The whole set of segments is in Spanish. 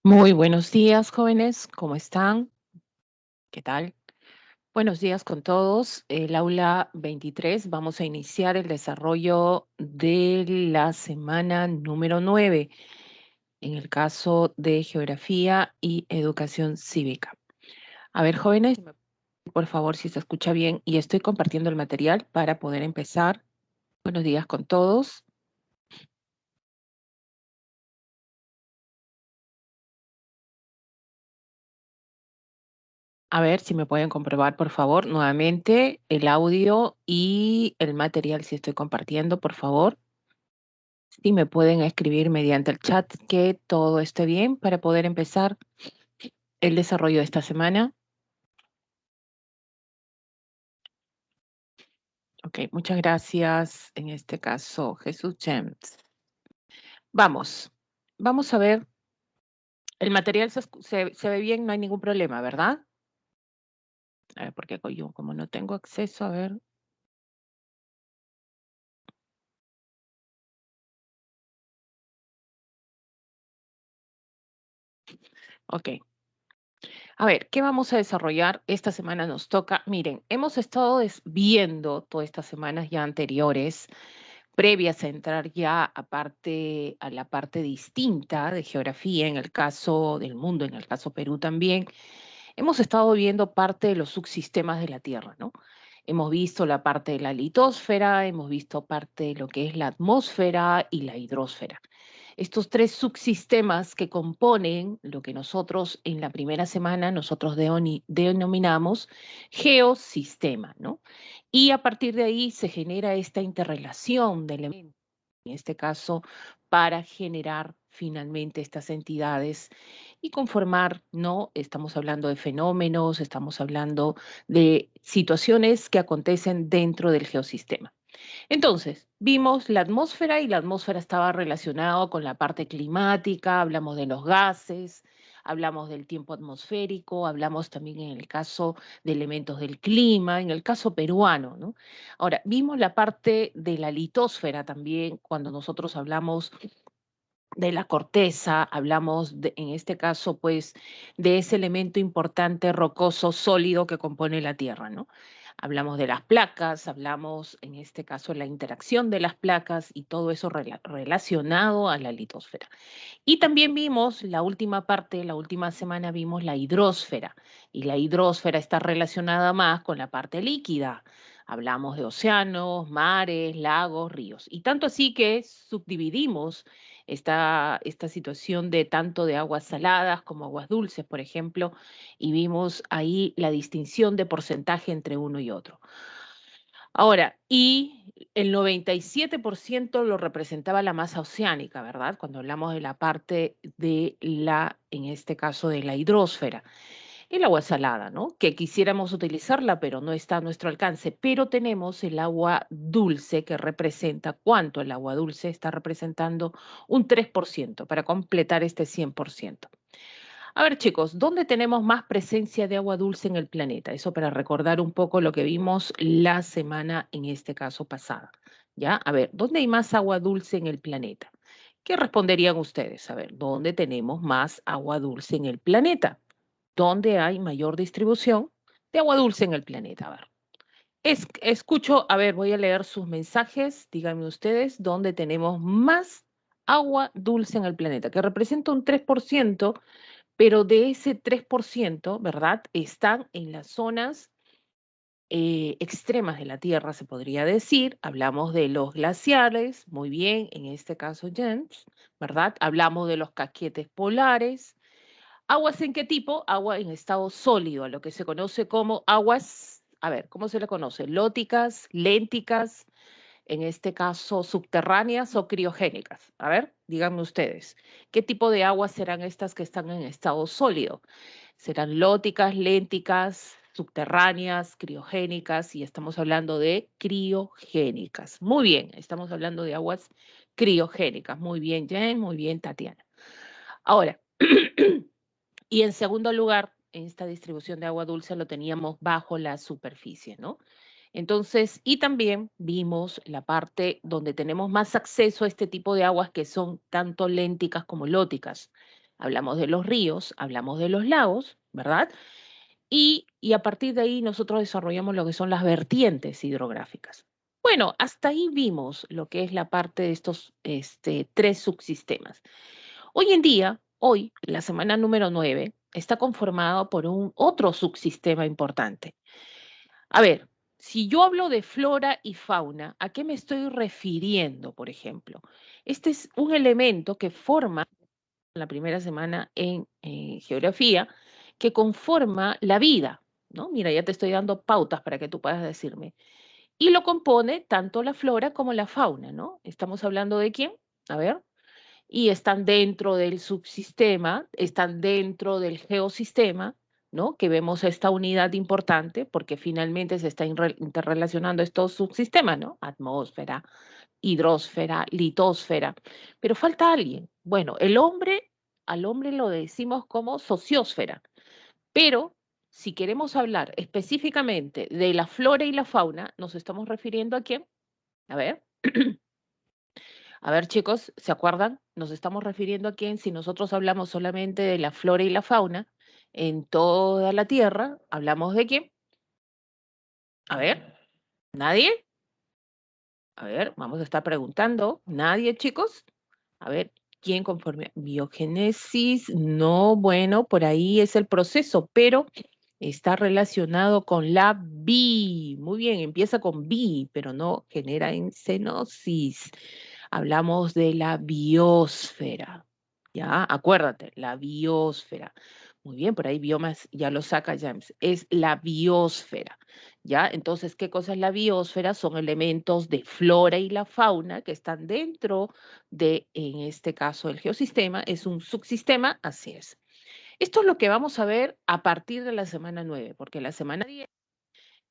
Muy buenos días, jóvenes. ¿Cómo están? ¿Qué tal? Buenos días con todos. El aula 23. Vamos a iniciar el desarrollo de la semana número 9, en el caso de geografía y educación cívica. A ver, jóvenes, por favor, si se escucha bien, y estoy compartiendo el material para poder empezar. Buenos días con todos. A ver si me pueden comprobar, por favor, nuevamente el audio y el material si estoy compartiendo, por favor. Si me pueden escribir mediante el chat que todo esté bien para poder empezar el desarrollo de esta semana. Ok, muchas gracias. En este caso, Jesús James. Vamos a ver. El material se ve bien, no hay ningún problema, ¿verdad? A ver, porque yo como no tengo acceso, a ver. Ok. A ver, ¿qué vamos a desarrollar? Esta semana nos toca, miren, hemos estado viendo todas estas semanas ya anteriores, previas a entrar ya a la parte distinta de geografía, en el caso del mundo, en el caso Perú también, hemos estado viendo parte de los subsistemas de la Tierra, ¿no? Hemos visto la parte de la litosfera, hemos visto parte de lo que es la atmósfera y la hidrosfera. Estos tres subsistemas que componen lo que nosotros en la primera semana nosotros denominamos geosistema, ¿no? Y a partir de ahí se genera esta interrelación de elementos, en este caso, para generar finalmente estas entidades y conformar, ¿no? Estamos hablando de fenómenos, estamos hablando de situaciones que acontecen dentro del geosistema. Entonces, vimos la atmósfera y la atmósfera estaba relacionada con la parte climática, hablamos de los gases, hablamos del tiempo atmosférico, hablamos también en el caso de elementos del clima, en el caso peruano, ¿no? Ahora, vimos la parte de la litosfera también, cuando nosotros hablamos de la corteza, hablamos en este caso, pues, de ese elemento importante rocoso sólido que compone la Tierra, ¿no? Hablamos de las placas, hablamos en este caso de la interacción de las placas y todo eso relacionado a la litosfera. Y también vimos la última parte, la última semana vimos la hidrosfera, y la hidrosfera está relacionada más con la parte líquida. Hablamos de océanos, mares, lagos, ríos. Y tanto así que subdividimos esta situación de tanto de aguas saladas como aguas dulces, por ejemplo, y vimos ahí la distinción de porcentaje entre uno y otro. Ahora, y el 97% lo representaba la masa oceánica, ¿verdad? Cuando hablamos de la parte de la, en este caso, de la hidrosfera. El agua salada, ¿no? Que quisiéramos utilizarla, pero no está a nuestro alcance. Pero tenemos el agua dulce que representa, ¿cuánto? El agua dulce está representando un 3% para completar este 100%. A ver, chicos, ¿dónde tenemos más presencia de agua dulce en el planeta? Eso para recordar un poco lo que vimos la semana, en este caso pasada. ¿Ya? A ver, ¿dónde hay más agua dulce en el planeta? ¿Qué responderían ustedes? A ver, ¿dónde tenemos más agua dulce en el planeta? ¿Dónde hay mayor distribución de agua dulce en el planeta? A ver, escucho, a ver, voy a leer sus mensajes. Díganme ustedes dónde tenemos más agua dulce en el planeta, que representa un 3%, pero de ese 3%, ¿verdad? Están en las zonas extremas de la Tierra, se podría decir. Hablamos de los glaciares, muy bien, en este caso Jens, ¿verdad? Hablamos de los casquetes polares. ¿Aguas en qué tipo? Agua en estado sólido, a lo que se conoce como aguas, a ver, ¿cómo se le conoce? Lóticas, lénticas, en este caso subterráneas o criogénicas. A ver, díganme ustedes, ¿qué tipo de aguas serán estas que están en estado sólido? ¿Serán lóticas, lénticas, subterráneas, criogénicas? Y estamos hablando de criogénicas. Muy bien, estamos hablando de aguas criogénicas. Muy bien, Jen, muy bien, Tatiana. Ahora, y en segundo lugar, en esta distribución de agua dulce lo teníamos bajo la superficie, ¿no? Entonces, y también vimos la parte donde tenemos más acceso a este tipo de aguas que son tanto lénticas como lóticas. hablamos de los ríos, hablamos de los lagos, ¿verdad? Y a partir de ahí nosotros desarrollamos lo que son las vertientes hidrográficas. Bueno, hasta ahí vimos lo que es la parte de estos tres subsistemas. Hoy en día, hoy, la semana número 9 está conformado por un otro subsistema importante. A ver, si yo hablo de flora y fauna, ¿a qué me estoy refiriendo, por ejemplo? Este es un elemento que forma la primera semana en geografía, que conforma la vida, ¿no? Mira, ya te estoy dando pautas para que tú puedas decirme. Y lo compone tanto la flora como la fauna, ¿no? Estamos hablando de quién? A ver. Y están dentro del subsistema, están dentro del geosistema, ¿no? Que vemos esta unidad importante porque finalmente se está interrelacionando estos subsistemas, ¿no? Atmósfera, hidrosfera, litosfera. Pero falta alguien. Bueno, al hombre lo decimos como sociosfera, pero si queremos hablar específicamente de la flora y la fauna, nos estamos refiriendo a quién? A ver. A ver, chicos, ¿se acuerdan? Nos estamos refiriendo a quién si nosotros hablamos solamente de la flora y la fauna en toda la Tierra, ¿hablamos de quién? A ver, ¿nadie? A ver, vamos a estar preguntando. ¿Nadie, chicos? A ver, ¿quién conforme? Biogénesis, no, bueno, por ahí es el proceso, pero está relacionado con la muy bien, empieza con pero no genera en cenosis. Hablamos de la biosfera, ¿ya? Acuérdate, la biosfera. Muy bien, por ahí biomas ya lo saca James. Es la biosfera. ¿Ya? Entonces, ¿qué cosa es la biosfera? Son elementos de flora y la fauna que están dentro de, en este caso, el geosistema. Es un subsistema, así es. Esto es lo que vamos a ver a partir de la semana 9, porque la semana 10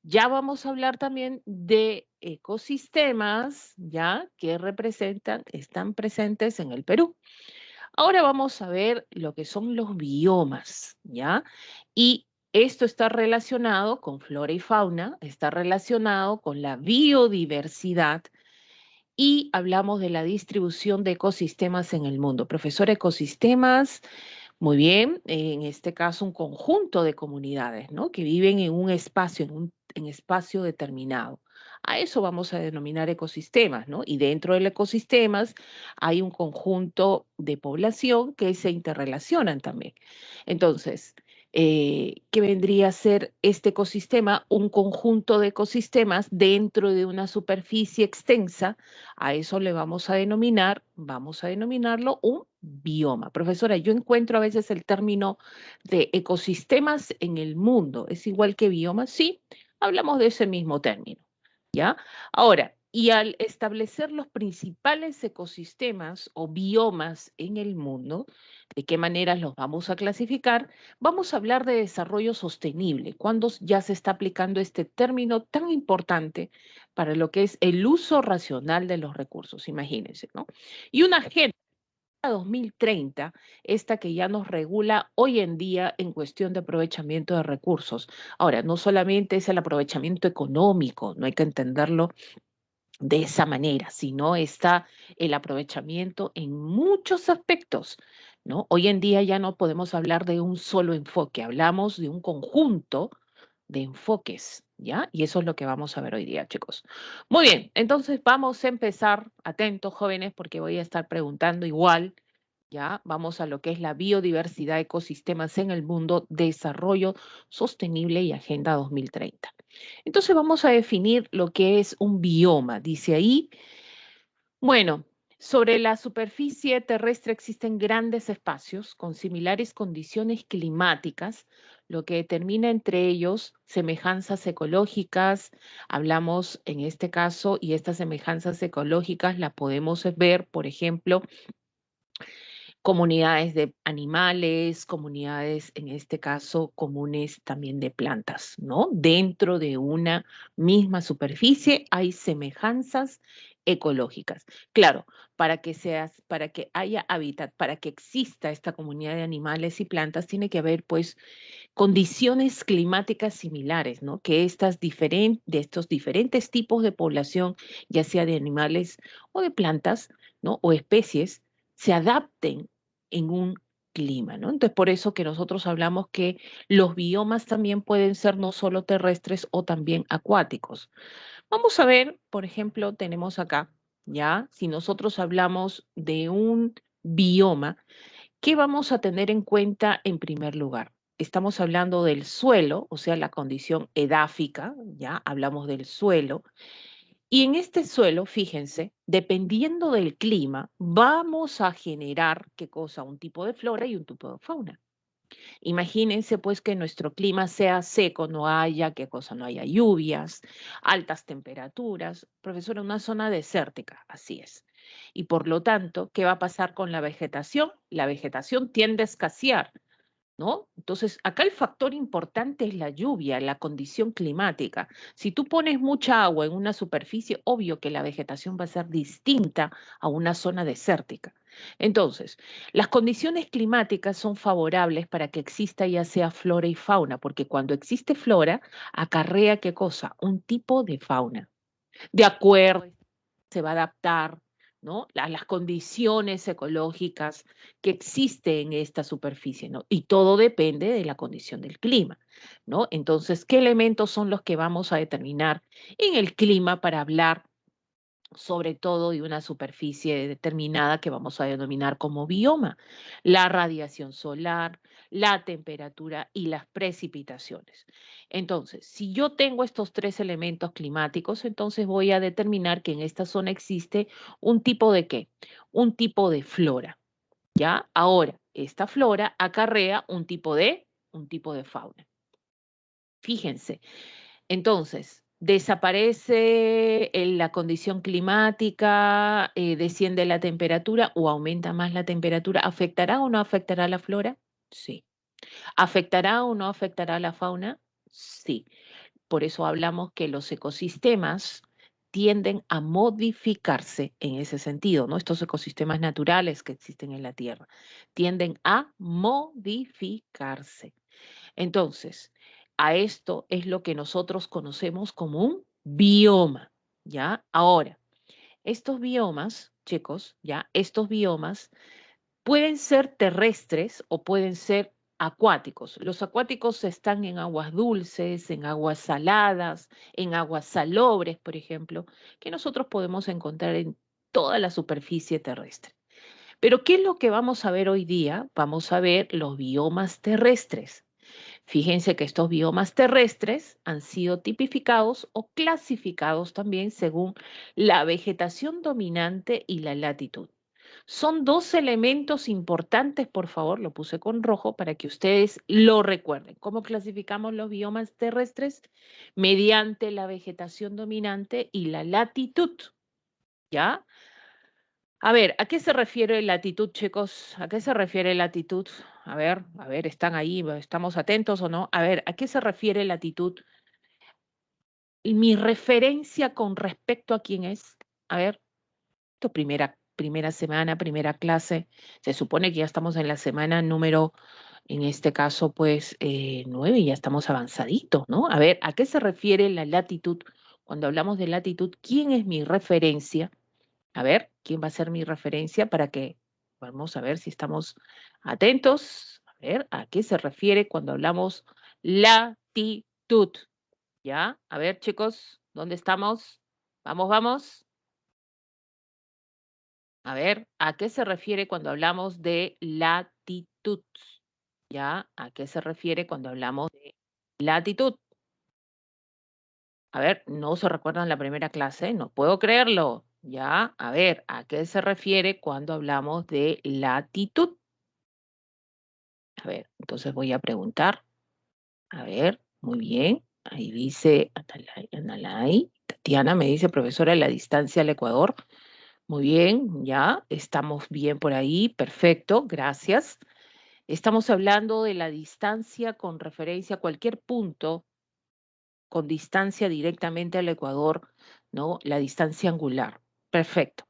ya vamos a hablar también de ecosistemas, ¿ya? Que representan, están presentes en el Perú. Ahora vamos a ver lo que son los biomas, ¿ya? Y esto está relacionado con flora y fauna, está relacionado con la biodiversidad y hablamos de la distribución de ecosistemas en el mundo. Profesor, ecosistemas, muy bien, en este caso un conjunto de comunidades, ¿no? Que viven en un espacio, en espacio determinado. A eso vamos a denominar ecosistemas, ¿no? Y dentro del ecosistemas hay un conjunto de población que se interrelacionan también. Entonces, ¿qué vendría a ser este ecosistema? Un conjunto de ecosistemas dentro de una superficie extensa. A eso le vamos a denominarlo un bioma. Profesora, yo encuentro a veces el término de ecosistemas en el mundo. ¿Es igual que bioma? Sí, hablamos de ese mismo término. ¿Ya? Ahora, y al establecer los principales ecosistemas o biomas en el mundo, ¿de qué manera los vamos a clasificar? Vamos a hablar de desarrollo sostenible, cuando ya se está aplicando este término tan importante para lo que es el uso racional de los recursos, imagínense, ¿no? Y una agenda 2030, esta que ya nos regula hoy en día en cuestión de aprovechamiento de recursos. Ahora, no solamente es el aprovechamiento económico, no hay que entenderlo de esa manera, sino está el aprovechamiento en muchos aspectos, ¿no? Hoy en día ya no podemos hablar de un solo enfoque, hablamos de un conjunto de enfoques, ¿ya? Y eso es lo que vamos a ver hoy día, chicos. Muy bien, entonces vamos a empezar, atentos jóvenes, porque voy a estar preguntando igual, ¿ya? Vamos a lo que es la biodiversidad, ecosistemas en el mundo, desarrollo sostenible y Agenda 2030. Entonces vamos a definir lo que es un bioma. Dice ahí, bueno, sobre la superficie terrestre existen grandes espacios con similares condiciones climáticas, lo que determina entre ellos semejanzas ecológicas. Hablamos en este caso, y estas semejanzas ecológicas las podemos ver, por ejemplo, comunidades de animales, comunidades, en este caso, comunes también de plantas, ¿no? Dentro de una misma superficie hay semejanzas ecológicas. Claro, para que haya hábitat, para que exista esta comunidad de animales y plantas, tiene que haber, pues, condiciones climáticas similares, ¿no? Que de estos diferentes tipos de población, ya sea de animales o de plantas, ¿no? O especies, se adapten en un clima, ¿no? Entonces, por eso que nosotros hablamos que los biomas también pueden ser no solo terrestres o también acuáticos. Vamos a ver, por ejemplo, tenemos acá, ¿ya? Si nosotros hablamos de un bioma, ¿qué vamos a tener en cuenta en primer lugar? Estamos hablando del suelo, o sea, la condición edáfica, ¿ya? Hablamos del suelo. Y en este suelo, fíjense, dependiendo del clima, vamos a generar, ¿qué cosa? Un tipo de flora y un tipo de fauna. Imagínense pues que nuestro clima sea seco, no haya, ¿qué cosa? No haya lluvias, altas temperaturas. Profesora, una zona desértica, así es. Y por lo tanto, ¿qué va a pasar con la vegetación? La vegetación tiende a escasear, ¿no? Entonces, acá el factor importante es la lluvia, la condición climática. Si tú pones mucha agua en una superficie, obvio que la vegetación va a ser distinta a una zona desértica. Entonces, las condiciones climáticas son favorables para que exista ya sea flora y fauna, porque cuando existe flora, acarrea ¿qué cosa? Un tipo de fauna. De acuerdo, se va a adaptar, ¿no? A las condiciones ecológicas que existen en esta superficie, ¿no? Y todo depende de la condición del clima, ¿no? Entonces, ¿qué elementos son los que vamos a determinar en el clima para hablar sobre todo de una superficie determinada que vamos a denominar como bioma? La radiación solar, la temperatura y las precipitaciones. Entonces, si yo tengo estos tres elementos climáticos, entonces voy a determinar que en esta zona existe un tipo de ¿qué? Un tipo de flora, ¿ya? Ahora, esta flora acarrea un tipo de fauna. Fíjense, entonces, desaparece la condición climática, desciende la temperatura o aumenta más la temperatura. ¿Afectará o no afectará la flora? Sí. ¿Afectará o no afectará la fauna? Sí. Por eso hablamos que los ecosistemas tienden a modificarse en ese sentido, ¿no? Estos ecosistemas naturales que existen en la Tierra tienden a modificarse. Entonces, a esto es lo que nosotros conocemos como un bioma, ¿ya? Ahora, estos biomas, chicos, ¿ya? Estos biomas pueden ser terrestres o pueden ser acuáticos. Los acuáticos están en aguas dulces, en aguas saladas, en aguas salobres, por ejemplo, que nosotros podemos encontrar en toda la superficie terrestre. Pero ¿qué es lo que vamos a ver hoy día? Vamos a ver los biomas terrestres. Fíjense que estos biomas terrestres han sido tipificados o clasificados también según la vegetación dominante y la latitud. Son dos elementos importantes, por favor, lo puse con rojo para que ustedes lo recuerden. ¿Cómo clasificamos los biomas terrestres? Mediante la vegetación dominante y la latitud, ¿ya? A ver, ¿a qué se refiere latitud, chicos? ¿A qué se refiere latitud? A ver, ¿están ahí? ¿Estamos atentos o no? A ver, ¿a qué se refiere latitud? Mi referencia con respecto a quién es. A ver, esto primera semana, primera clase. Se supone que ya estamos en la semana número, en este caso, pues, 9, y ya estamos avanzaditos, ¿no? A ver, ¿a qué se refiere la latitud? Cuando hablamos de latitud, ¿quién es mi referencia? A ver, ¿quién va a ser mi referencia para que vamos a ver si estamos atentos? A ver, ¿a qué se refiere cuando hablamos latitud? ¿Ya? A ver, chicos, ¿dónde estamos? Vamos, vamos. A ver, ¿a qué se refiere cuando hablamos de latitud? ¿Ya? ¿A qué se refiere cuando hablamos de latitud? A ver, no se recuerdan la primera clase, no puedo creerlo. ¿Ya? A ver, ¿a qué se refiere cuando hablamos de latitud? A ver, entonces voy a preguntar. A ver, muy bien. Ahí dice Analay. Tatiana me dice, profesora, la distancia al Ecuador. Muy bien, ya, estamos bien por ahí. Perfecto, gracias. Estamos hablando de la distancia con referencia a cualquier punto con distancia directamente al Ecuador, ¿no? La distancia angular. Perfecto.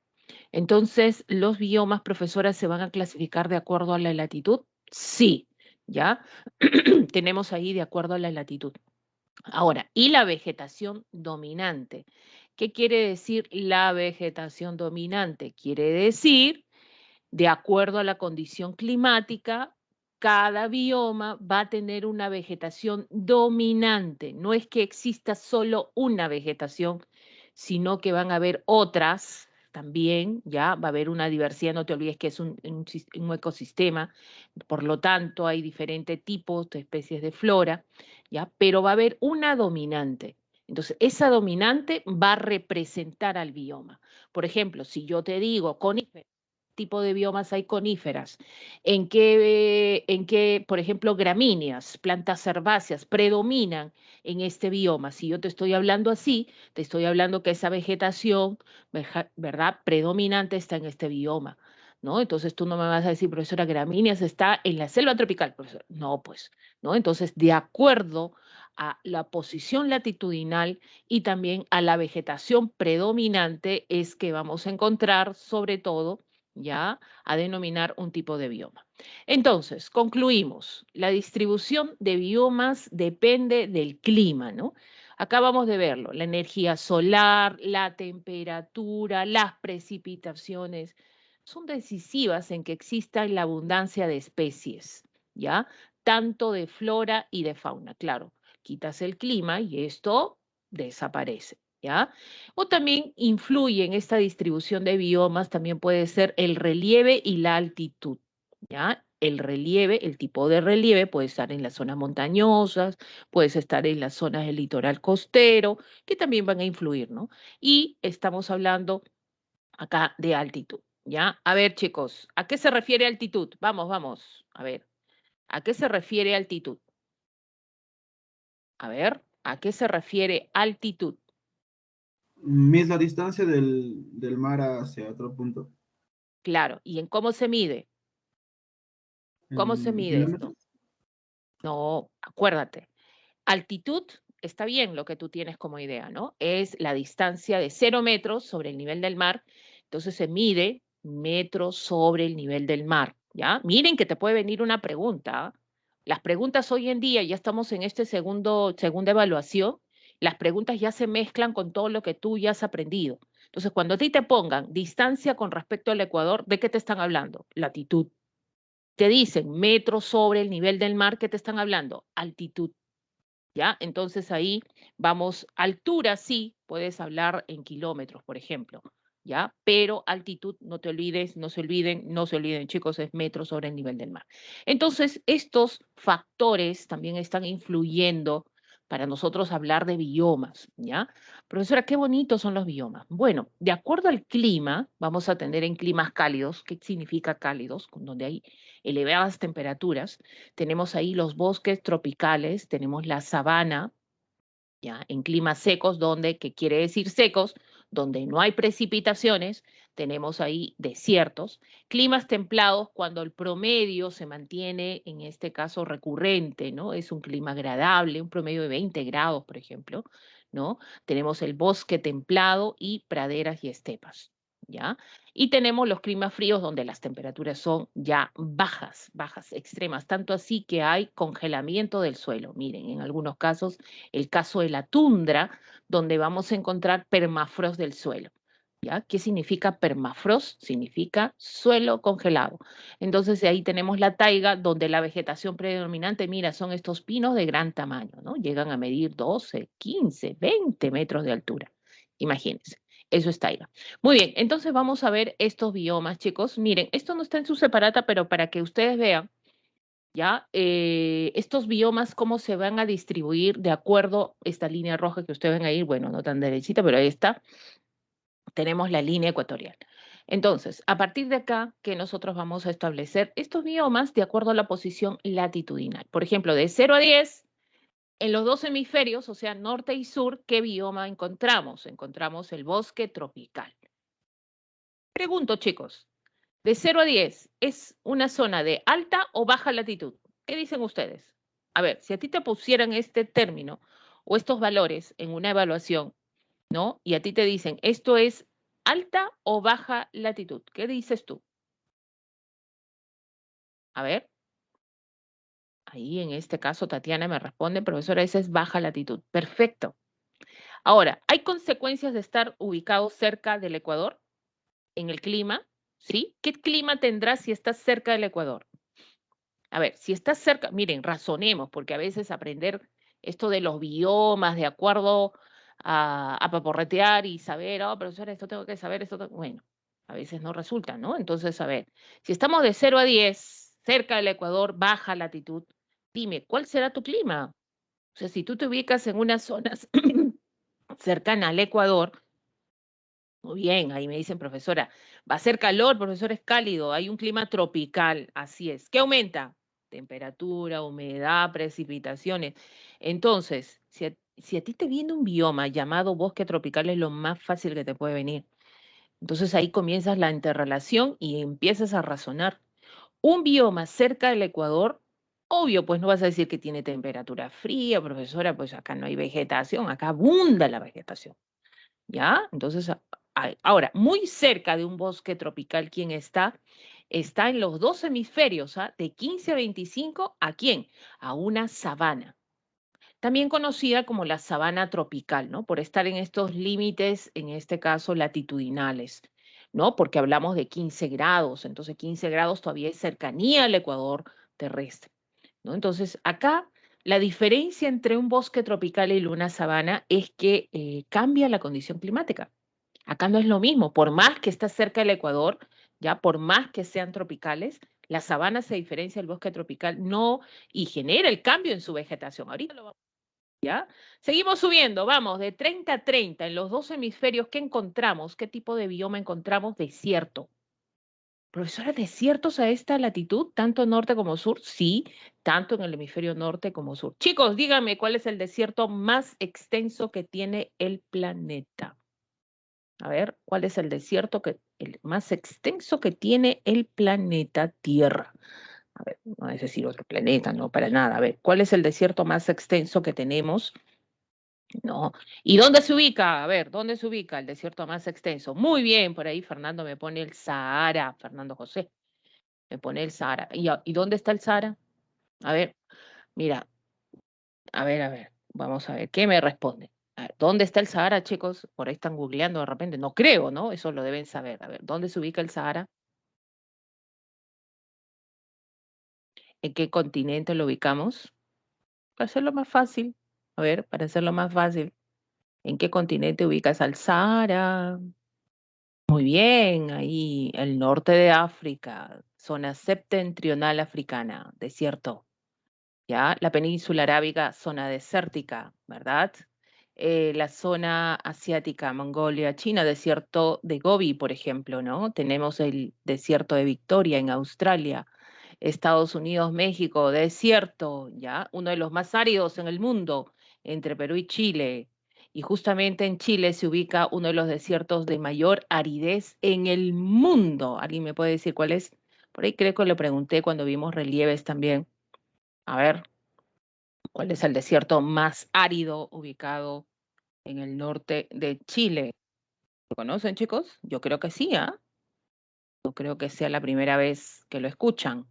Entonces, ¿los biomas, profesora, se van a clasificar de acuerdo a la latitud? Sí, ¿ya? Tenemos ahí de acuerdo a la latitud. Ahora, ¿y la vegetación dominante? ¿Qué quiere decir la vegetación dominante? Quiere decir De acuerdo a la condición climática, cada bioma va a tener una vegetación dominante. No es que exista solo una vegetación, sino que van a haber otras también, ya va a haber una diversidad, no te olvides que es un ecosistema, por lo tanto hay diferentes tipos de especies de flora, ya, pero va a haber una dominante. Entonces, esa dominante va a representar al bioma. Por ejemplo, si yo te digo coníferas, tipo de biomas hay coníferas, por ejemplo, gramíneas, plantas herbáceas predominan en este bioma. Si yo te estoy hablando así, te estoy hablando que esa vegetación, ¿verdad? Predominante está en este bioma, ¿no? Entonces tú no me vas a decir, profesora, gramíneas está en la selva tropical, profesora. No, pues, ¿no? Entonces, de acuerdo a la posición latitudinal y también a la vegetación predominante es que vamos a encontrar, sobre todo, ya a denominar un tipo de bioma. Entonces, concluimos, la distribución de biomas depende del clima, ¿no? Acá vamos de verlo, la energía solar, la temperatura, las precipitaciones son decisivas en que exista la abundancia de especies, ¿ya? Tanto de flora y de fauna, claro. Quitas el clima y esto desaparece, ¿ya? O también influye en esta distribución de biomas, también puede ser el relieve y la altitud, ¿ya? El relieve, el tipo de relieve puede estar en las zonas montañosas, puede estar en las zonas del litoral costero, que también van a influir, ¿no? Y estamos hablando acá de altitud, ¿ya? A ver, chicos, ¿a qué se refiere altitud? Vamos, vamos, a ver, ¿a qué se refiere altitud? A ver, ¿a qué se refiere altitud? Es la distancia del mar hacia otro punto. Claro, ¿y en cómo se mide? ¿Cómo se ¿En mide esto? kilómetros? No, acuérdate. Altitud, está bien lo que tú tienes como idea, ¿no? Es la distancia de 0 metros sobre el nivel del mar. Entonces se mide metros sobre el nivel del mar, ¿ya? Miren que te puede venir una pregunta. ¿Ah? Las preguntas hoy en día, ya estamos en este segunda evaluación, las preguntas ya se mezclan con todo lo que tú ya has aprendido. Entonces, cuando a ti te pongan distancia con respecto al Ecuador, ¿de qué te están hablando? Latitud. Te dicen metros sobre el nivel del mar, ¿qué te están hablando? Altitud. ¿Ya? Entonces ahí vamos, altura sí, puedes hablar en kilómetros, por ejemplo, ¿ya? Pero altitud, no te olvides, no se olviden, chicos, es metros sobre el nivel del mar. Entonces, estos factores también están influyendo para nosotros hablar de biomas, ¿ya? Profesora, qué bonitos son los biomas. Bueno, de acuerdo al clima, vamos a tener en climas cálidos, ¿qué significa cálidos? Donde hay elevadas temperaturas, tenemos ahí los bosques tropicales, tenemos la sabana, ya, en climas secos, donde, ¿qué quiere decir secos? Donde no hay precipitaciones, tenemos ahí desiertos, climas templados cuando el promedio se mantiene, en este caso, recurrente, ¿no? Es un clima agradable, un promedio de 20 grados, por ejemplo, ¿no? Tenemos el bosque templado y praderas y estepas, ¿ya? Y tenemos los climas fríos donde las temperaturas son ya bajas, bajas, extremas, tanto así que hay congelamiento del suelo. Miren, en algunos casos el caso de la tundra, donde vamos a encontrar permafrost del suelo. ¿Ya? ¿Qué significa permafrost? Significa suelo congelado. Entonces ahí tenemos la taiga, donde la vegetación predominante, mira, son estos pinos de gran tamaño, ¿no? Llegan a medir 12, 15, 20 metros de altura. Imagínense, eso es taiga. Muy bien, entonces vamos a ver estos biomas, chicos. Miren, esto no está en su separata, pero para que ustedes vean, ¿ya? Estos biomas, cómo se van a distribuir de acuerdo a esta línea roja que ustedes ven ahí, bueno, no tan derechita, pero ahí está, tenemos la línea ecuatorial. Entonces, a partir de acá, que nosotros vamos a establecer estos biomas de acuerdo a la posición latitudinal. Por ejemplo, de 0 a 10, en los dos hemisferios, o sea, norte y sur, ¿qué bioma encontramos? Encontramos el bosque tropical. Pregunto, chicos, de 0 a 10, ¿es una zona de alta o baja latitud? ¿Qué dicen ustedes? A ver, si a ti te pusieran este término o estos valores en una evaluación, ¿no? Y a ti te dicen, ¿esto es alta o baja latitud? ¿Qué dices tú? A ver, ahí en este caso Tatiana me responde, profesora, esa es baja latitud. Perfecto. Ahora, ¿hay consecuencias de estar ubicados cerca del Ecuador en el clima? ¿sí? ¿Qué clima tendrás si estás cerca del Ecuador? A ver, si estás cerca, miren, razonemos, porque a veces aprender esto de los biomas de acuerdo a paporretear y saber, oh, profesora, esto tengo que saber, bueno, a veces no resulta, ¿no? Entonces, a ver, si estamos de 0 a 10, cerca del Ecuador, baja latitud, dime, ¿cuál será tu clima? O sea, si tú te ubicas en unas zonas cercanas al Ecuador, muy bien, ahí me dicen, profesora, va a ser calor, profesor, es cálido, hay un clima tropical, así es. ¿Qué aumenta? Temperatura, humedad, precipitaciones. Entonces, si a ti te viene un bioma llamado bosque tropical, es lo más fácil que te puede venir. Entonces ahí comienzas la interrelación y empiezas a razonar. Un bioma cerca del Ecuador, obvio, pues no vas a decir que tiene temperatura fría, profesora, pues acá no hay vegetación, acá abunda la vegetación. ¿Ya? Entonces, ahora, muy cerca de un bosque tropical, ¿quién está? Está en los dos hemisferios, ¿ah? De 15 a 25, ¿a quién? A una sabana, también conocida como la sabana tropical, ¿no? Por estar en estos límites, en este caso, latitudinales, ¿no? Porque hablamos de 15 grados, entonces 15 grados todavía es cercanía al ecuador terrestre, ¿no? Entonces, acá la diferencia entre un bosque tropical y una sabana es que cambia la condición climática. Acá no es lo mismo, por más que está cerca del Ecuador, ya por más que sean tropicales, la sabana se diferencia del bosque tropical, no, y genera el cambio en su vegetación. Ahorita lo vamos, ¿ya? Seguimos subiendo, vamos, de 30 a 30, en los dos hemisferios, ¿qué encontramos? ¿Qué tipo de bioma encontramos? Desierto. Profesora, ¿desiertos a esta latitud, tanto norte como sur? Sí, tanto en el hemisferio norte como sur. Chicos, díganme cuál es el desierto más extenso que tiene el planeta. A ver, ¿cuál es el desierto el más extenso que tiene el planeta Tierra? A ver, no es decir otro planeta, no, para nada. A ver, ¿cuál es el desierto más extenso que tenemos? No. ¿Y dónde se ubica? A ver, ¿dónde se ubica el desierto más extenso? Muy bien, por ahí Fernando me pone el Sahara, Fernando José, me pone el Sahara. ¿Y dónde está el Sahara? A ver, mira, a ver, vamos a ver, ¿qué me responde? A ver, ¿dónde está el Sahara, chicos? Por ahí están googleando de repente. No creo, ¿no? Eso lo deben saber. A ver, ¿dónde se ubica el Sahara? ¿En qué continente lo ubicamos? Para hacerlo más fácil. A ver, para hacerlo más fácil. ¿En qué continente ubicas al Sahara? Muy bien, ahí, el norte de África, zona septentrional africana, desierto. ¿Ya? La península arábiga, zona desértica, ¿verdad? La zona asiática, Mongolia, China, desierto de Gobi, por ejemplo, ¿no? Tenemos el desierto de Victoria en Australia, Estados Unidos, México, desierto, ¿ya? Uno de los más áridos en el mundo, entre Perú y Chile. Y justamente en Chile se ubica uno de los desiertos de mayor aridez en el mundo. ¿Alguien me puede decir cuál es? Por ahí creo que le pregunté cuando vimos relieves también. A ver. ¿Cuál es el desierto más árido ubicado en el norte de Chile? ¿Lo conocen, chicos? Yo creo que sí, ¿ah? No creo que sea la primera vez que lo escuchan.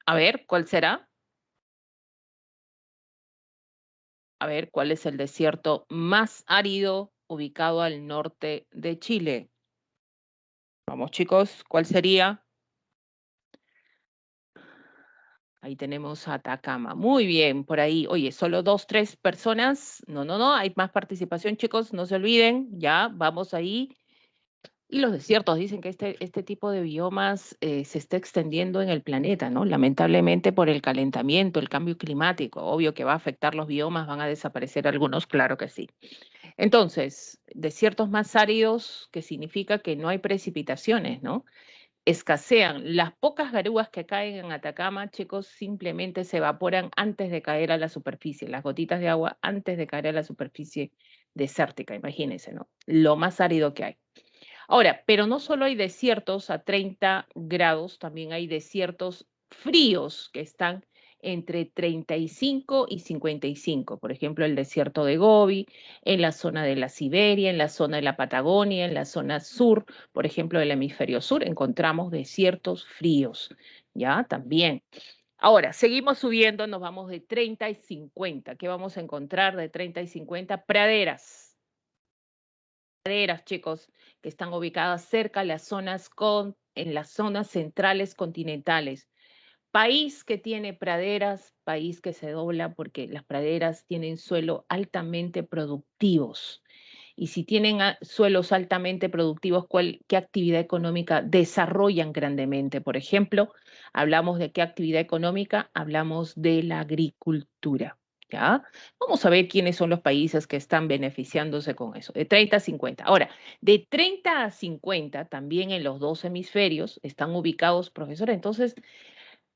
A ver, ¿cuál será? A ver, ¿cuál es el desierto más árido ubicado al norte de Chile? Vamos, chicos, ¿cuál sería? Ahí tenemos Atacama. Muy bien, por ahí. Oye, solo dos, tres personas. No, no, no, hay más participación, chicos, no se olviden. Ya, vamos ahí. Y los desiertos, dicen que este tipo de biomas se está extendiendo en el planeta, ¿no? Lamentablemente por el calentamiento, el cambio climático. Obvio que va a afectar los biomas, van a desaparecer algunos, claro que sí. Entonces, desiertos más áridos, que significa que no hay precipitaciones, ¿no? Escasean. Las pocas garúas que caen en Atacama, chicos, simplemente se evaporan antes de caer a la superficie, las gotitas de agua antes de caer a la superficie desértica, imagínense, ¿no? Lo más árido que hay. Ahora, pero no solo hay desiertos a 30 grados, también hay desiertos fríos que están entre 35 y 55. Por ejemplo, el desierto de Gobi, en la zona de la Siberia, en la zona de la Patagonia, en la zona sur, por ejemplo, del hemisferio sur, encontramos desiertos fríos, ¿ya? También. Ahora, seguimos subiendo, nos vamos de 30 y 50. ¿Qué vamos a encontrar de 30 y 50? Praderas. Praderas, chicos, que están ubicadas cerca de las zonas en las zonas centrales continentales. País que tiene praderas, país que se dobla porque las praderas tienen suelo altamente productivos. Y si tienen suelos altamente productivos, ¿qué actividad económica desarrollan grandemente? Por ejemplo, hablamos de qué actividad económica, hablamos de la agricultura. ¿Ya? Vamos a ver quiénes son los países que están beneficiándose con eso, de 30 a 50. Ahora, de 30 a 50, también en los dos hemisferios están ubicados, profesor, entonces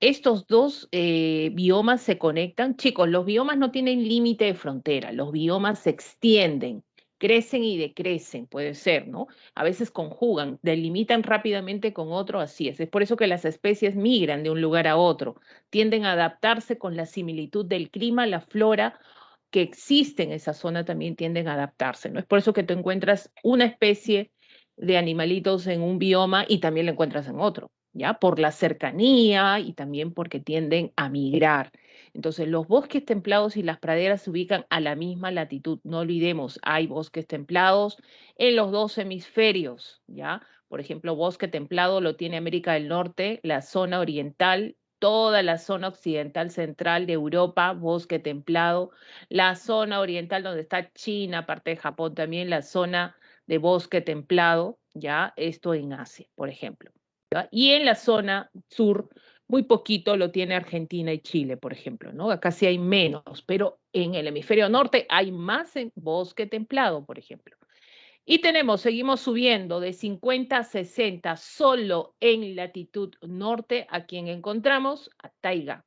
estos dos biomas se conectan. Chicos, los biomas no tienen límite de frontera, los biomas se extienden, crecen y decrecen, puede ser, ¿no? A veces conjugan, delimitan rápidamente con otro, así es. Es por eso que las especies migran de un lugar a otro, tienden a adaptarse con la similitud del clima, la flora que existe en esa zona también tienden a adaptarse, ¿no? Es por eso que tú encuentras una especie de animalitos en un bioma y también la encuentras en otro. ¿Ya? Por la cercanía y también porque tienden a migrar. Entonces, los bosques templados y las praderas se ubican a la misma latitud. No olvidemos, hay bosques templados en los dos hemisferios, ¿ya? Por ejemplo, bosque templado lo tiene América del Norte, la zona oriental, toda la zona occidental central de Europa, bosque templado, la zona oriental donde está China, parte de Japón también, la zona de bosque templado, ¿ya? Esto en Asia, por ejemplo. ¿Ya? Y en la zona sur, muy poquito lo tiene Argentina y Chile, por ejemplo, ¿no? Acá sí hay menos, pero en el hemisferio norte hay más en bosque templado, por ejemplo. Y seguimos subiendo de 50 a 60 solo en latitud norte, a quien encontramos a taiga.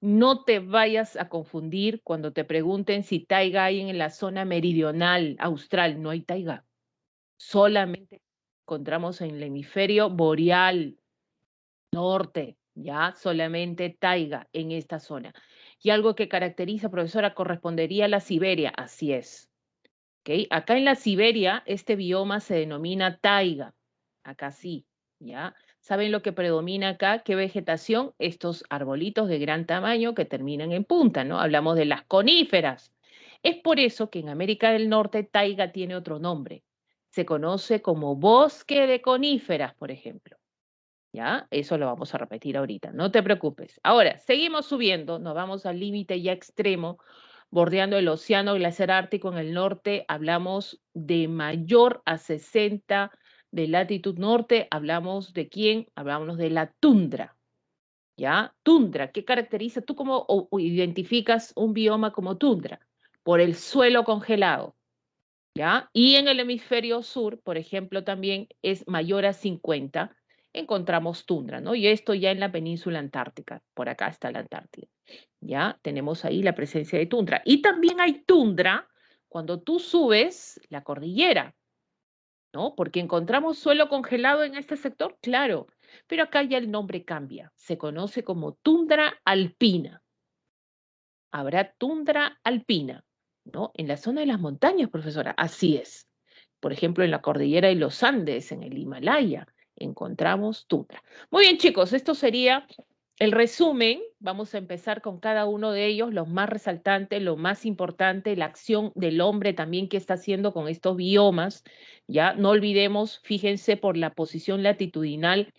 No te vayas a confundir cuando te pregunten si taiga hay en la zona meridional austral. No hay taiga. Solamente encontramos en el hemisferio boreal norte, ya solamente taiga en esta zona. Y algo que caracteriza, profesora, correspondería a la Siberia. Así es. ¿Okay? Acá en la Siberia, este bioma se denomina taiga. Acá sí, ¿ya? ¿Saben lo que predomina acá? ¿Qué vegetación? Estos arbolitos de gran tamaño que terminan en punta, ¿no? Hablamos de las coníferas. Es por eso que en América del Norte taiga tiene otro nombre. Se conoce como bosque de coníferas, por ejemplo. ¿Ya? Eso lo vamos a repetir ahorita, no te preocupes. Ahora, seguimos subiendo, nos vamos al límite ya extremo, bordeando el océano glaciar ártico en el norte, hablamos de mayor a 60 de latitud norte, hablamos de quién, hablamos de la tundra, ¿ya? Tundra, ¿qué caracteriza? ¿Tú cómo o identificas un bioma como tundra? Por el suelo congelado. ¿Ya? Y en el hemisferio sur, por ejemplo, también es mayor a 50, encontramos tundra, ¿no? Y esto ya en la península antártica, por acá está la Antártida, ¿ya? Tenemos ahí la presencia de tundra. Y también hay tundra cuando tú subes la cordillera, ¿no? Porque encontramos suelo congelado en este sector, claro, pero acá ya el nombre cambia, se conoce como tundra alpina. Habrá tundra alpina, ¿no? En la zona de las montañas, profesora, así es. Por ejemplo, en la cordillera de los Andes, en el Himalaya, encontramos tundra. Muy bien, chicos, esto sería el resumen. Vamos a empezar con cada uno de ellos, los más resaltantes, lo más importante, la acción del hombre también que está haciendo con estos biomas. Ya no olvidemos, fíjense por la posición latitudinal,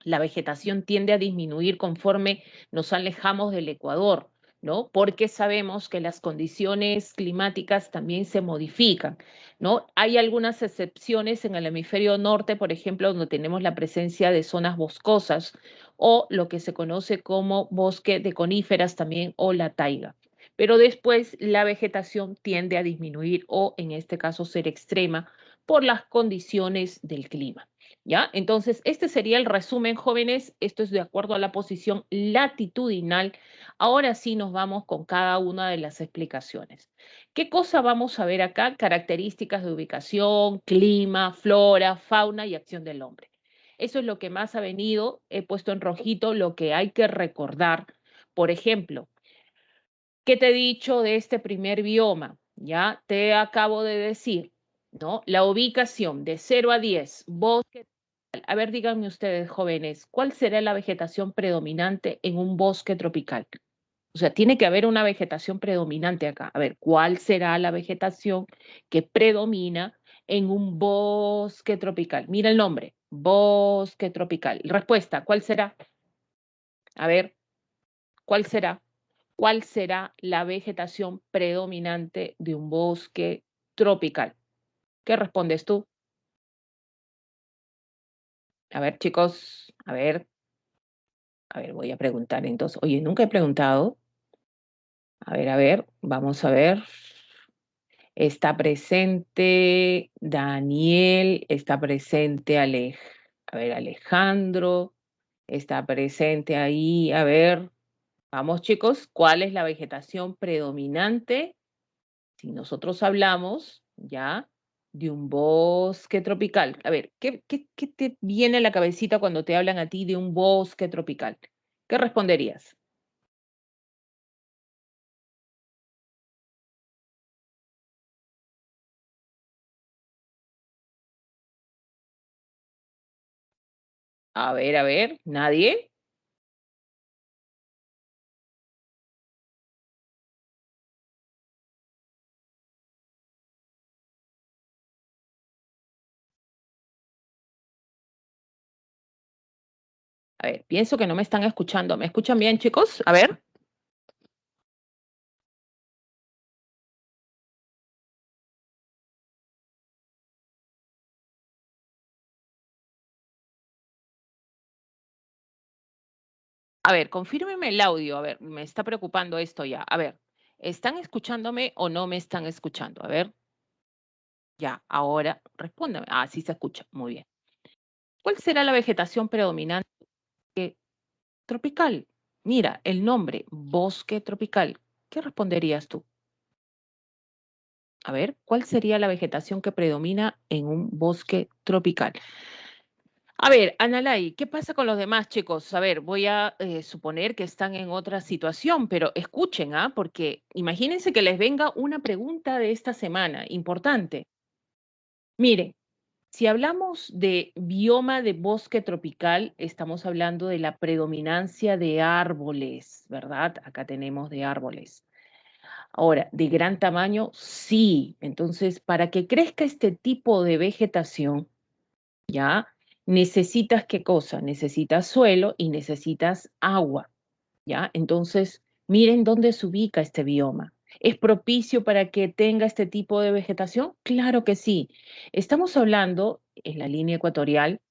la vegetación tiende a disminuir conforme nos alejamos del Ecuador, ¿no? Porque sabemos que las condiciones climáticas también se modifican, ¿no? Hay algunas excepciones en el hemisferio norte, por ejemplo, donde tenemos la presencia de zonas boscosas o lo que se conoce como bosque de coníferas también o la taiga. Pero después la vegetación tiende a disminuir o en este caso ser extrema por las condiciones del clima. ¿Ya? Entonces, este sería el resumen, jóvenes. Esto es de acuerdo a la posición latitudinal. Ahora sí nos vamos con cada una de las explicaciones. ¿Qué cosa vamos a ver acá? Características de ubicación, clima, flora, fauna y acción del hombre. Eso es lo que más ha venido. He puesto en rojito lo que hay que recordar. Por ejemplo, ¿qué te he dicho de este primer bioma? Ya te acabo de decir, ¿no? La ubicación de 0 a 10, bosque A ver, díganme ustedes, jóvenes, ¿cuál será la vegetación predominante en un bosque tropical? O sea, tiene que haber una vegetación predominante acá. A ver, ¿cuál será la vegetación que predomina en un bosque tropical? Mira el nombre, bosque tropical. Respuesta, ¿cuál será? A ver, ¿cuál será? ¿Cuál será la vegetación predominante de un bosque tropical? ¿Qué respondes tú? A ver, chicos, a ver, voy a preguntar entonces. Oye, nunca he preguntado. A ver, vamos a ver. Está presente Daniel, está presente a ver, Alejandro, está presente ahí. A ver, vamos chicos, ¿cuál es la vegetación predominante? Si nosotros hablamos ya de un bosque tropical. A ver, ¿qué te viene a la cabecita cuando te hablan a ti de un bosque tropical? ¿Qué responderías? A ver, ¿nadie? A ver, pienso que no me están escuchando. ¿Me escuchan bien, chicos? A ver. A ver, confírmeme el audio. A ver, me está preocupando esto ya. A ver, ¿están escuchándome o no me están escuchando? A ver, ya, ahora respóndame. Ah, sí se escucha. Muy bien. ¿Cuál será la vegetación predominante tropical? Mira, el nombre, bosque tropical. ¿Qué responderías tú? A ver, ¿cuál sería la vegetación que predomina en un bosque tropical? A ver, Analay, ¿qué pasa con los demás chicos? A ver, voy a suponer que están en otra situación, pero escuchen, ¿ah? Porque imagínense que les venga una pregunta de esta semana, importante. Miren, si hablamos de bioma de bosque tropical, estamos hablando de la predominancia de árboles, ¿verdad? Acá tenemos de árboles. Ahora, de gran tamaño, sí. Entonces, para que crezca este tipo de vegetación, ¿ya? Necesitas qué cosa? Necesitas suelo y necesitas agua, ¿ya? Entonces, miren dónde se ubica este bioma. ¿Es propicio para que tenga este tipo de vegetación? Claro que sí. Estamos hablando en la línea ecuatorial,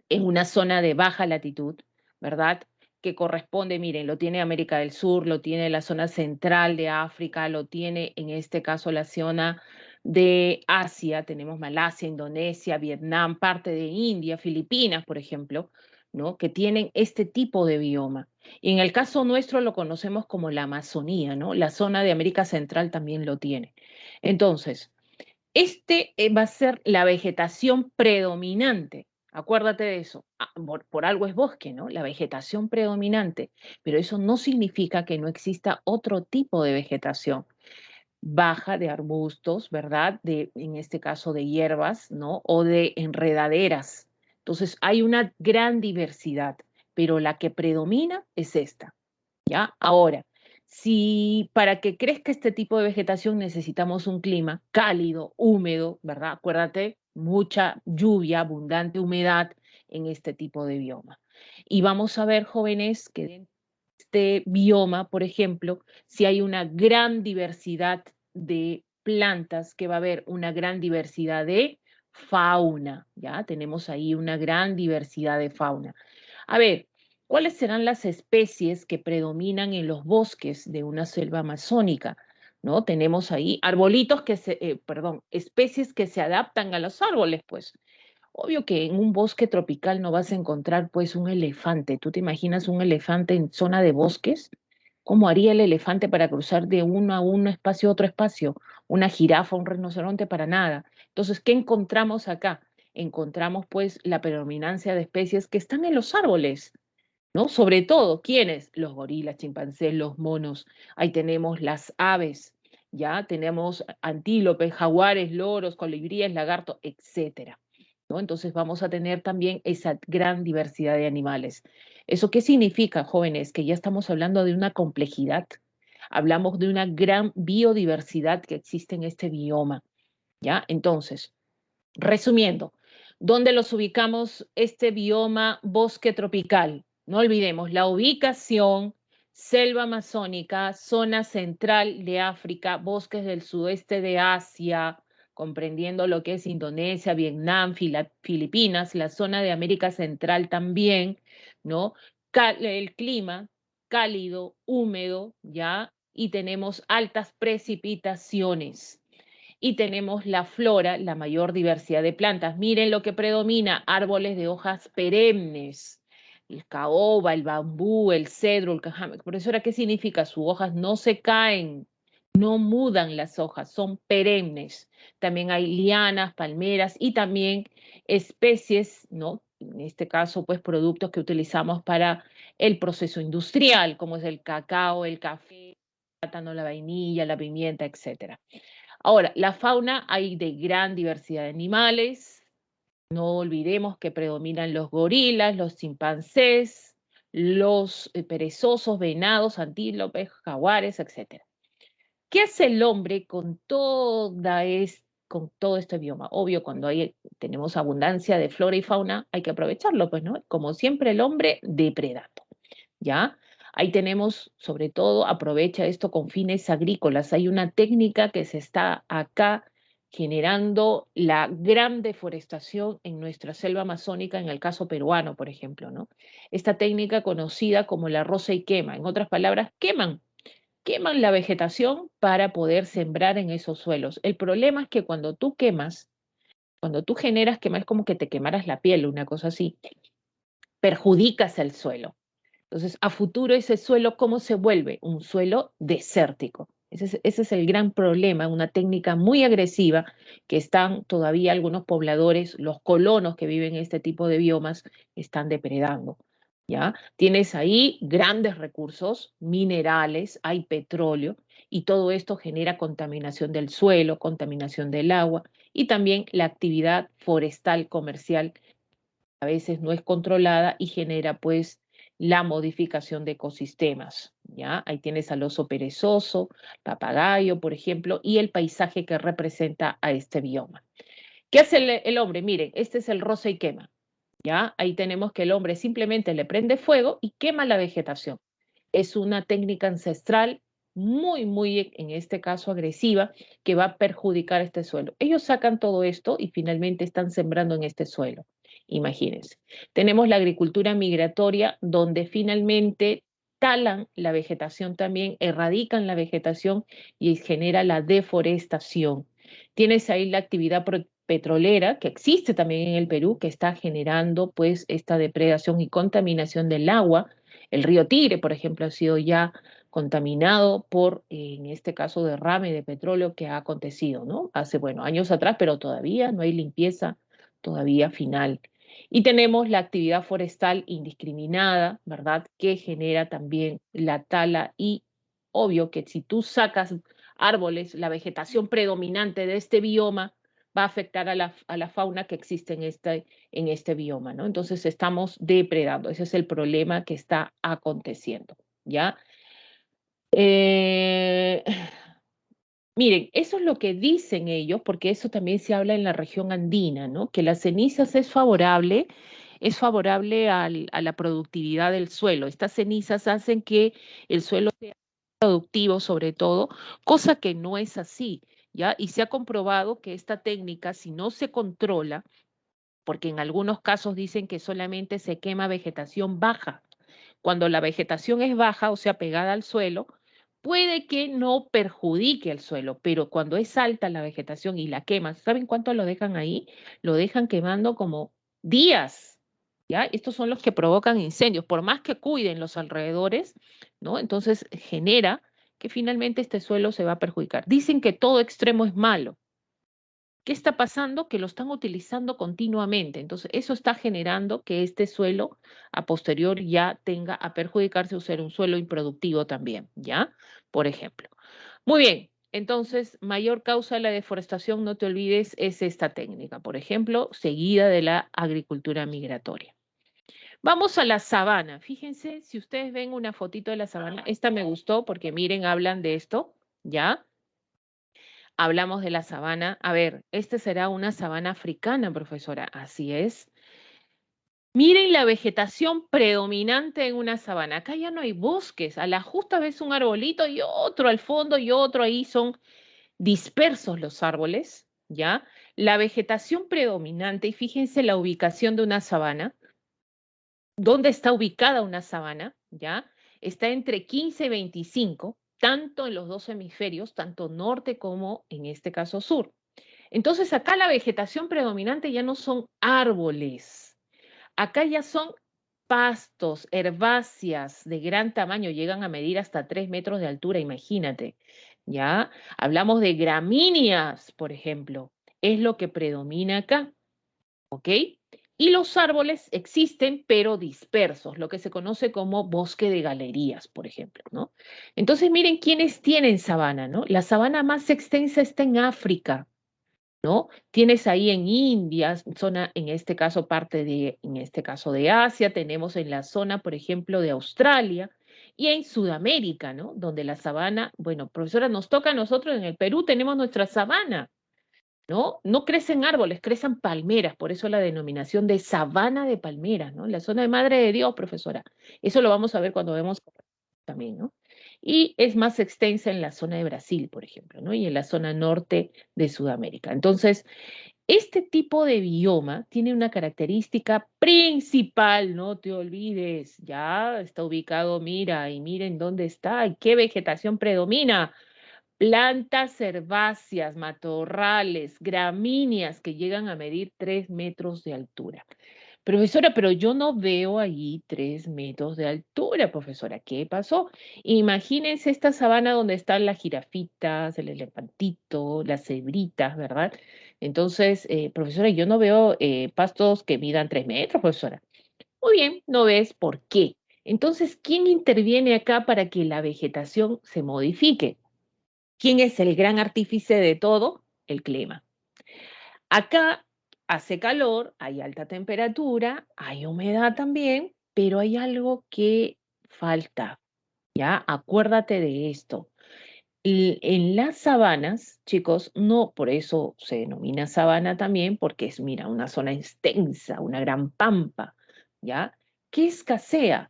en una zona de baja latitud, ¿verdad? Que corresponde, miren, lo tiene América del Sur, lo tiene la zona central de África, lo tiene en este caso la zona de Asia, tenemos Malasia, Indonesia, Vietnam, parte de India, Filipinas, por ejemplo, ¿no? Que tienen este tipo de bioma. Y en el caso nuestro lo conocemos como la Amazonía, ¿no? La zona de América Central también lo tiene. Entonces, este va a ser la vegetación predominante. Acuérdate de eso. Ah, por algo es bosque, ¿no? La vegetación predominante. Pero eso no significa que no exista otro tipo de vegetación baja de arbustos, ¿verdad? De, en este caso de hierbas, ¿no? O de enredaderas. Entonces hay una gran diversidad, pero la que predomina es esta. ¿Ya? Ahora, si para que crezca este tipo de vegetación necesitamos un clima cálido, húmedo, ¿verdad? Acuérdate, mucha lluvia, abundante humedad en este tipo de bioma. Y vamos a ver, jóvenes, que en este bioma, por ejemplo, si hay una gran diversidad de plantas, que va a haber una gran diversidad de fauna, ¿ya? Tenemos ahí una gran diversidad de fauna. A ver, ¿cuáles serán las especies que predominan en los bosques de una selva amazónica? ¿No? Tenemos ahí arbolitos perdón, especies que se adaptan a los árboles, pues. Obvio que en un bosque tropical no vas a encontrar pues un elefante. ¿Tú te imaginas un elefante en zona de bosques? ¿Cómo haría el elefante para cruzar de uno a un espacio a otro espacio? Una jirafa, un rinoceronte, para nada. Entonces, ¿qué encontramos acá? Encontramos pues la predominancia de especies que están en los árboles, ¿no? Sobre todo, ¿quiénes? Los gorilas, chimpancés, los monos. Ahí tenemos las aves, ¿ya? Tenemos antílopes, jaguares, loros, colibríes, lagartos, etcétera. ¿no? Entonces vamos a tener también esa gran diversidad de animales. ¿Eso qué significa, jóvenes? Que ya estamos hablando de una complejidad. Hablamos de una gran biodiversidad que existe en este bioma, ¿ya? Entonces, resumiendo, ¿dónde los ubicamos este bioma bosque tropical? No olvidemos la ubicación, selva amazónica, zona central de África, bosques del sudeste de Asia, comprendiendo lo que es Indonesia, Vietnam, Filipinas, la zona de América Central también, ¿no? El clima cálido, húmedo, ¿ya? Y tenemos altas precipitaciones y tenemos la flora, la mayor diversidad de plantas. Miren lo que predomina, árboles de hojas perennes, el caoba, el bambú, el cedro, el cajame. Profesora, ¿qué significa? Sus hojas no se caen, no mudan las hojas, son perennes. También hay lianas, palmeras y también especies, ¿no? En este caso, pues productos que utilizamos para el proceso industrial, como es el cacao, el café, el plátano, la vainilla, la pimienta, etcétera. Ahora, la fauna hay de gran diversidad de animales. No olvidemos que predominan los gorilas, los chimpancés, los perezosos, venados, antílopes, jaguares, etc. ¿Qué hace el hombre con todo este bioma? Obvio, cuando tenemos abundancia de flora y fauna, hay que aprovecharlo, pues, ¿no? Como siempre, el hombre depredando. ¿Ya? Ahí tenemos, sobre todo, aprovecha esto con fines agrícolas. Hay una técnica que se está acá generando la gran deforestación en nuestra selva amazónica, en el caso peruano, por ejemplo, ¿no? Esta técnica conocida como la roza y quema. En otras palabras, queman la vegetación para poder sembrar en esos suelos. El problema es que cuando tú generas quema, es como que te quemaras la piel, una cosa así, perjudicas el suelo. Entonces, a futuro ese suelo, ¿cómo se vuelve? Un suelo desértico. Ese es el gran problema, una técnica muy agresiva que están todavía algunos pobladores, los colonos que viven en este tipo de biomas, están depredando. ¿Ya? Tienes ahí grandes recursos, minerales, hay petróleo, y todo esto genera contaminación del suelo, contaminación del agua y también la actividad forestal comercial a veces no es controlada y genera pues la modificación de ecosistemas, ¿ya? Ahí tienes al oso perezoso, papagayo, por ejemplo, y el paisaje que representa a este bioma. ¿Qué hace el hombre? Miren, este es el roce y quema, ¿ya? Ahí tenemos que el hombre simplemente le prende fuego y quema la vegetación. Es una técnica ancestral muy, en este caso agresiva, que va a perjudicar este suelo. Ellos sacan todo esto y finalmente están sembrando en este suelo. Imagínense. Tenemos la agricultura migratoria, donde finalmente talan la vegetación también, erradican la vegetación y genera la deforestación. Tienes ahí la actividad petrolera que existe también en el Perú, que está generando pues esta depredación y contaminación del agua. El río Tigre, por ejemplo, ha sido ya contaminado por, en este caso, derrame de petróleo que ha acontecido, ¿no? Hace, bueno, años atrás, pero todavía no hay limpieza todavía final. Y tenemos la actividad forestal indiscriminada, ¿verdad? Que genera también la tala y obvio que si tú sacas árboles, la vegetación predominante de este bioma va a afectar a la fauna que existe en este bioma, ¿no? Entonces estamos depredando, ese es el problema que está aconteciendo, ¿ya? Eh, Miren, eso es lo que dicen ellos, porque eso también se habla en la región andina, ¿no? Que las cenizas es favorable a la productividad del suelo. Estas cenizas hacen que el suelo sea productivo sobre todo, cosa que no es así, ¿ya? Y se ha comprobado que esta técnica, si no se controla, porque en algunos casos dicen que solamente se quema vegetación baja. Cuando la vegetación es baja, o sea, pegada al suelo, puede que no perjudique el suelo, pero cuando es alta la vegetación y la queman, ¿saben cuánto lo dejan ahí? Lo dejan quemando como días, ¿ya? Estos son los que provocan incendios, por más que cuiden los alrededores, ¿no? Entonces genera que finalmente este suelo se va a perjudicar. Dicen que todo extremo es malo. ¿Qué está pasando? Que lo están utilizando continuamente. Entonces, eso está generando que este suelo a posterior ya tenga a perjudicarse o ser un suelo improductivo también, ¿ya? Por ejemplo. Muy bien. Entonces, mayor causa de la deforestación, no te olvides, es esta técnica, por ejemplo, seguida de la agricultura migratoria. Vamos a la sabana. Fíjense, si ustedes ven una fotito de la sabana, esta me gustó porque miren, hablan de esto, ¿ya? Hablamos de la sabana. A ver, esta será una sabana africana, profesora. Así es. Miren la vegetación predominante en una sabana. Acá ya no hay bosques. A la justa ves un arbolito y otro al fondo y otro ahí. Son dispersos los árboles, ¿ya? La vegetación predominante, y fíjense la ubicación de una sabana. ¿Dónde está ubicada una sabana? ¿Ya? Está entre 15 y 25, tanto en los dos hemisferios, tanto norte como en este caso sur. Entonces acá la vegetación predominante ya no son árboles, acá ya son pastos, herbáceas de gran tamaño, llegan a medir hasta 3 metros de altura, imagínate, ¿ya? Hablamos de gramíneas, por ejemplo, es lo que predomina acá, ¿ok? Y los árboles existen, pero dispersos, lo que se conoce como bosque de galerías, por ejemplo, ¿no? Entonces, miren quiénes tienen sabana, ¿no? La sabana más extensa está en África, ¿no? Tienes ahí en India, zona, en este caso parte de, en este caso de Asia, tenemos en la zona, por ejemplo, de Australia y en Sudamérica, ¿no? Donde la sabana, bueno, profesora, nos toca a nosotros en el Perú, tenemos nuestra sabana, ¿no? No crecen árboles, crecen palmeras, por eso la denominación de sabana de palmeras, ¿no? La zona de Madre de Dios, profesora. Eso lo vamos a ver cuando vemos también, ¿no? Y es más extensa en la zona de Brasil, por ejemplo, ¿no? Y en la zona norte de Sudamérica. Entonces, este tipo de bioma tiene una característica principal, no te olvides, ya está ubicado, mira, y miren dónde está y qué vegetación predomina. Plantas herbáceas, matorrales, gramíneas que llegan a medir 3 metros de altura. Profesora, pero yo no veo allí 3 metros de altura, profesora. ¿Qué pasó? Imagínense esta sabana donde están las jirafitas, el elefantito, las cebritas, ¿verdad? Entonces, profesora, yo no veo pastos que midan 3 metros, profesora. Muy bien, no ves por qué. Entonces, ¿quién interviene acá para que la vegetación se modifique? ¿Quién es el gran artífice de todo? El clima. Acá hace calor, hay alta temperatura, hay humedad también, pero hay algo que falta, ¿ya? Acuérdate de esto. En las sabanas, chicos, no por eso se denomina sabana también, porque es, mira, una zona extensa, una gran pampa, ¿ya? ¿Qué escasea?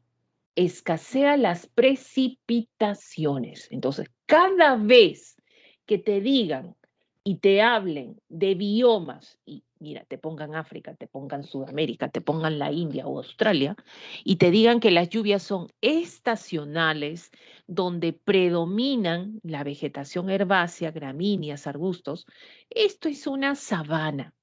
Escasea las precipitaciones. Entonces, cada vez que te digan y te hablen de biomas, y mira, te pongan África, te pongan Sudamérica, te pongan la India o Australia, y te digan que las lluvias son estacionales, donde predominan la vegetación herbácea, gramíneas, arbustos, esto es una sabana.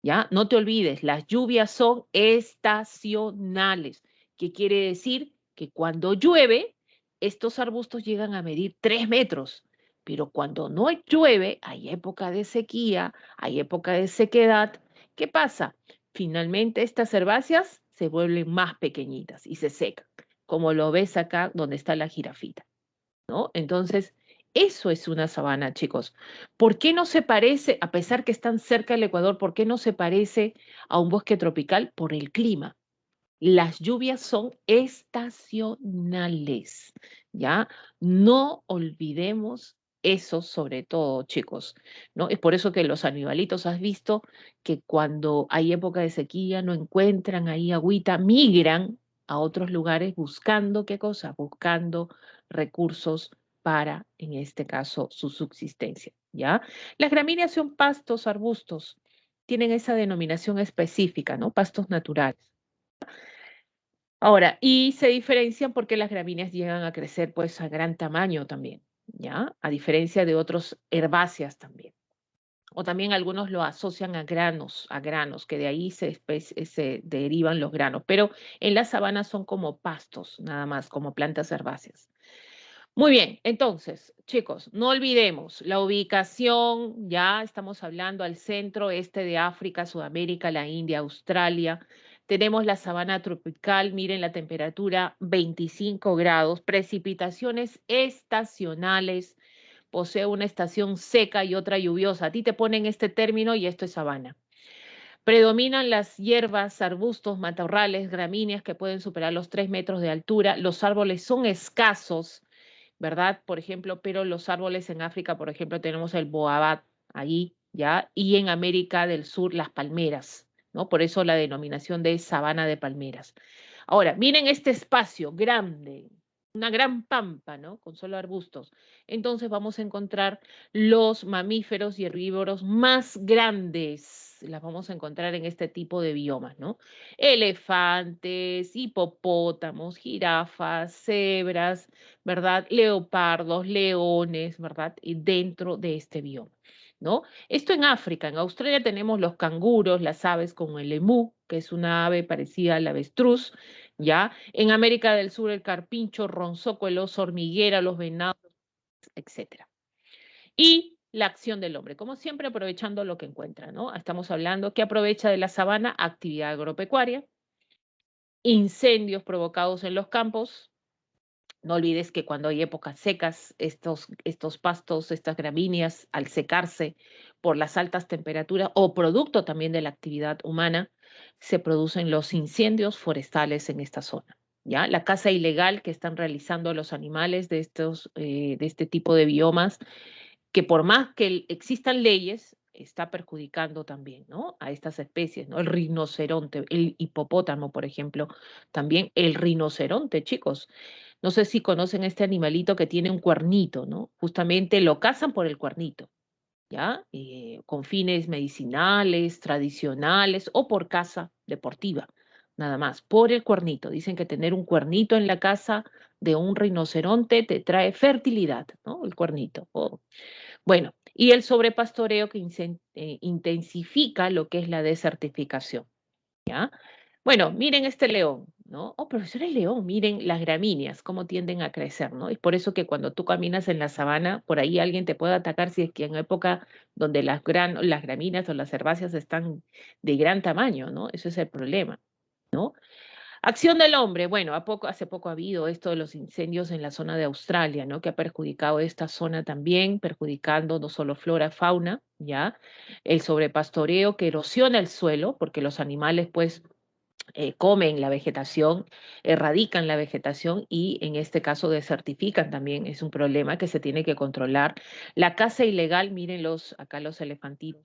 ¿Ya? No te olvides, las lluvias son estacionales. ¿Qué quiere decir? Que cuando llueve, estos arbustos llegan a medir 3 metros, pero cuando no llueve, hay época de sequía, hay época de sequedad. ¿Qué pasa? Finalmente estas herbáceas se vuelven más pequeñitas y se secan, como lo ves acá donde está la jirafita, ¿no? Entonces, eso es una sabana, chicos. ¿Por qué no se parece, a pesar que están cerca del Ecuador, por qué no se parece a un bosque tropical? Por el clima. Las lluvias son estacionales, ¿ya? No olvidemos eso sobre todo, chicos, ¿no? Es por eso que los animalitos, has visto que cuando hay época de sequía no encuentran ahí agüita, migran a otros lugares buscando, ¿qué cosa? Buscando recursos para, en este caso, su subsistencia, ¿ya? Las gramíneas son pastos, arbustos, tienen esa denominación específica, ¿no? Pastos naturales. Ahora, y se diferencian porque las gramíneas llegan a crecer pues a gran tamaño también, ¿ya? A diferencia de otros herbáceas también. O también algunos lo asocian a granos, que de ahí se derivan los granos. Pero en la sabana son como pastos, nada más, como plantas herbáceas. Muy bien, entonces, chicos, no olvidemos la ubicación, ya estamos hablando al centro este de África, Sudamérica, la India, Australia. Tenemos la sabana tropical, miren la temperatura, 25 grados, precipitaciones estacionales, posee una estación seca y otra lluviosa. A ti te ponen este término y esto es sabana. Predominan las hierbas, arbustos, matorrales, gramíneas que pueden superar los 3 metros de altura. Los árboles son escasos, ¿verdad? Por ejemplo, pero los árboles en África, por ejemplo, tenemos el boabad ahí, ¿ya? Y en América del Sur las palmeras, ¿no? Por eso la denominación de sabana de palmeras. Ahora, miren este espacio grande, una gran pampa, ¿no? Con solo arbustos. Entonces vamos a encontrar los mamíferos y herbívoros más grandes. Las vamos a encontrar en este tipo de biomas, ¿no? Elefantes, hipopótamos, jirafas, cebras, ¿verdad? Leopardos, leones, ¿verdad? Y dentro de este bioma, ¿no? Esto en África. En Australia tenemos los canguros, las aves como el emú, que es una ave parecida al avestruz, ¿ya? En América del Sur el carpincho, ronzoco, el oso hormiguera, los venados, etcétera. Y la acción del hombre, como siempre aprovechando lo que encuentra, ¿no? Estamos hablando que aprovecha de la sabana actividad agropecuaria, incendios provocados en los campos. No olvides que cuando hay épocas secas, estos pastos, estas gramíneas, al secarse por las altas temperaturas o producto también de la actividad humana, se producen los incendios forestales en esta zona. ¿Ya? La caza ilegal que están realizando los animales de este tipo de biomas, que por más que existan leyes, está perjudicando también, ¿no? A estas especies, ¿no? El rinoceronte, el hipopótamo, por ejemplo, también el rinoceronte, chicos. No sé si conocen este animalito que tiene un cuernito, ¿no? Justamente lo cazan por el cuernito, ¿ya? Con fines medicinales, tradicionales o por caza deportiva, nada más, por el cuernito. Dicen que tener un cuernito en la casa de un rinoceronte te trae fertilidad, ¿no? El cuernito. Bueno, y el sobrepastoreo que intensifica lo que es la desertificación, ¿ya? Bueno, miren este león, ¿no? Oh, profesor, el león, miren las gramíneas, cómo tienden a crecer, ¿no? Es por eso que cuando tú caminas en la sabana, por ahí alguien te puede atacar si es que en época donde las gramíneas o las herbáceas están de gran tamaño, ¿no? Eso es el problema, ¿no? Acción del hombre. Bueno, hace poco ha habido esto de los incendios en la zona de Australia, ¿no? Que ha perjudicado esta zona también, perjudicando no solo flora, fauna, ¿ya? El sobrepastoreo que erosiona el suelo, porque los animales, pues, comen la vegetación, erradican la vegetación y en este caso desertifican también. Es un problema que se tiene que controlar. La caza ilegal, miren acá los elefantinos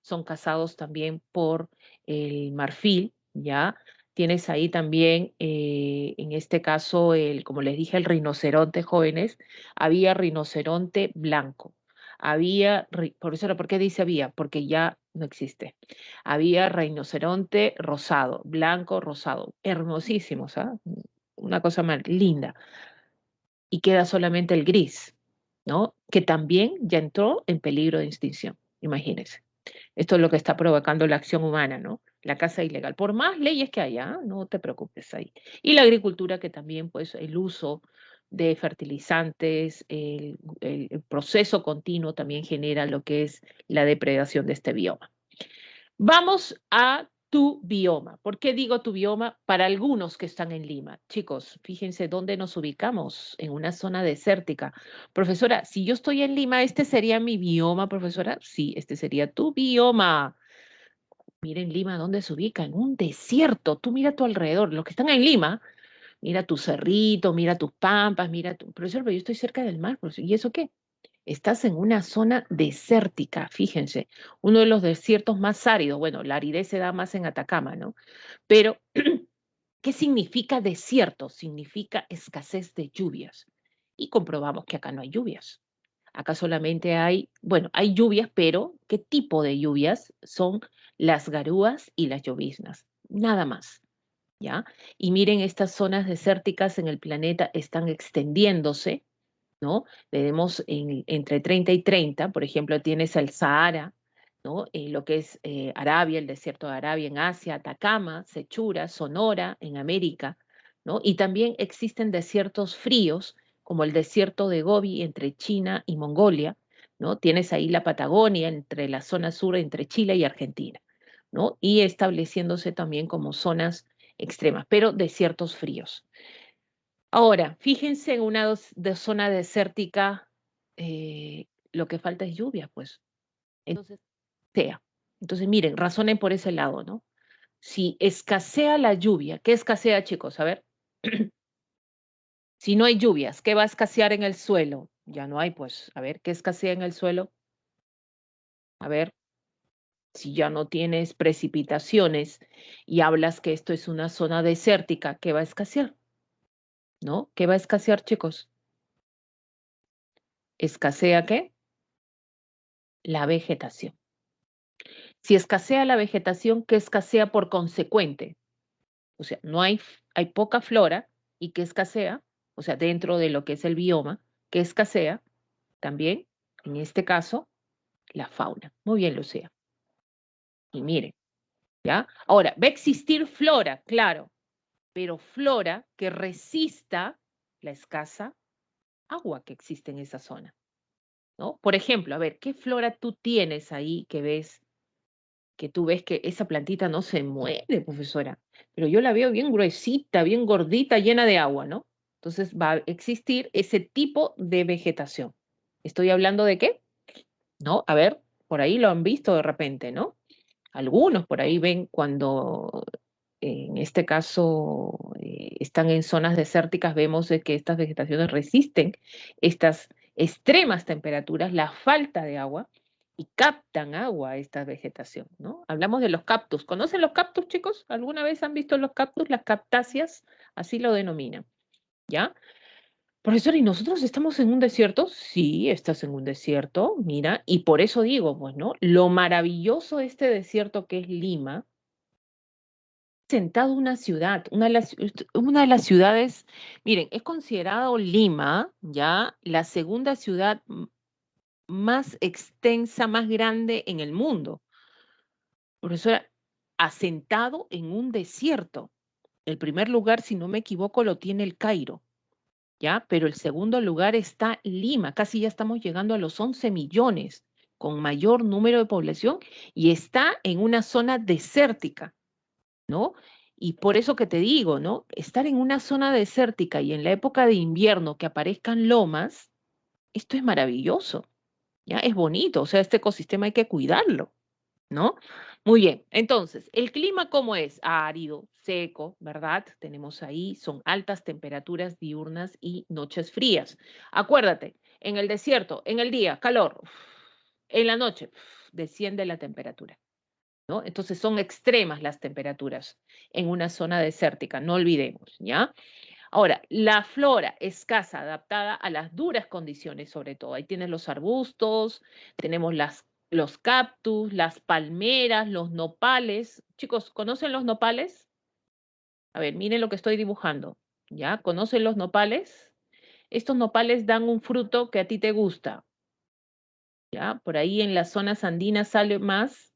son cazados también por el marfil, ¿ya? Tienes ahí también, en este caso, como les dije, el rinoceronte jóvenes, había rinoceronte blanco, por eso, ¿por qué dice había? Porque ya no existe. Había rinoceronte rosado, blanco, rosado, hermosísimos, ¿ah? Una cosa más linda. Y queda solamente el gris, ¿no? Que también ya entró en peligro de extinción, imagínense. Esto es lo que está provocando la acción humana, ¿no? La caza ilegal. Por más leyes que haya, no te preocupes ahí. Y la agricultura que también, pues, el uso de fertilizantes, el proceso continuo también genera lo que es la depredación de este bioma. Vamos a tu bioma. ¿Por qué digo tu bioma? Para algunos que están en Lima. Chicos, fíjense dónde nos ubicamos, en una zona desértica. Profesora, si yo estoy en Lima, ¿este sería mi bioma, profesora? Sí, este sería tu bioma. Miren Lima, ¿dónde se ubica? En un desierto. Tú mira a tu alrededor. Los que están en Lima, mira tu cerrito, mira tus pampas, mira tu... Profesor, pero yo estoy cerca del mar, profesor. ¿Y eso qué? Estás en una zona desértica, fíjense, uno de los desiertos más áridos. Bueno, la aridez se da más en Atacama, ¿no? Pero, ¿qué significa desierto? Significa escasez de lluvias. Y comprobamos que acá no hay lluvias. Acá solamente hay, bueno, hay lluvias, pero ¿qué tipo de lluvias? Son las garúas y las lloviznas, nada más, ¿ya? Y miren, estas zonas desérticas en el planeta están extendiéndose, ¿no? Tenemos entre 30 y 30, por ejemplo, tienes el Sahara, ¿no? Lo que es Arabia, el desierto de Arabia en Asia, Atacama, Sechura, Sonora en América, ¿no? Y también existen desiertos fríos, como el desierto de Gobi entre China y Mongolia, ¿no? Tienes ahí la Patagonia entre la zona sur, entre Chile y Argentina, ¿no? Y estableciéndose también como zonas extremas, pero desiertos fríos. Ahora, fíjense en una zona desértica lo que falta es lluvia, pues. Entonces, sea. Entonces, miren, razonen por ese lado, ¿no? Si escasea la lluvia, ¿qué escasea, chicos? A ver, si no hay lluvias, ¿qué va a escasear en el suelo? Ya no hay, pues, a ver, ¿qué escasea en el suelo? A ver, si ya no tienes precipitaciones y hablas que esto es una zona desértica, ¿qué va a escasear? ¿No? ¿Qué va a escasear, chicos? ¿Escasea qué? La vegetación. Si escasea la vegetación, ¿qué escasea por consecuente? O sea, no hay, hay poca flora y que escasea, o sea, dentro de lo que es el bioma, que escasea también, en este caso, la fauna. Muy bien, Lucía. Y miren, ¿ya? Ahora, va a existir flora, claro, pero flora que resista la escasa agua que existe en esa zona, ¿no? Por ejemplo, a ver, ¿qué flora tú tienes ahí que tú ves que esa plantita no se muere, profesora? Pero yo la veo bien gruesita, bien gordita, llena de agua, ¿no? Entonces va a existir ese tipo de vegetación. ¿Estoy hablando de qué? ¿No? A ver, por ahí lo han visto de repente, ¿no? Algunos por ahí ven cuando, en este caso, están en zonas desérticas, vemos de que estas vegetaciones resisten estas extremas temperaturas, la falta de agua, y captan agua a esta vegetación, ¿no? Hablamos de los cactus. ¿Conocen los cactus, chicos? ¿Alguna vez han visto los cactus? Las cactáceas, así lo denominan, ¿ya? Profesor, ¿y nosotros estamos en un desierto? Sí, estás en un desierto, mira, y por eso digo, pues, ¿no? Lo maravilloso de este desierto que es Lima, sentado una ciudad, una de las ciudades, miren, es considerado Lima, ya, la segunda ciudad más extensa, más grande en el mundo. Profesora, asentado en un desierto. El primer lugar, si no me equivoco, lo tiene el Cairo. ¿Ya? Pero el segundo lugar está Lima, casi ya estamos llegando a los 11 millones, con mayor número de población, y está en una zona desértica, ¿no? Y por eso que te digo, ¿no? Estar en una zona desértica y en la época de invierno que aparezcan lomas, esto es maravilloso, ¿ya? Es bonito, o sea, este ecosistema hay que cuidarlo. ¿No? Muy bien, entonces, ¿el clima cómo es? Árido, seco, ¿verdad? Tenemos ahí, son altas temperaturas diurnas y noches frías. Acuérdate, en el desierto, en el día, calor, en la noche, desciende la temperatura, ¿no? Entonces son extremas las temperaturas en una zona desértica, no olvidemos, ¿ya? Ahora, la flora escasa, adaptada a las duras condiciones, sobre todo. Ahí tienes los arbustos, tenemos los cactus, las palmeras, los nopales. Chicos, ¿conocen los nopales? A ver, miren lo que estoy dibujando. ¿Ya? ¿Conocen los nopales? Estos nopales dan un fruto que a ti te gusta. ¿Ya? Por ahí en las zonas andinas sale más,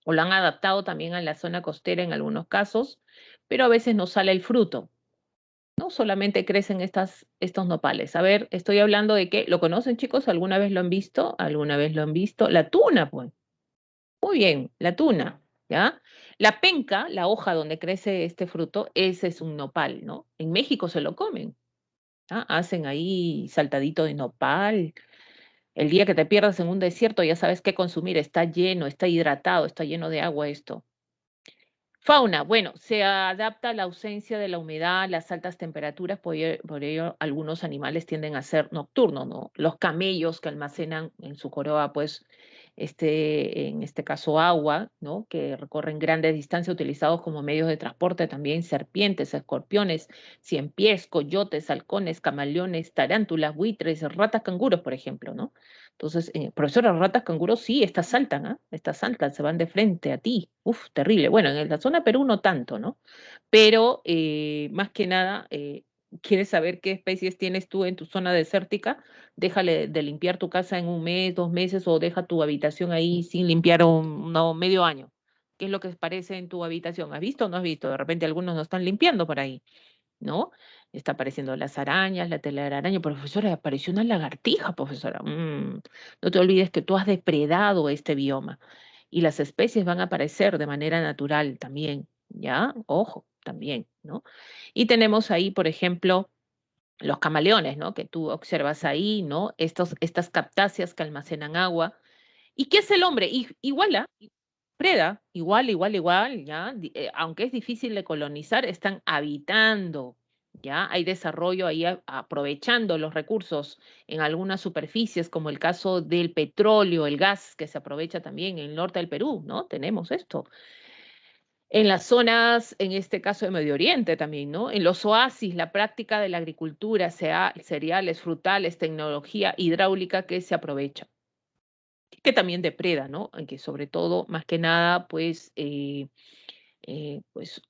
o lo han adaptado también a la zona costera en algunos casos, pero a veces no sale el fruto. No solamente crecen estos nopales. A ver, estoy hablando de que, ¿lo conocen, chicos? ¿Alguna vez lo han visto? ¿Alguna vez lo han visto? La tuna, pues. Muy bien, la tuna, ¿ya? La penca, la hoja donde crece este fruto, ese es un nopal, ¿no? En México se lo comen, ¿ah? Hacen ahí saltadito de nopal. El día que te pierdas en un desierto ya sabes qué consumir. Está lleno, está hidratado, está lleno de agua esto. Fauna, bueno, se adapta a la ausencia de la humedad, las altas temperaturas, por ello algunos animales tienden a ser nocturnos, ¿no? Los camellos que almacenan en su joroba, pues, en este caso agua, ¿no? Que recorren grandes distancias utilizados como medios de transporte, también serpientes, escorpiones, ciempiés, coyotes, halcones, camaleones, tarántulas, buitres, ratas, canguros, por ejemplo, ¿no? Entonces, profesora, ratas canguros, sí, estas saltan, ¿ah? Estas saltan, se van de frente a ti. Uf, terrible. Bueno, en la zona Perú no tanto, ¿no? Pero más que nada, ¿quieres saber qué especies tienes tú en tu zona desértica? Déjale de limpiar tu casa en un mes, 2 meses, o deja tu habitación ahí sin limpiar no, medio año. ¿Qué es lo que parece en tu habitación? ¿Has visto o no has visto? De repente algunos no están limpiando por ahí. ¿No? Está apareciendo las arañas, la telaraña. Profesora, apareció una lagartija, profesora. No te olvides que tú has depredado este bioma y las especies van a aparecer de manera natural también, ¿ya? Ojo, también, ¿no? Y tenemos ahí, por ejemplo, los camaleones, ¿no? Que tú observas ahí, ¿no? Estas cactáceas que almacenan agua. ¿Y qué es el hombre? Igual, ¿ah? Preda, igual, ¿ya? Aunque es difícil de colonizar, están habitando, ¿ya? Hay desarrollo ahí aprovechando los recursos en algunas superficies, como el caso del petróleo, el gas, que se aprovecha también en el norte del Perú, ¿no? Tenemos esto. En las zonas, en este caso de Medio Oriente también, ¿no? En los oasis, la práctica de la agricultura, sea cereales, frutales, tecnología hidráulica que se aprovecha, que también depreda, ¿no? Que sobre todo, más que nada, pues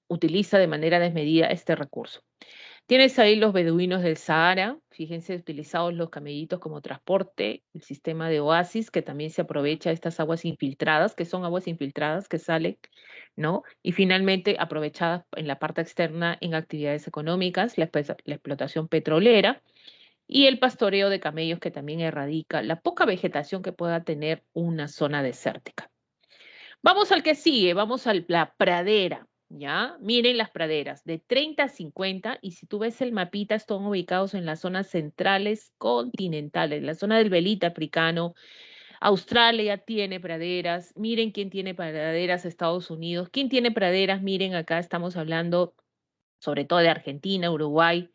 utiliza de manera desmedida este recurso. Tienes ahí los beduinos del Sahara, fíjense, utilizados los camellitos como transporte, el sistema de oasis, que también se aprovecha estas aguas infiltradas, que son aguas infiltradas que salen, ¿no? Y finalmente aprovechadas en la parte externa en actividades económicas, la explotación petrolera y el pastoreo de camellos, que también erradica la poca vegetación que pueda tener una zona desértica. Vamos al que sigue, vamos a la pradera, ¿ya? Miren las praderas, de 30 a 50, y si tú ves el mapita, están ubicados en las zonas centrales continentales, la zona del velite africano. Australia tiene praderas, miren quién tiene praderas, Estados Unidos, quién tiene praderas, miren acá estamos hablando sobre todo de Argentina, Uruguay.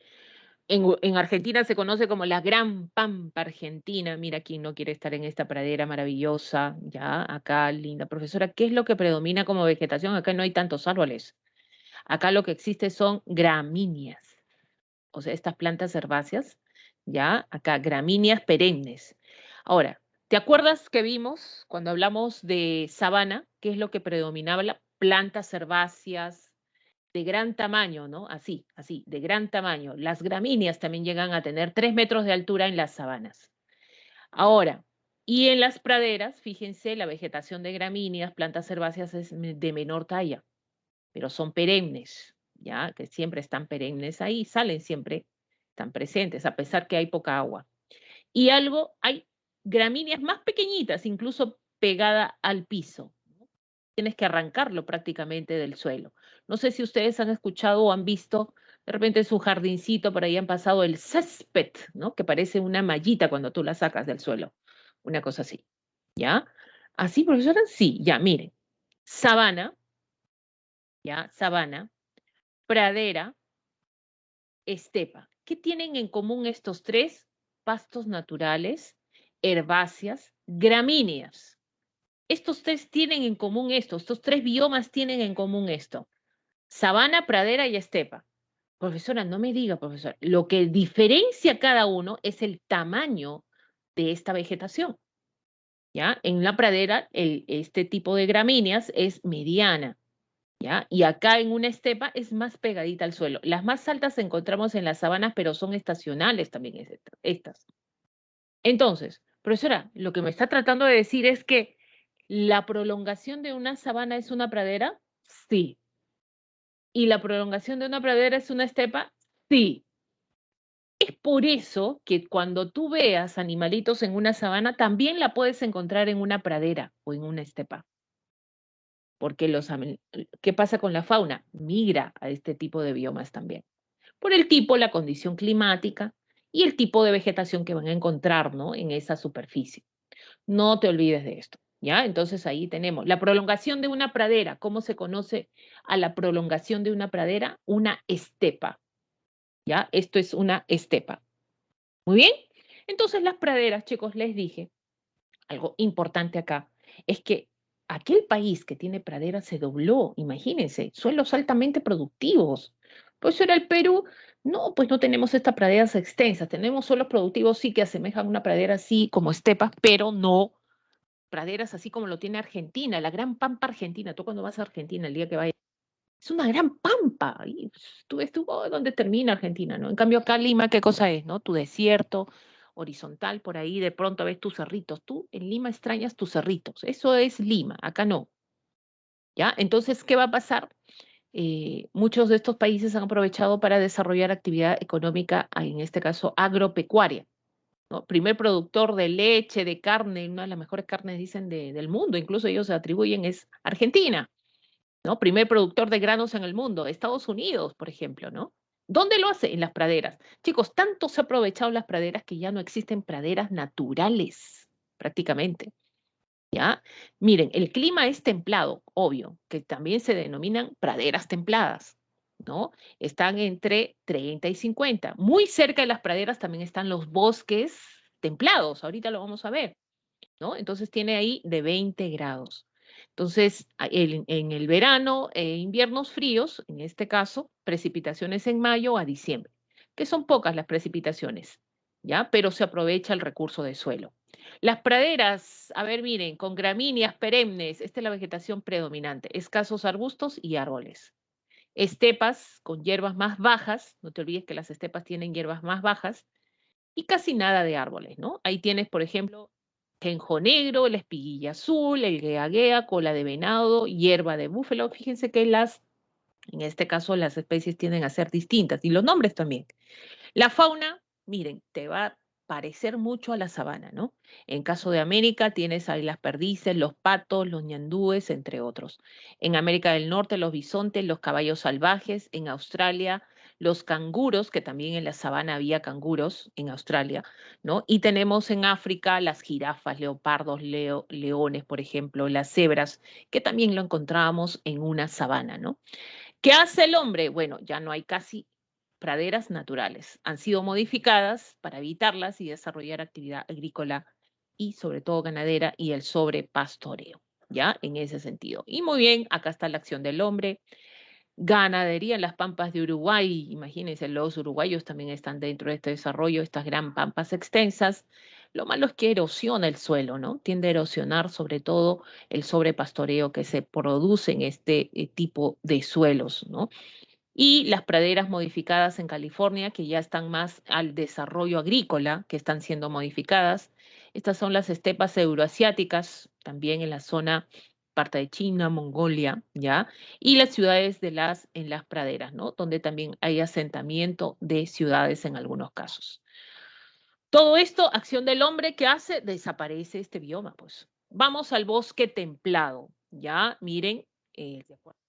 En Argentina se conoce como la Gran Pampa Argentina. Mira quién no quiere estar en esta pradera maravillosa, ya, acá, linda profesora. ¿Qué es lo que predomina como vegetación? Acá no hay tantos árboles. Acá lo que existe son gramíneas, o sea, estas plantas herbáceas, ya, acá, gramíneas perennes. Ahora, ¿te acuerdas que vimos cuando hablamos de sabana? ¿Qué es lo que predominaba? Plantas herbáceas, de gran tamaño, ¿no? Así, de gran tamaño. Las gramíneas también llegan a tener 3 metros de altura en las sabanas. Ahora, y en las praderas, fíjense, la vegetación de gramíneas, plantas herbáceas es de menor talla, pero son perennes, ¿ya? Que siempre están perennes ahí, salen siempre, están presentes, a pesar que hay poca agua. Y hay gramíneas más pequeñitas, incluso pegada al piso, tienes que arrancarlo prácticamente del suelo. No sé si ustedes han escuchado o han visto de repente su jardincito, por ahí han pasado el césped, ¿no? Que parece una mallita cuando tú la sacas del suelo. Una cosa así. ¿Ya? ¿Así, profesora? Sí, ya, miren. Sabana, ¿ya? Sabana, pradera, estepa. ¿Qué tienen en común estos tres? Pastos naturales, herbáceas, gramíneas. Estos tres tienen en común esto, estos tres biomas tienen en común esto. Sabana, pradera y estepa. Profesora, no me diga, profesora. Lo que diferencia cada uno es el tamaño de esta vegetación. ¿Ya? En la pradera, este tipo de gramíneas es mediana. ¿Ya? Y acá en una estepa es más pegadita al suelo. Las más altas encontramos en las sabanas, pero son estacionales también estas. Entonces, profesora, lo que me está tratando de decir es que la prolongación de una sabana es una pradera. Sí. ¿Y la prolongación de una pradera es una estepa? Sí. Es por eso que cuando tú veas animalitos en una sabana, también la puedes encontrar en una pradera o en una estepa. Porque ¿qué pasa con la fauna? Migra a este tipo de biomas también. Por el tipo, la condición climática y el tipo de vegetación que van a encontrar, ¿no? En esa superficie. No te olvides de esto, ¿ya? Entonces ahí tenemos la prolongación de una pradera. ¿Cómo se conoce a la prolongación de una pradera? Una estepa, ¿ya? Esto es una estepa. Muy bien. Entonces las praderas, chicos, les dije, algo importante acá, es que aquel país que tiene praderas se dobló, imagínense, suelos altamente productivos. Pues era el Perú, no, pues no tenemos estas praderas extensas, tenemos suelos productivos sí que asemejan una pradera así como estepas, pero no praderas así como lo tiene Argentina, la gran pampa argentina. Tú cuando vas a Argentina el día que vayas, es una gran pampa. Y tú ves dónde termina Argentina, ¿no? En cambio acá Lima, ¿qué cosa es, no? Tu desierto horizontal, por ahí de pronto ves tus cerritos. Tú en Lima extrañas tus cerritos. Eso es Lima, acá no. ¿Ya? Entonces, ¿qué va a pasar? Muchos de estos países han aprovechado para desarrollar actividad económica, en este caso agropecuaria, ¿no? Primer productor de leche, de carne, una de las mejores carnes, dicen, del mundo, incluso ellos se atribuyen, es Argentina, ¿no? Primer productor de granos en el mundo, Estados Unidos, por ejemplo, ¿no? ¿Dónde lo hace? En las praderas. Chicos, tanto se ha aprovechado las praderas que ya no existen praderas naturales, prácticamente. ¿Ya? Miren, el clima es templado, obvio, que también se denominan praderas templadas, ¿no? Están entre 30 y 50. Muy cerca de las praderas también están los bosques templados, ahorita lo vamos a ver, ¿no? Entonces tiene ahí de 20 grados. Entonces, en el verano e inviernos fríos, en este caso, precipitaciones en mayo a diciembre, que son pocas las precipitaciones, ¿ya? Pero se aprovecha el recurso de suelo. Las praderas, a ver, miren, con gramíneas perennes, esta es la vegetación predominante, escasos arbustos y árboles. Estepas con hierbas más bajas, no te olvides que las estepas tienen hierbas más bajas, y casi nada de árboles, ¿no? Ahí tienes, por ejemplo, jenjo negro, la espiguilla azul, el gueaguea, cola de venado, hierba de búfalo. Fíjense que en este caso, las especies tienden a ser distintas y los nombres también. La fauna, miren, te va a parecer mucho a la sabana, ¿no? En caso de América tienes ahí las perdices, los patos, los ñandúes, entre otros. En América del Norte, los bisontes, los caballos salvajes. En Australia, los canguros, que también en la sabana había canguros en Australia, ¿no? Y tenemos en África las jirafas, leopardos, leones, por ejemplo, las cebras, que también lo encontramos en una sabana, ¿no? ¿Qué hace el hombre? Bueno, ya no hay casi praderas naturales. Han sido modificadas para evitarlas y desarrollar actividad agrícola y sobre todo ganadera y el sobrepastoreo, ¿ya? En ese sentido. Y muy bien, acá está la acción del hombre. Ganadería en las pampas de Uruguay. Imagínense, los uruguayos también están dentro de este desarrollo, estas gran pampas extensas. Lo malo es que erosiona el suelo, ¿no? Tiende a erosionar sobre todo el sobrepastoreo que se produce en este tipo de suelos, ¿no? Y las praderas modificadas en California, que ya están más al desarrollo agrícola, que están siendo modificadas. Estas son las estepas euroasiáticas, también en la zona, parte de China, Mongolia, ¿ya? Y las ciudades en las praderas, ¿no? Donde también hay asentamiento de ciudades en algunos casos. Todo esto, acción del hombre, que hace? Desaparece este bioma, pues. Vamos al bosque templado, ¿ya? Miren, ¿de acuerdo?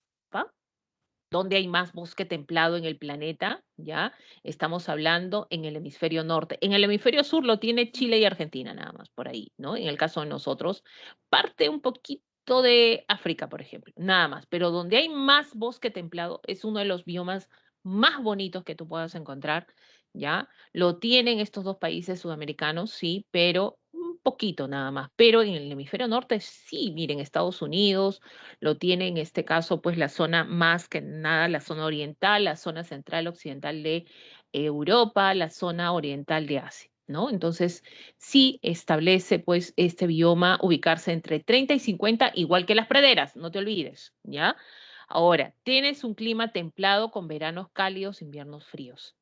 ¿Dónde hay más bosque templado en el planeta? ¿Ya? Estamos hablando en el hemisferio norte. En el hemisferio sur lo tiene Chile y Argentina nada más, por ahí, ¿no? En el caso de nosotros, parte un poquito de África, por ejemplo, nada más. Pero donde hay más bosque templado es uno de los biomas más bonitos que tú puedas encontrar, ¿ya? Lo tienen estos dos países sudamericanos, sí, pero un poquito nada más. Pero en el hemisferio norte sí, miren, Estados Unidos lo tiene en este caso, pues la zona más que nada, la zona oriental, la zona central occidental de Europa, la zona oriental de Asia, ¿no? Entonces, sí establece pues este bioma ubicarse entre 30 y 50, igual que las praderas, no te olvides, ¿ya? Ahora, tienes un clima templado con veranos cálidos, inviernos fríos.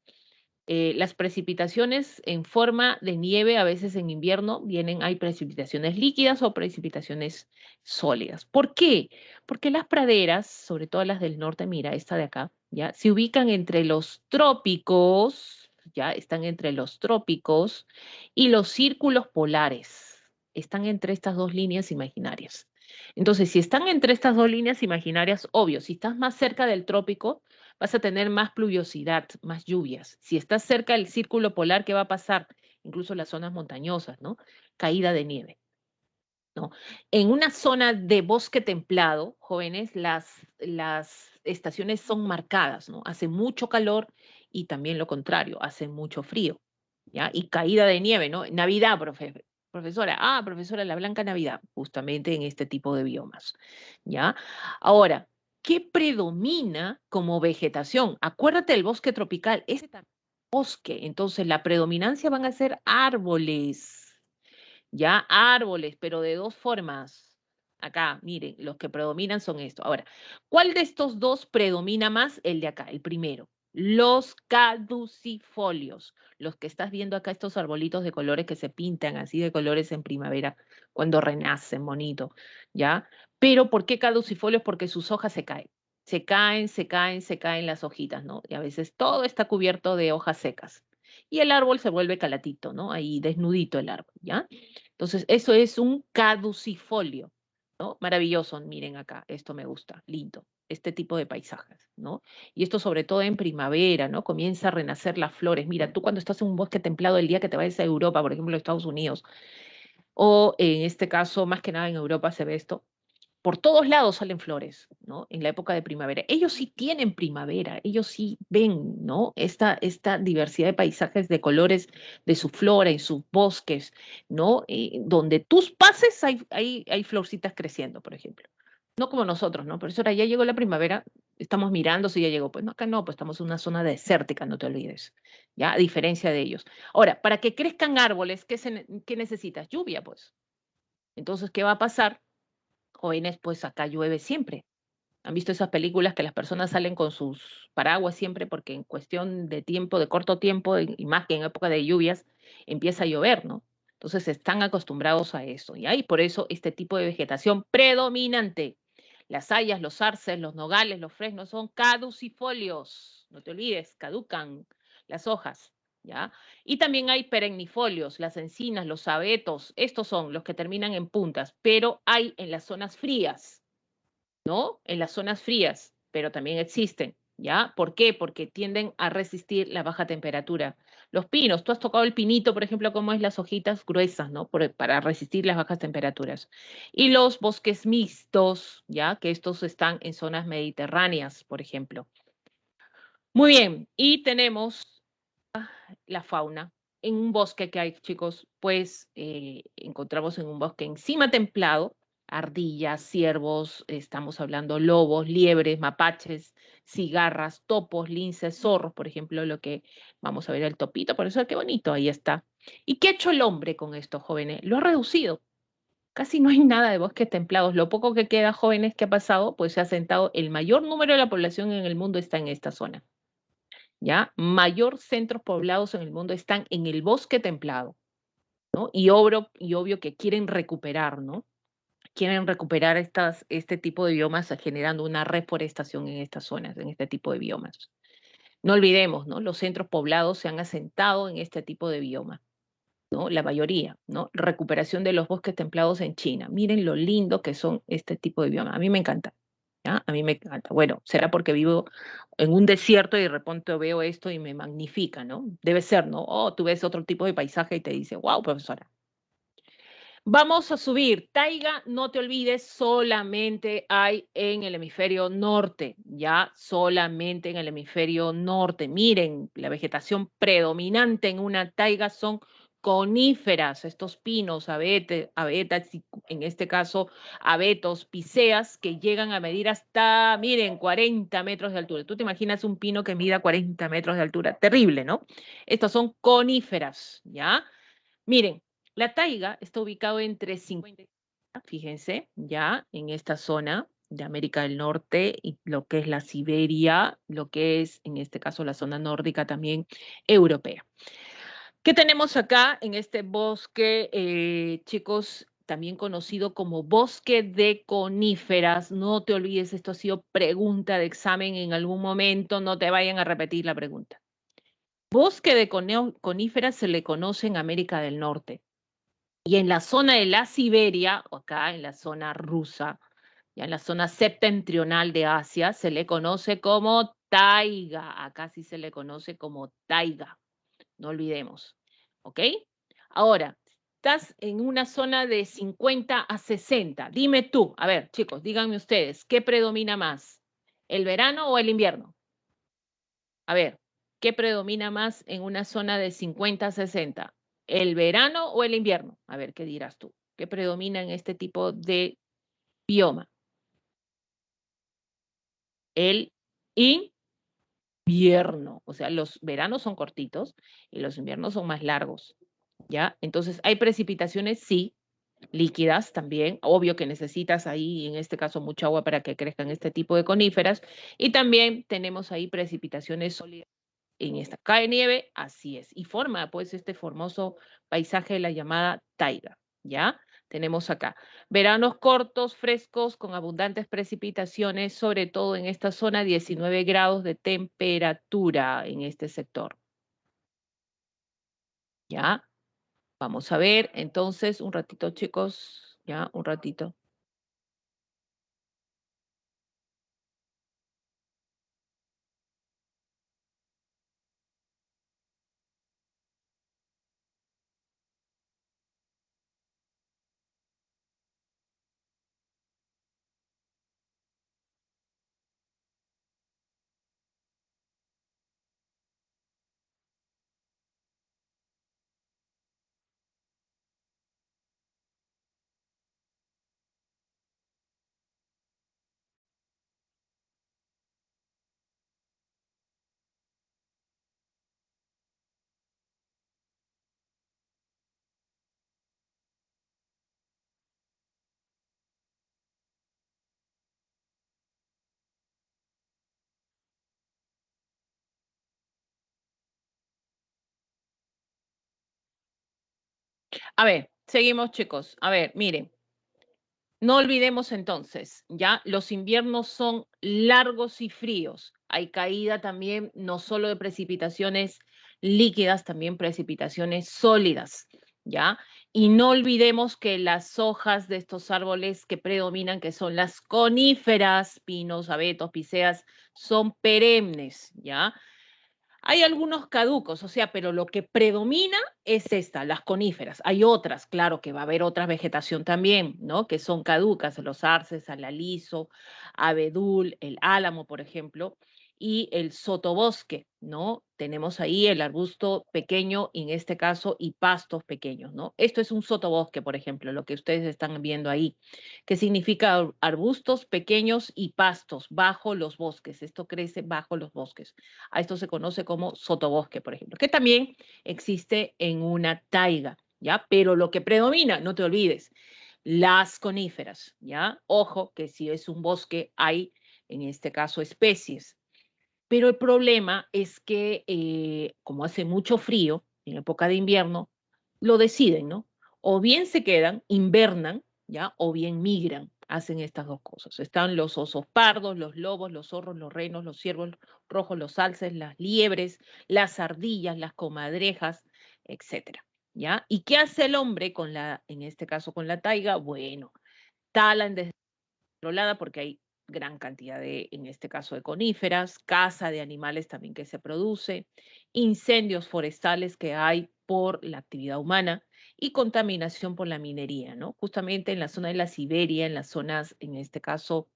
Las precipitaciones en forma de nieve, a veces en invierno, hay precipitaciones líquidas o precipitaciones sólidas. ¿Por qué? Porque las praderas, sobre todo las del norte, mira, esta de acá, ya, se ubican entre los trópicos, ya, están entre los trópicos y los círculos polares. Están entre estas dos líneas imaginarias. Entonces, si están entre estas dos líneas imaginarias, obvio, si estás más cerca del trópico, vas a tener más pluviosidad, más lluvias. Si estás cerca del círculo polar, ¿qué va a pasar? Incluso las zonas montañosas, ¿no? Caída de nieve, ¿no? En una zona de bosque templado, jóvenes, las estaciones son marcadas, ¿no? Hace mucho calor y también lo contrario, hace mucho frío, ¿ya? Y caída de nieve, ¿no? Navidad, profesora. Ah, profesora, la blanca Navidad, justamente en este tipo de biomas, ¿ya? Ahora, ¿qué predomina como vegetación? Acuérdate del bosque tropical, ese también es bosque, entonces la predominancia van a ser árboles, ¿ya? Árboles, pero de dos formas. Acá, miren, los que predominan son estos. Ahora, ¿cuál de estos dos predomina más? El de acá, el primero. Los caducifolios, los que estás viendo acá, estos arbolitos de colores que se pintan así de colores en primavera, cuando renacen, bonito, ¿ya? Pero ¿por qué caducifolios? Porque sus hojas se caen. Se caen, se caen, se caen las hojitas, ¿no? Y a veces todo está cubierto de hojas secas. Y el árbol se vuelve calatito, ¿no? Ahí desnudito el árbol, ¿ya? Entonces, eso es un caducifolio. ¿no? Maravilloso, miren acá, esto me gusta, lindo, este tipo de paisajes, ¿no? Y esto sobre todo en primavera, ¿no? Comienza a renacer las flores. Mira, tú cuando estás en un bosque templado, el día que te vayas a Europa, por ejemplo, a Estados Unidos, o en este caso, más que nada en Europa se ve esto, por todos lados salen flores, ¿no? En la época de primavera. Ellos sí tienen primavera, ellos sí ven, ¿no? Esta diversidad de paisajes, de colores, de su flora, en sus bosques, ¿no? Donde tú pases hay florcitas creciendo, por ejemplo. No como nosotros, ¿no? Por eso ahora ya llegó la primavera, estamos mirando si ya llegó. Pues no, acá no, pues estamos en una zona desértica, no te olvides, ¿ya? A diferencia de ellos. Ahora, para que crezcan árboles, ¿qué necesitas? Lluvia, pues. Entonces, ¿qué va a pasar? Jóvenes, pues acá llueve siempre. ¿Han visto esas películas que las personas salen con sus paraguas siempre porque en cuestión de tiempo, de corto tiempo, y más que en época de lluvias, empieza a llover, ¿no? Entonces están acostumbrados a eso. Y hay por eso este tipo de vegetación predominante. Las hayas, los arces, los nogales, los fresnos son caducifolios. No te olvides, caducan las hojas, ¿ya? Y también hay perennifolios, las encinas, los abetos. Estos son los que terminan en puntas, pero hay en las zonas frías, ¿no? En las zonas frías, pero también existen, ¿ya? ¿Por qué? Porque tienden a resistir la baja temperatura. Los pinos, tú has tocado el pinito, por ejemplo, como es las hojitas gruesas, ¿no? Para resistir las bajas temperaturas. Y los bosques mixtos, ¿ya? Que estos están en zonas mediterráneas, por ejemplo. Muy bien, y tenemos la fauna. En un bosque que hay, chicos, pues encontramos en un bosque encima templado, ardillas, ciervos, estamos hablando lobos, liebres, mapaches, cigarras, topos, linces, zorros, por ejemplo, lo que vamos a ver el topito, por eso qué bonito, ahí está. ¿Y qué ha hecho el hombre con estos jóvenes? Lo ha reducido. Casi no hay nada de bosques templados. Lo poco que queda, jóvenes, que ha pasado, pues se ha asentado. El mayor número de la población en el mundo está en esta zona. ¿Ya? Mayor centros poblados en el mundo están en el bosque templado, ¿no? Y obvio que quieren recuperar, ¿no? Quieren recuperar este tipo de biomas generando una reforestación en estas zonas, en este tipo de biomas. No olvidemos, ¿no? Los centros poblados se han asentado en este tipo de bioma, ¿no? La mayoría, ¿no? Recuperación de los bosques templados en China. Miren lo lindo que son este tipo de biomas. A mí me encanta. ¿Ya? A mí me encanta. Bueno, será porque vivo en un desierto y de repente veo esto y me magnifica, ¿no? Debe ser, ¿no? Oh, tú ves otro tipo de paisaje y te dice, wow, profesora. Vamos a subir. Taiga, no te olvides, solamente hay en el hemisferio norte, ¿ya? Solamente en el hemisferio norte. Miren, la vegetación predominante en una taiga son coníferas, estos pinos, abetas, y en este caso abetos, piceas, que llegan a medir hasta, miren, 40 metros de altura. ¿Tú te imaginas un pino que mida 40 metros de altura? Terrible, ¿no? Estas son coníferas, ¿ya? Miren, la taiga está ubicado entre 50, fíjense, ya en esta zona de América del Norte y lo que es la Siberia, lo que es en este caso la zona nórdica también europea. ¿Qué tenemos acá en este bosque, chicos? También conocido como bosque de coníferas. No te olvides, esto ha sido pregunta de examen en algún momento, no te vayan a repetir la pregunta. Bosque de coníferas se le conoce en América del Norte. Y en la zona de la Siberia, acá en la zona rusa, ya en la zona septentrional de Asia, se le conoce como taiga. Acá sí se le conoce como taiga, no olvidemos. ¿Ok? Ahora, estás en una zona de 50 a 60. Dime tú, a ver, chicos, díganme ustedes, ¿qué predomina más? ¿El verano o el invierno? A ver, ¿qué predomina más en una zona de 50 a 60? ¿El verano o el invierno? A ver, ¿qué dirás tú? ¿Qué predomina en este tipo de bioma? El invierno. O sea, los veranos son cortitos y los inviernos son más largos. ¿Ya? Entonces, ¿hay precipitaciones? Sí. Líquidas también. Obvio que necesitas ahí, en este caso, mucha agua para que crezcan este tipo de coníferas. Y también tenemos ahí precipitaciones sólidas en esta. Cae nieve, así es, y forma pues este formoso paisaje de la llamada taiga, ¿ya? Tenemos acá veranos cortos, frescos, con abundantes precipitaciones, sobre todo en esta zona, 19 grados de temperatura en este sector, ¿ya? Vamos a ver, entonces, un ratito, chicos, ya, un ratito. A ver, seguimos, chicos. A ver, miren. No olvidemos entonces, ya los inviernos son largos y fríos. Hay caída también no solo de precipitaciones líquidas, también precipitaciones sólidas, ¿ya? Y no olvidemos que las hojas de estos árboles que predominan, que son las coníferas, pinos, abetos, píceas, son perennes, ¿ya? Hay algunos caducos, o sea, pero lo que predomina es esta, las coníferas. Hay otras, claro que va a haber otra vegetación también, ¿no? Que son caducas, los arces, el aliso, abedul, el álamo, por ejemplo, y el sotobosque, ¿no? Tenemos ahí el arbusto pequeño, en este caso, y pastos pequeños, ¿no? Esto es un sotobosque, por ejemplo, lo que ustedes están viendo ahí, que significa arbustos pequeños y pastos bajo los bosques. Esto crece bajo los bosques. A esto se conoce como sotobosque, por ejemplo, que también existe en una taiga, ¿ya? Pero lo que predomina, no te olvides, las coníferas, ¿ya? Ojo que si es un bosque hay, en este caso, especies. Pero el problema es que como hace mucho frío en época de invierno, lo deciden, ¿no? O bien se quedan, invernan, ¿ya? O bien migran, hacen estas dos cosas. Están los osos pardos, los lobos, los zorros, los renos, los ciervos rojos, los alces, las liebres, las ardillas, las comadrejas, etcétera, ¿ya? ¿Y qué hace el hombre con la, en este caso con la taiga? Bueno, talan controlada porque hay gran cantidad de, en este caso, de coníferas, caza de animales también que se produce, incendios forestales que hay por la actividad humana y contaminación por la minería, ¿no? Justamente en la zona de la Siberia, en las zonas, en este caso,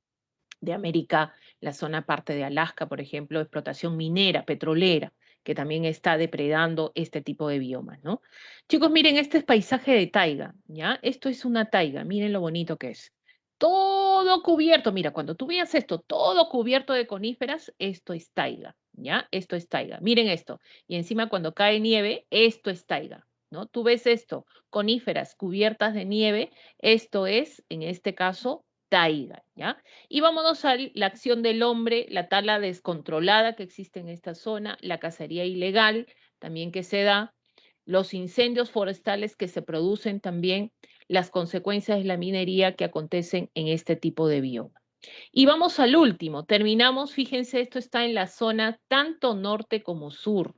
de América, la zona parte de Alaska, por ejemplo, explotación minera, petrolera, que también está depredando este tipo de biomas, ¿no? Chicos, miren, este es paisaje de taiga, ¿ya? Esto es una taiga, miren lo bonito que es. Todo cubierto, mira, cuando tú veas esto, todo cubierto de coníferas, esto es taiga, ¿ya? Esto es taiga. Miren esto. Y encima cuando cae nieve, esto es taiga, ¿no? Tú ves esto, coníferas cubiertas de nieve, esto es, en este caso, taiga, ¿ya? Y vámonos a la acción del hombre, la tala descontrolada que existe en esta zona, la cacería ilegal también que se da, los incendios forestales que se producen también, las consecuencias de la minería que acontecen en este tipo de bioma. Y vamos al último, terminamos, fíjense, esto está en la zona tanto norte como sur.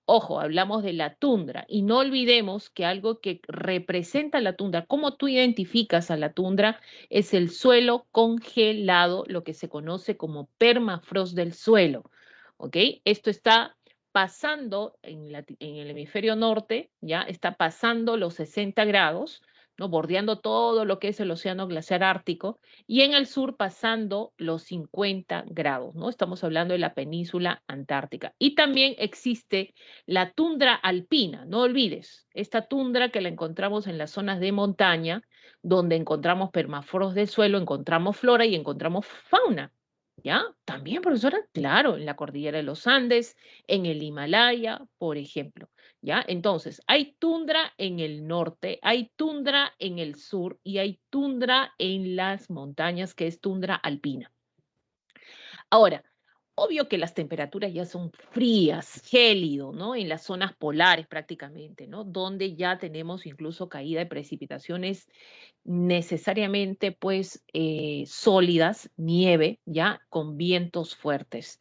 Ojo, hablamos de la tundra y no olvidemos que algo que representa la tundra, cómo tú identificas a la tundra, es el suelo congelado, lo que se conoce como permafrost del suelo. ¿Ok? Esto está pasando en el hemisferio norte, ya está pasando los 60 grados, ¿no? Bordeando todo lo que es el océano glaciar ártico, y en el sur pasando los 50 grados, ¿no? Estamos hablando de la península antártica. Y también existe la tundra alpina, no olvides, esta tundra que la encontramos en las zonas de montaña, donde encontramos permafrost del suelo, encontramos flora y encontramos fauna. ¿Ya? También, profesora, claro, en la cordillera de los Andes, en el Himalaya, por ejemplo. ¿Ya? Entonces, hay tundra en el norte, hay tundra en el sur y hay tundra en las montañas, que es tundra alpina. Ahora, obvio que las temperaturas ya son frías, gélido, ¿no? En las zonas polares prácticamente, ¿no? Donde ya tenemos incluso caída de precipitaciones necesariamente, pues, sólidas, nieve, ¿ya? Con vientos fuertes.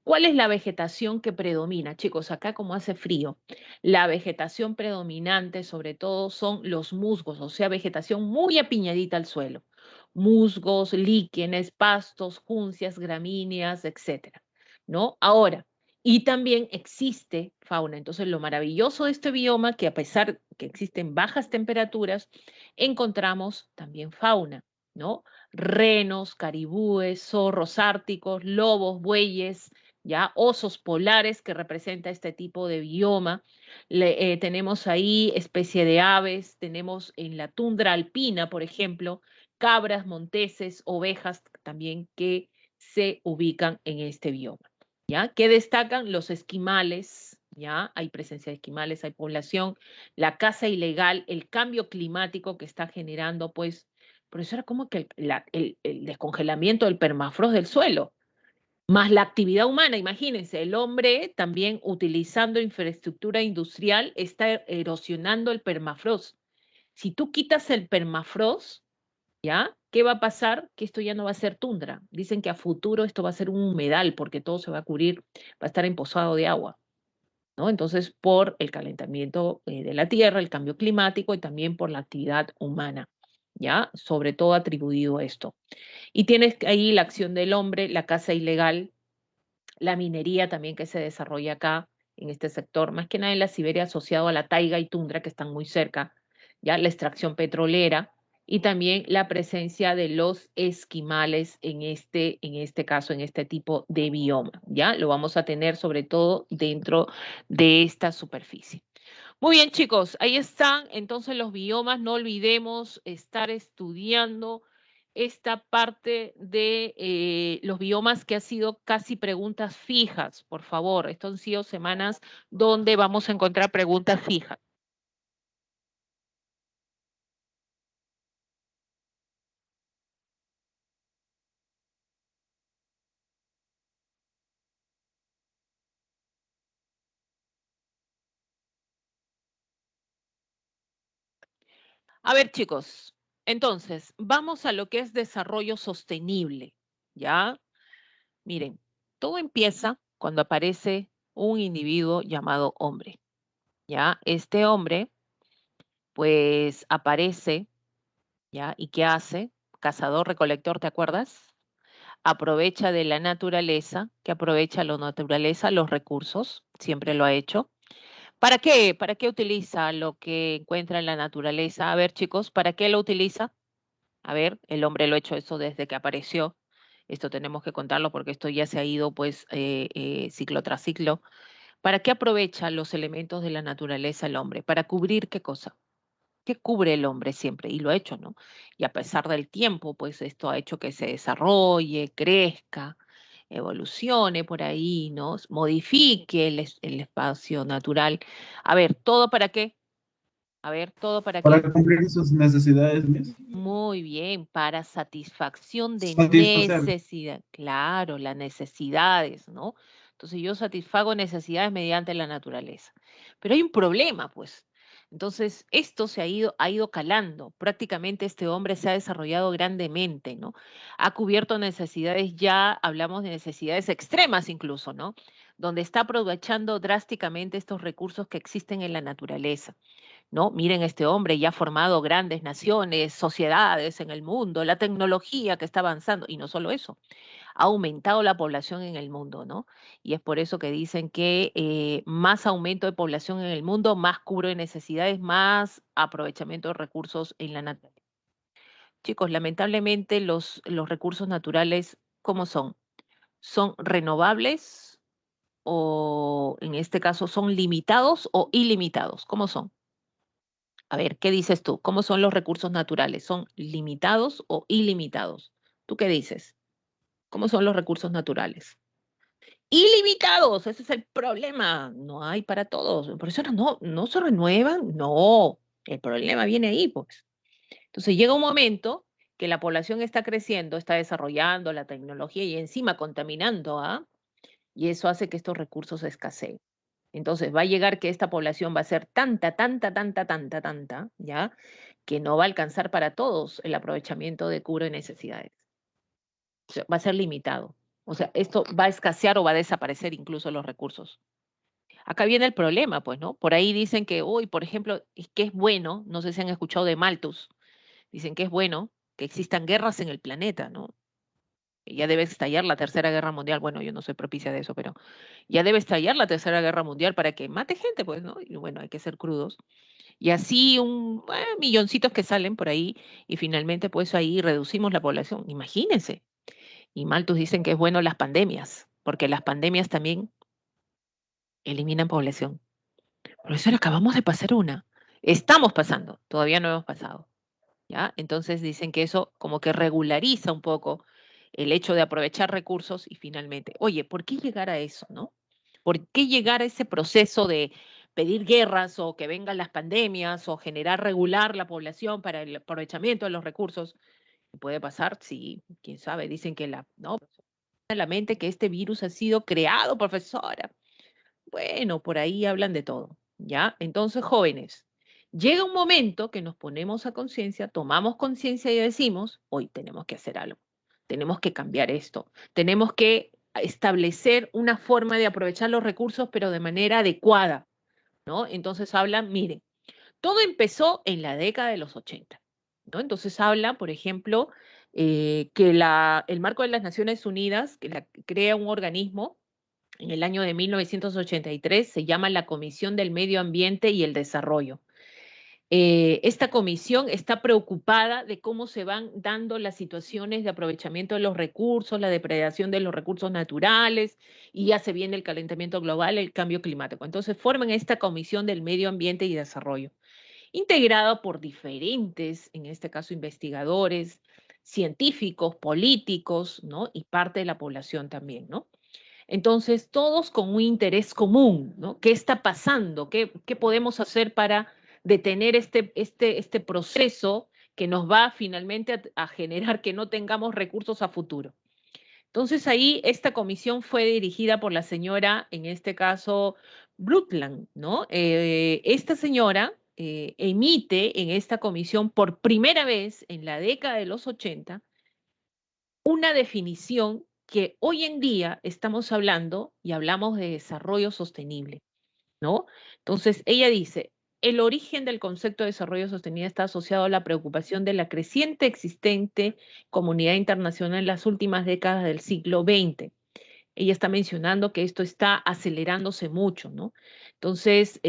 ¿Cuál es la vegetación que predomina? Chicos, acá como hace frío, la vegetación predominante sobre todo son los musgos, o sea, vegetación muy apiñadita al suelo. Musgos, líquenes, pastos, juncias, gramíneas, etcétera, ¿no? Ahora, y también existe fauna. Entonces, lo maravilloso de este bioma, que a pesar que existen bajas temperaturas, encontramos también fauna, ¿no? Renos, caribúes, zorros árticos, lobos, bueyes, ya osos polares que representa este tipo de bioma. Tenemos ahí especie de aves, tenemos en la tundra alpina, por ejemplo, cabras, monteses, ovejas también que se ubican en este bioma. ¿Ya? ¿Qué destacan? Los esquimales, ¿ya? Hay presencia de esquimales, hay población, la caza ilegal, el cambio climático que está generando, pues, profesora, ¿cómo que el descongelamiento del permafrost del suelo? Más la actividad humana, imagínense, el hombre también utilizando infraestructura industrial está erosionando el permafrost. Si tú quitas el permafrost, ¿ya? ¿Qué va a pasar? Que esto ya no va a ser tundra. Dicen que a futuro esto va a ser un humedal porque todo se va a cubrir, va a estar emposado de agua, ¿no? Entonces, por el calentamiento de la Tierra, el cambio climático y también por la actividad humana, ¿ya? Sobre todo atribuido a esto. Y tienes ahí la acción del hombre, la caza ilegal, la minería también que se desarrolla acá en este sector, más que nada en la Siberia asociado a la taiga y tundra que están muy cerca, ya la extracción petrolera y también la presencia de los esquimales en este caso, en este tipo de bioma, ya lo vamos a tener sobre todo dentro de esta superficie. Muy bien, chicos, ahí están entonces los biomas. No olvidemos estar estudiando esta parte de los biomas que ha sido casi preguntas fijas, por favor. Estas han sido semanas donde vamos a encontrar preguntas fijas. A ver, chicos, entonces, vamos a lo que es desarrollo sostenible, ¿ya? Miren, todo empieza cuando aparece un individuo llamado hombre, ¿ya? Este hombre, pues, aparece. ¿Ya? ¿Y qué hace? Cazador-recolector, ¿te acuerdas? Aprovecha de la naturaleza, que aprovecha la naturaleza, los recursos, siempre lo ha hecho. ¿Para qué? ¿Para qué utiliza lo que encuentra en la naturaleza? A ver, chicos, ¿para qué lo utiliza? A ver, el hombre lo ha hecho eso desde que apareció. Esto tenemos que contarlo porque esto ya se ha ido pues ciclo tras ciclo. ¿Para qué aprovecha los elementos de la naturaleza el hombre? ¿Para cubrir qué cosa? Que cubre el hombre siempre, y lo ha hecho, ¿no? Y a pesar del tiempo, pues esto ha hecho que se desarrolle, crezca, evolucione por ahí, ¿no? Modifique el espacio natural. A ver, ¿todo para qué? A ver, ¿todo para Para qué? cumplir sus necesidades, Miss. Muy bien, para satisfacción de Satisfacer. necesidad, claro, las necesidades, ¿no? Entonces yo satisfago necesidades mediante la naturaleza. Pero hay un problema, pues. Entonces, esto ha ido calando. Prácticamente este hombre se ha desarrollado grandemente, ¿no? Ha cubierto necesidades ya, hablamos de necesidades extremas incluso, ¿no? Donde está aprovechando drásticamente estos recursos que existen en la naturaleza. ¿No? Miren, este hombre ya ha formado grandes naciones, sociedades en el mundo, la tecnología que está avanzando, y no solo eso, ha aumentado la población en el mundo, ¿no? Y es por eso que dicen que más aumento de población en el mundo, más cubro de necesidades, más aprovechamiento de recursos en la naturaleza. Chicos, lamentablemente los recursos naturales, ¿cómo son? ¿Son renovables o en este caso son limitados o ilimitados? ¿Cómo son? A ver, ¿qué dices tú? ¿Cómo son los recursos naturales? ¿Son limitados o ilimitados? ¿Tú qué dices? ¿Cómo son los recursos naturales? Ilimitados, ese es el problema. No hay para todos. Por eso no se renuevan. No, el problema viene ahí, pues. Entonces llega un momento que la población está creciendo, está desarrollando la tecnología y encima contaminando, ¿ah? Y eso hace que estos recursos escaseen. Entonces va a llegar que esta población va a ser tanta, ¿ya? Que no va a alcanzar para todos el aprovechamiento de cubro de necesidades. O sea, va a ser limitado. O sea, esto va a escasear o va a desaparecer incluso los recursos. Acá viene el problema, pues, ¿no? Por ahí dicen que hoy, por ejemplo, es que es bueno, no sé si han escuchado de Malthus, dicen que es bueno que existan guerras en el planeta, ¿no? Ya debe estallar la Tercera Guerra Mundial. Bueno, yo no soy propicia de eso, pero ya debe estallar la Tercera Guerra Mundial para que mate gente, pues, ¿no? Y bueno, hay que ser crudos. Y así milloncitos que salen por ahí y finalmente pues ahí reducimos la población. Imagínense. Y Malthus dicen que es bueno las pandemias, porque las pandemias también eliminan población. Profesor, acabamos de pasar una. Estamos pasando, todavía no hemos pasado. ¿Ya? Entonces dicen que eso como que regulariza un poco el hecho de aprovechar recursos y finalmente, oye, ¿por qué llegar a eso, no? ¿Por qué llegar a ese proceso de pedir guerras o que vengan las pandemias o generar regular la población para el aprovechamiento de los recursos? Puede pasar, sí, quién sabe, dicen que no, en la mente que este virus ha sido creado, profesora. Bueno, por ahí hablan de todo, ¿ya? Entonces, jóvenes, Llega un momento que nos ponemos a conciencia, tomamos conciencia y decimos, hoy tenemos que hacer algo, tenemos que cambiar esto, tenemos que establecer una forma de aprovechar los recursos, pero de manera adecuada, ¿no? Entonces hablan, miren, todo empezó en la década de los 80, ¿no? Entonces habla, por ejemplo, que el marco de las Naciones Unidas crea un organismo en el año de 1983, se llama la Comisión del Medio Ambiente y el Desarrollo. Esta comisión está preocupada de cómo se van dando las situaciones de aprovechamiento de los recursos, la depredación de los recursos naturales, y ya se viene el calentamiento global, el cambio climático. Entonces forman esta Comisión del Medio Ambiente y Desarrollo, integrada por diferentes, en este caso, investigadores, científicos, políticos, ¿no? Y parte de la población también, ¿no? Entonces, todos con un interés común, ¿no? ¿Qué está pasando? ¿Qué podemos hacer para detener este proceso que nos va finalmente a generar que no tengamos recursos a futuro? Entonces, ahí esta comisión fue dirigida por la señora, en este caso, Brundtland, ¿no? Esta señora emite en esta comisión por primera vez en la década de los 80 una definición que hoy en día estamos hablando y hablamos de desarrollo sostenible, ¿no? Entonces, ella dice, el origen del concepto de desarrollo sostenible está asociado a la preocupación de la creciente existente comunidad internacional en las últimas décadas del siglo XX. Ella está mencionando que esto está acelerándose mucho, ¿no? Entonces,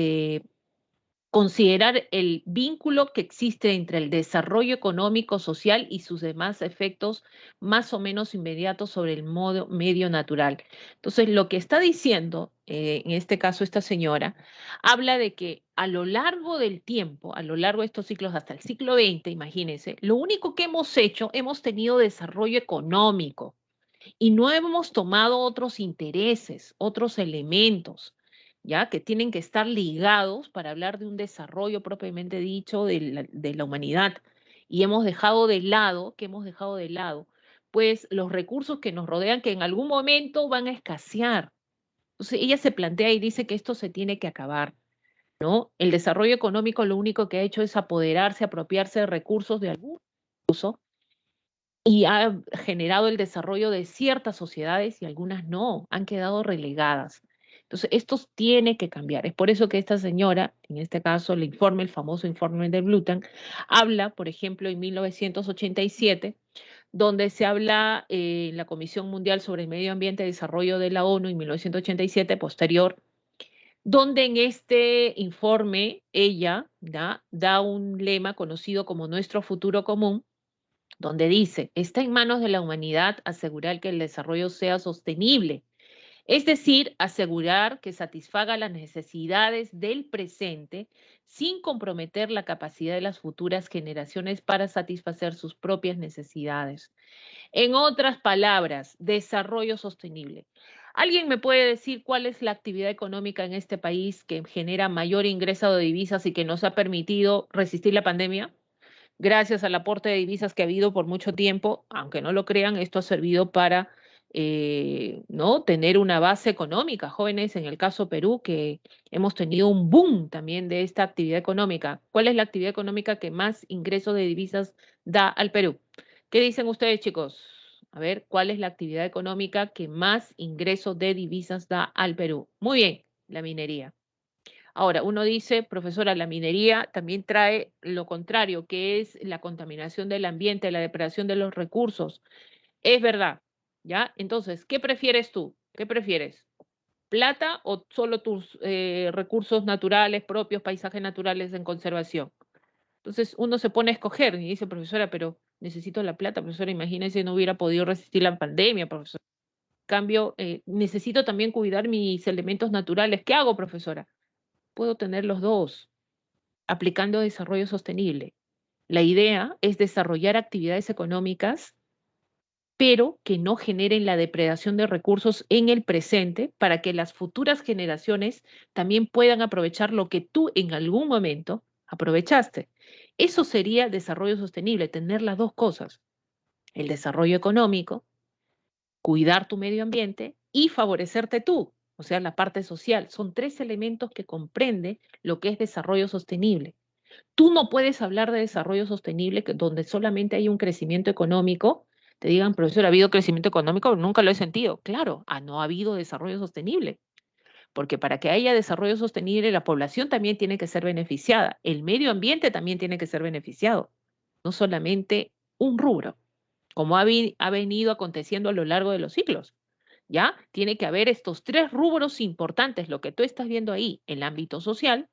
considerar el vínculo que existe entre el desarrollo económico, social y sus demás efectos más o menos inmediatos sobre el medio natural. Entonces, lo que está diciendo, en este caso esta señora, habla de que a lo largo del tiempo, a lo largo de estos ciclos hasta el siglo XX, imagínense, lo único que hemos hecho, hemos tenido desarrollo económico y no hemos tomado otros intereses, otros elementos, ¿ya? Que tienen que estar ligados para hablar de un desarrollo propiamente dicho de la humanidad. Y hemos dejado de lado, que hemos dejado de lado, pues los recursos que nos rodean, que en algún momento van a escasear. Entonces ella se plantea y dice que esto se tiene que acabar, ¿no? El desarrollo económico lo único que ha hecho es apoderarse, apropiarse de recursos de algún uso y ha generado el desarrollo de ciertas sociedades y algunas no, han quedado relegadas. Entonces, esto tiene que cambiar. Es por eso que esta señora, en este caso el informe, el famoso informe de Blutan, habla, por ejemplo, en 1987, donde se habla en la Comisión Mundial sobre el Medio Ambiente y Desarrollo de la ONU en 1987, posterior, donde en este informe ella da un lema conocido como nuestro futuro común, donde dice, está en manos de la humanidad asegurar que el desarrollo sea sostenible, es decir, asegurar que satisfaga las necesidades del presente sin comprometer la capacidad de las futuras generaciones para satisfacer sus propias necesidades. En otras palabras, desarrollo sostenible. ¿Alguien me puede decir cuál es la actividad económica en este país que genera mayor ingreso de divisas y que nos ha permitido resistir la pandemia? Gracias al aporte de divisas que ha habido por mucho tiempo, aunque no lo crean, esto ha servido para ¿no? tener una base económica. Jóvenes, en el caso Perú, que hemos tenido un boom también de esta actividad económica. ¿Cuál es la actividad económica que más ingresos de divisas da al Perú? ¿Qué dicen ustedes, chicos? A ver, ¿cuál es la actividad económica que más ingresos de divisas da al Perú? Muy bien, la minería. Ahora, uno dice, profesora, la minería también trae lo contrario, que es la contaminación del ambiente, la depredación de los recursos. Es verdad, ¿ya? Entonces, ¿qué prefieres tú? ¿Qué prefieres? ¿Plata o solo tus recursos naturales propios, paisajes naturales en conservación? Entonces, uno se pone a escoger y dice, profesora, pero necesito la plata, profesora, imagínese, no hubiera podido resistir la pandemia, profesora. En cambio, necesito también cuidar mis elementos naturales. ¿Qué hago, profesora? Puedo tener los dos, aplicando desarrollo sostenible. La idea es desarrollar actividades económicas, pero que no generen la depredación de recursos en el presente para que las futuras generaciones también puedan aprovechar lo que tú en algún momento aprovechaste. Eso sería desarrollo sostenible, tener las dos cosas, el desarrollo económico, cuidar tu medio ambiente y favorecerte tú, o sea, la parte social. Son tres elementos que comprende lo que es desarrollo sostenible. Tú no puedes hablar de desarrollo sostenible donde solamente hay un crecimiento económico. Te digan, profesor, ¿ha habido crecimiento económico? Nunca lo he sentido. Claro, no ha habido desarrollo sostenible, porque para que haya desarrollo sostenible, la población también tiene que ser beneficiada, el medio ambiente también tiene que ser beneficiado, no solamente un rubro, como ha venido aconteciendo a lo largo de los siglos. ¿Ya? Tiene que haber estos tres rubros importantes, lo que tú estás viendo ahí, el ámbito social,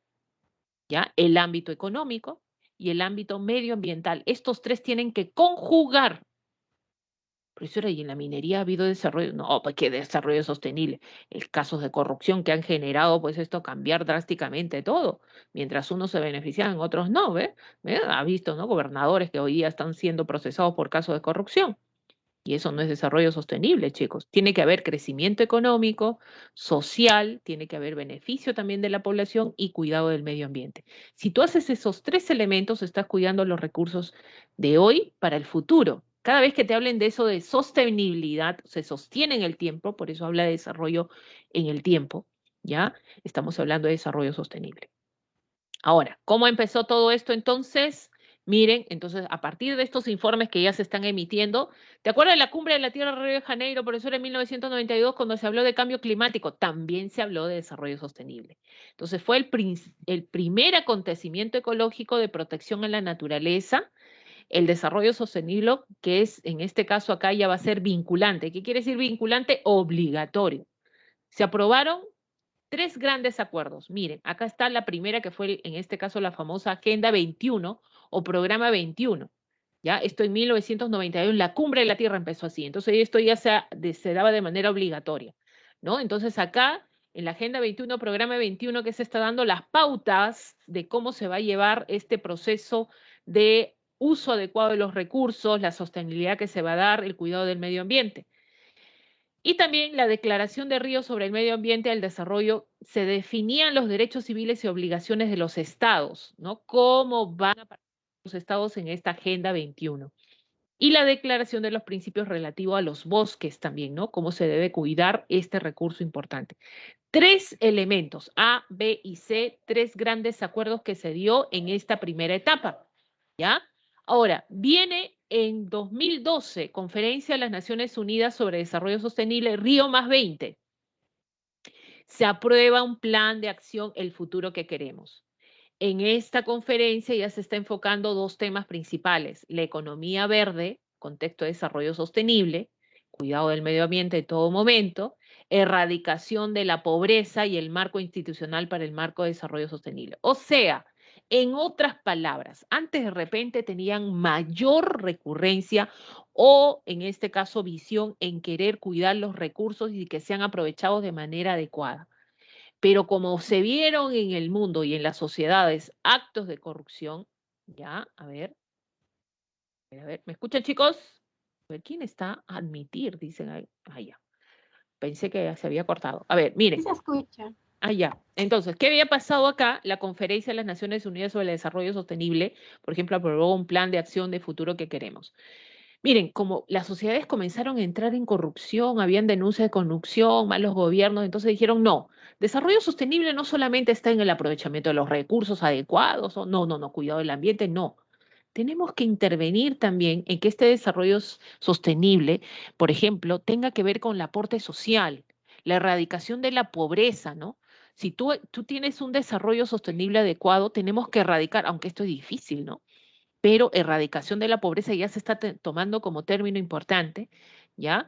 ¿ya? El ámbito económico y el ámbito medioambiental. Estos tres tienen que conjugar. Profesora, ¿y en la minería ha habido desarrollo? No, pues qué desarrollo sostenible. El casos de corrupción que han generado, pues esto cambiar drásticamente todo. Mientras unos se benefician, otros no, ¿ve? Ha visto, ¿no? Gobernadores que hoy día están siendo procesados por casos de corrupción. Y eso no es desarrollo sostenible, chicos. Tiene que haber crecimiento económico, social, tiene que haber beneficio también de la población y cuidado del medio ambiente. Si tú haces esos tres elementos, estás cuidando los recursos de hoy para el futuro. Cada vez que te hablen de eso de sostenibilidad, se sostiene en el tiempo, por eso habla de desarrollo en el tiempo, ¿ya? Estamos hablando de desarrollo sostenible. Ahora, ¿cómo empezó todo esto entonces? Miren, entonces a partir de estos informes que ya se están emitiendo, ¿te acuerdas de la cumbre de la Tierra de Río de Janeiro, profesor, en 1992, cuando se habló de cambio climático? También se habló de desarrollo sostenible. Entonces fue el primer acontecimiento ecológico de protección a la naturaleza, el desarrollo sostenible, que es, en este caso acá ya va a ser vinculante. ¿Qué quiere decir vinculante? Obligatorio. Se aprobaron tres grandes acuerdos. Miren, acá está la primera que fue en este caso la famosa Agenda 21 o Programa 21. ¿Ya? Esto en 1991, la Cumbre de la Tierra empezó así. Entonces esto ya se daba de manera obligatoria, ¿no? Entonces acá en la Agenda 21, Programa 21, que se está dando las pautas de cómo se va a llevar este proceso de uso adecuado de los recursos, la sostenibilidad que se va a dar, el cuidado del medio ambiente. Y también la Declaración de Río sobre el Medio Ambiente y el Desarrollo, se definían los derechos civiles y obligaciones de los estados, ¿no? ¿Cómo van a participar los estados en esta Agenda 21? Y la Declaración de los Principios relativos a los bosques también, ¿no? Cómo se debe cuidar este recurso importante. Tres elementos, A, B y C, tres grandes acuerdos que se dio en esta primera etapa, ¿ya? Ahora, viene en 2012, Conferencia de las Naciones Unidas sobre Desarrollo Sostenible, Río más 20. Se aprueba un plan de acción, el futuro que queremos. En esta conferencia ya se está enfocando dos temas principales: la economía verde, contexto de desarrollo sostenible, cuidado del medio ambiente en todo momento, erradicación de la pobreza y el marco institucional para el marco de desarrollo sostenible. O sea, en otras palabras, antes de repente tenían mayor recurrencia o, en este caso, visión en querer cuidar los recursos y que sean aprovechados de manera adecuada. Pero como se vieron en el mundo y en las sociedades actos de corrupción, ya, a ver, ¿me escuchan, chicos? A ver, ¿quién está? Admitir, dicen ahí. Ah, ya. Pensé que se había cortado. A ver, Sí miren. se escucha. Ah, ya. Entonces, ¿qué había pasado acá? La Conferencia de las Naciones Unidas sobre el Desarrollo Sostenible, por ejemplo, aprobó un plan de acción de futuro que queremos. Miren, como las sociedades comenzaron a entrar en corrupción, habían denuncias de corrupción, malos gobiernos, entonces dijeron, no, desarrollo sostenible no solamente está en el aprovechamiento de los recursos adecuados, o no, cuidado del ambiente, no. Tenemos que intervenir también en que este desarrollo sostenible, por ejemplo, tenga que ver con el aporte social, la erradicación de la pobreza, ¿no? Si tú tienes un desarrollo sostenible adecuado, tenemos que erradicar, aunque esto es difícil, ¿no? Pero erradicación de la pobreza ya se está tomando como término importante, ¿ya?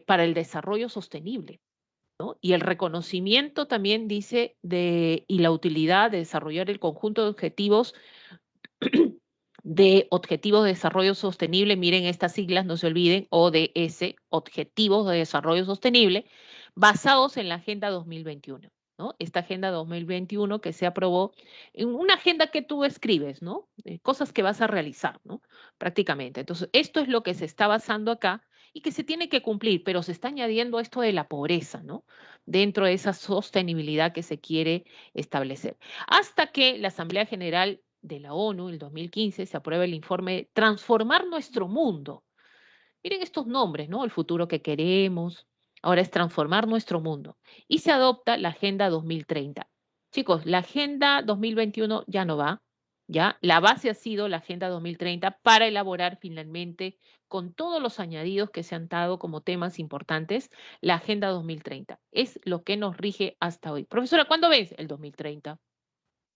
Para el desarrollo sostenible, ¿no? Y el reconocimiento también dice y la utilidad de desarrollar el conjunto de objetivos de Desarrollo Sostenible, miren estas siglas, no se olviden, ODS, Objetivos de Desarrollo Sostenible, basados en la Agenda 2021, ¿no? Esta Agenda 2021 que se aprobó en una agenda que tú escribes, ¿no? Cosas que vas a realizar, ¿no? Prácticamente. Entonces, esto es lo que se está basando acá y que se tiene que cumplir, pero se está añadiendo esto de la pobreza, ¿no? Dentro de esa sostenibilidad que se quiere establecer. Hasta que la Asamblea General de la ONU, en el 2015, se aprueba el informe Transformar nuestro mundo. Miren estos nombres, ¿no? El futuro que queremos. Ahora es transformar nuestro mundo. Y se adopta la Agenda 2030. Chicos, la Agenda 2021 ya no va, ¿ya? La base ha sido la Agenda 2030 para elaborar finalmente, con todos los añadidos que se han dado como temas importantes, la Agenda 2030. Es lo que nos rige hasta hoy. Profesora, ¿cuándo ves? El 2030.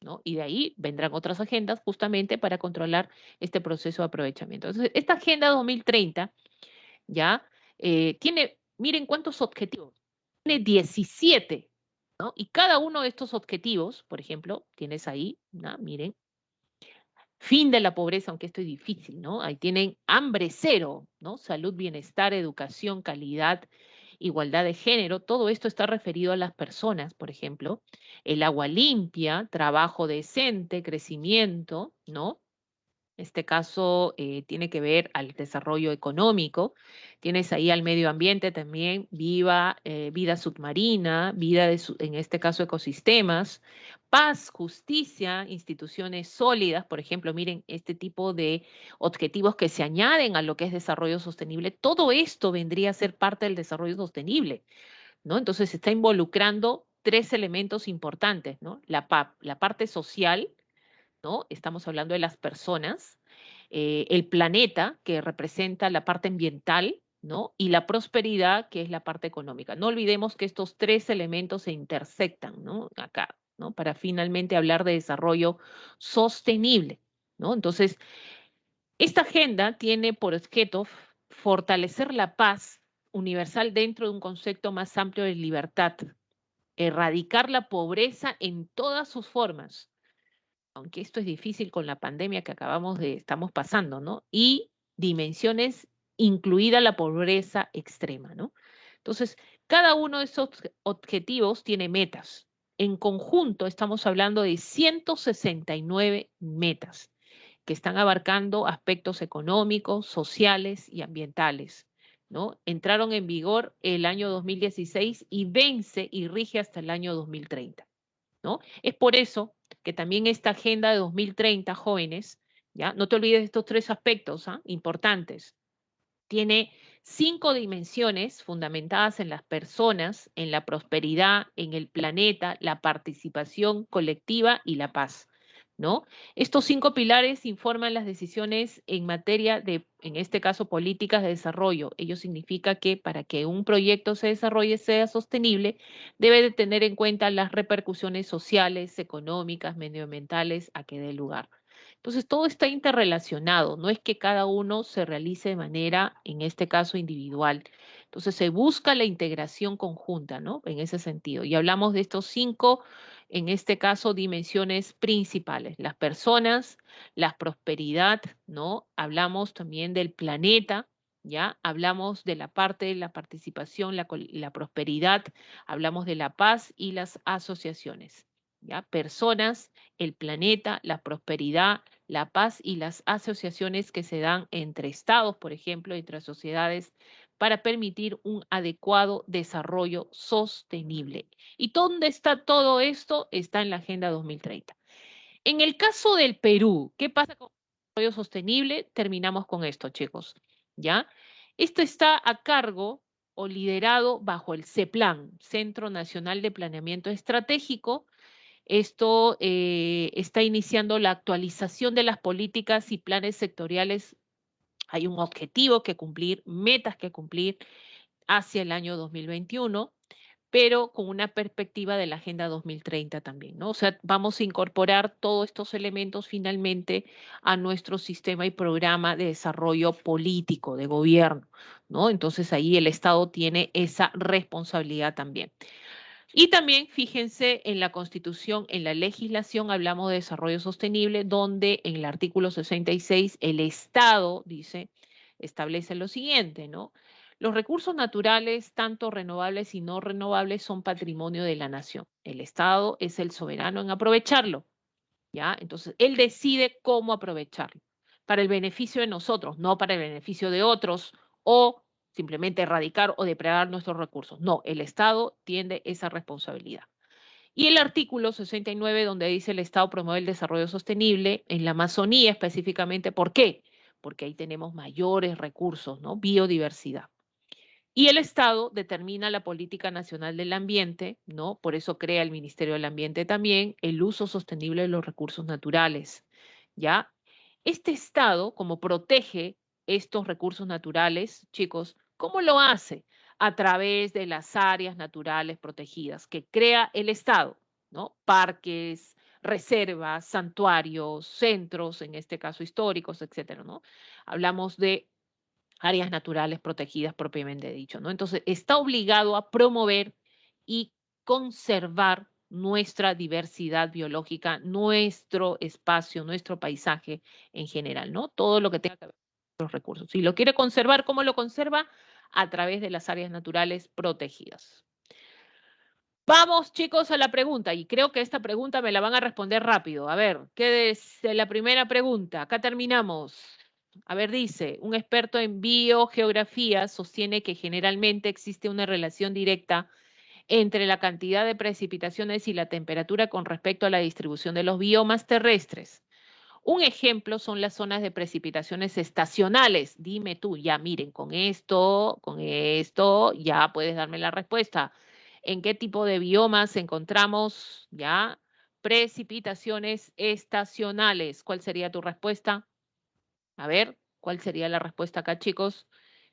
¿No? Y de ahí vendrán otras agendas justamente para controlar este proceso de aprovechamiento. Entonces, esta Agenda 2030 ya tiene, miren cuántos objetivos, tiene 17, ¿no? Y cada uno de estos objetivos, por ejemplo, tienes ahí, ¿no? Miren, fin de la pobreza, aunque esto es difícil, ¿no? Ahí tienen hambre cero, ¿no? Salud, bienestar, educación, calidad, igualdad de género, todo esto está referido a las personas, por ejemplo. El agua limpia, trabajo decente, crecimiento, ¿no? Este caso tiene que ver al desarrollo económico. Tienes ahí al medio ambiente también, vida submarina, en este caso ecosistemas, paz, justicia, instituciones sólidas, por ejemplo, miren este tipo de objetivos que se añaden a lo que es desarrollo sostenible. Todo esto vendría a ser parte del desarrollo sostenible, ¿no? Entonces se está involucrando tres elementos importantes, ¿no? La parte social, ¿no? Estamos hablando de las personas, el planeta, que representa la parte ambiental, ¿no? Y la prosperidad, que es la parte económica. No olvidemos que estos tres elementos se intersectan, ¿no? Acá, ¿no? Para finalmente hablar de desarrollo sostenible, ¿no? Entonces, esta agenda tiene por objeto fortalecer la paz universal dentro de un concepto más amplio de libertad, erradicar la pobreza en todas sus formas, aunque esto es difícil con la pandemia que estamos pasando, ¿no? Y dimensiones, incluida la pobreza extrema, ¿no? Entonces, cada uno de esos objetivos tiene metas. En conjunto, estamos hablando de 169 metas que están abarcando aspectos económicos, sociales y ambientales, ¿no? Entraron en vigor el año 2016 y vence y rige hasta el año 2030. ¿No? Es por eso que también esta agenda de 2030, jóvenes, ¿ya? No te olvides de estos tres aspectos importantes. Tiene 5 dimensiones fundamentadas en las personas, en la prosperidad, en el planeta, la participación colectiva y la paz, ¿no? Estos 5 pilares informan las decisiones en materia de, en este caso, políticas de desarrollo. Ello significa que para que un proyecto se desarrolle, sea sostenible, debe de tener en cuenta las repercusiones sociales, económicas, medioambientales a que dé lugar. Entonces, todo está interrelacionado, no es que cada uno se realice de manera, en este caso, individual. Entonces, se busca la integración conjunta, ¿no? En ese sentido. Y hablamos de estos 5, en este caso, dimensiones principales: las personas, la prosperidad, ¿no? Hablamos también del planeta, ¿ya? Hablamos de la parte de la participación, la prosperidad, hablamos de la paz y las asociaciones, ¿ya? Personas, el planeta, la prosperidad, la paz y las asociaciones que se dan entre estados, por ejemplo, entre sociedades, para permitir un adecuado desarrollo sostenible. ¿Y dónde está todo esto? Está en la Agenda 2030. En el caso del Perú, ¿qué pasa con el desarrollo sostenible? Terminamos con esto, chicos, ¿ya? Esto está a cargo o liderado bajo el CEPLAN, Centro Nacional de Planeamiento Estratégico. Esto está iniciando la actualización de las políticas y planes sectoriales. Hay un objetivo que cumplir, metas que cumplir hacia el año 2021, pero con una perspectiva de la Agenda 2030 también, ¿no? O sea, vamos a incorporar todos estos elementos finalmente a nuestro sistema y programa de desarrollo político, de gobierno, ¿no? Entonces ahí el Estado tiene esa responsabilidad también. Y también fíjense en la Constitución, en la legislación, hablamos de desarrollo sostenible, donde en el artículo 66 el Estado, dice, establece lo siguiente, ¿no? Los recursos naturales, tanto renovables y no renovables, son patrimonio de la nación. El Estado es el soberano en aprovecharlo, ¿ya? Entonces, él decide cómo aprovecharlo, para el beneficio de nosotros, no para el beneficio de otros, o simplemente erradicar o depredar nuestros recursos. No, el Estado tiene esa responsabilidad. Y el artículo 69, donde dice el Estado promueve el desarrollo sostenible en la Amazonía específicamente, ¿por qué? Porque ahí tenemos mayores recursos, ¿no? Biodiversidad. Y el Estado determina la política nacional del ambiente, ¿no? Por eso crea el Ministerio del Ambiente también, el uso sostenible de los recursos naturales, ¿ya? Este Estado, como protege estos recursos naturales, chicos, ¿cómo lo hace? A través de las áreas naturales protegidas que crea el Estado, ¿no? Parques, reservas, santuarios, centros, en este caso históricos, etcétera, ¿no? Hablamos de áreas naturales protegidas propiamente dicho, ¿no? Entonces, está obligado a promover y conservar nuestra diversidad biológica, nuestro espacio, nuestro paisaje en general, ¿no? Todo lo que tenga que ver con los recursos. Si lo quiere conservar, ¿cómo lo conserva? A través de las áreas naturales protegidas. Vamos, chicos, a la pregunta, y creo que esta pregunta me la van a responder rápido. A ver, ¿qué es la primera pregunta? Acá terminamos. A ver, dice, un experto en biogeografía sostiene que generalmente existe una relación directa entre la cantidad de precipitaciones y la temperatura con respecto a la distribución de los biomas terrestres. Un ejemplo son las zonas de precipitaciones estacionales. Dime tú, ya miren, con esto, ya puedes darme la respuesta. ¿En qué tipo de biomas encontramos ya precipitaciones estacionales? ¿Cuál sería tu respuesta? A ver, ¿cuál sería la respuesta acá, chicos?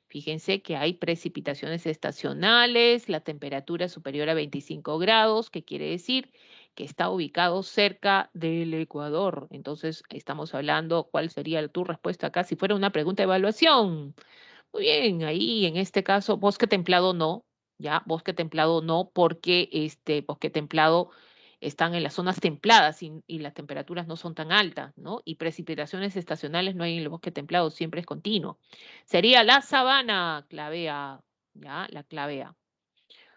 Fíjense que hay precipitaciones estacionales, la temperatura es superior a 25 grados, que quiere decir que está ubicado cerca del Ecuador. Entonces, estamos hablando, ¿cuál sería tu respuesta acá si fuera una pregunta de evaluación? Muy bien, ahí en este caso, bosque templado no, ya, bosque templado no, porque este bosque templado están en las zonas templadas y las temperaturas no son tan altas, ¿no? Y precipitaciones estacionales no hay en el bosque templado, siempre es continuo. Sería la sabana, clave A, ya, la clave A.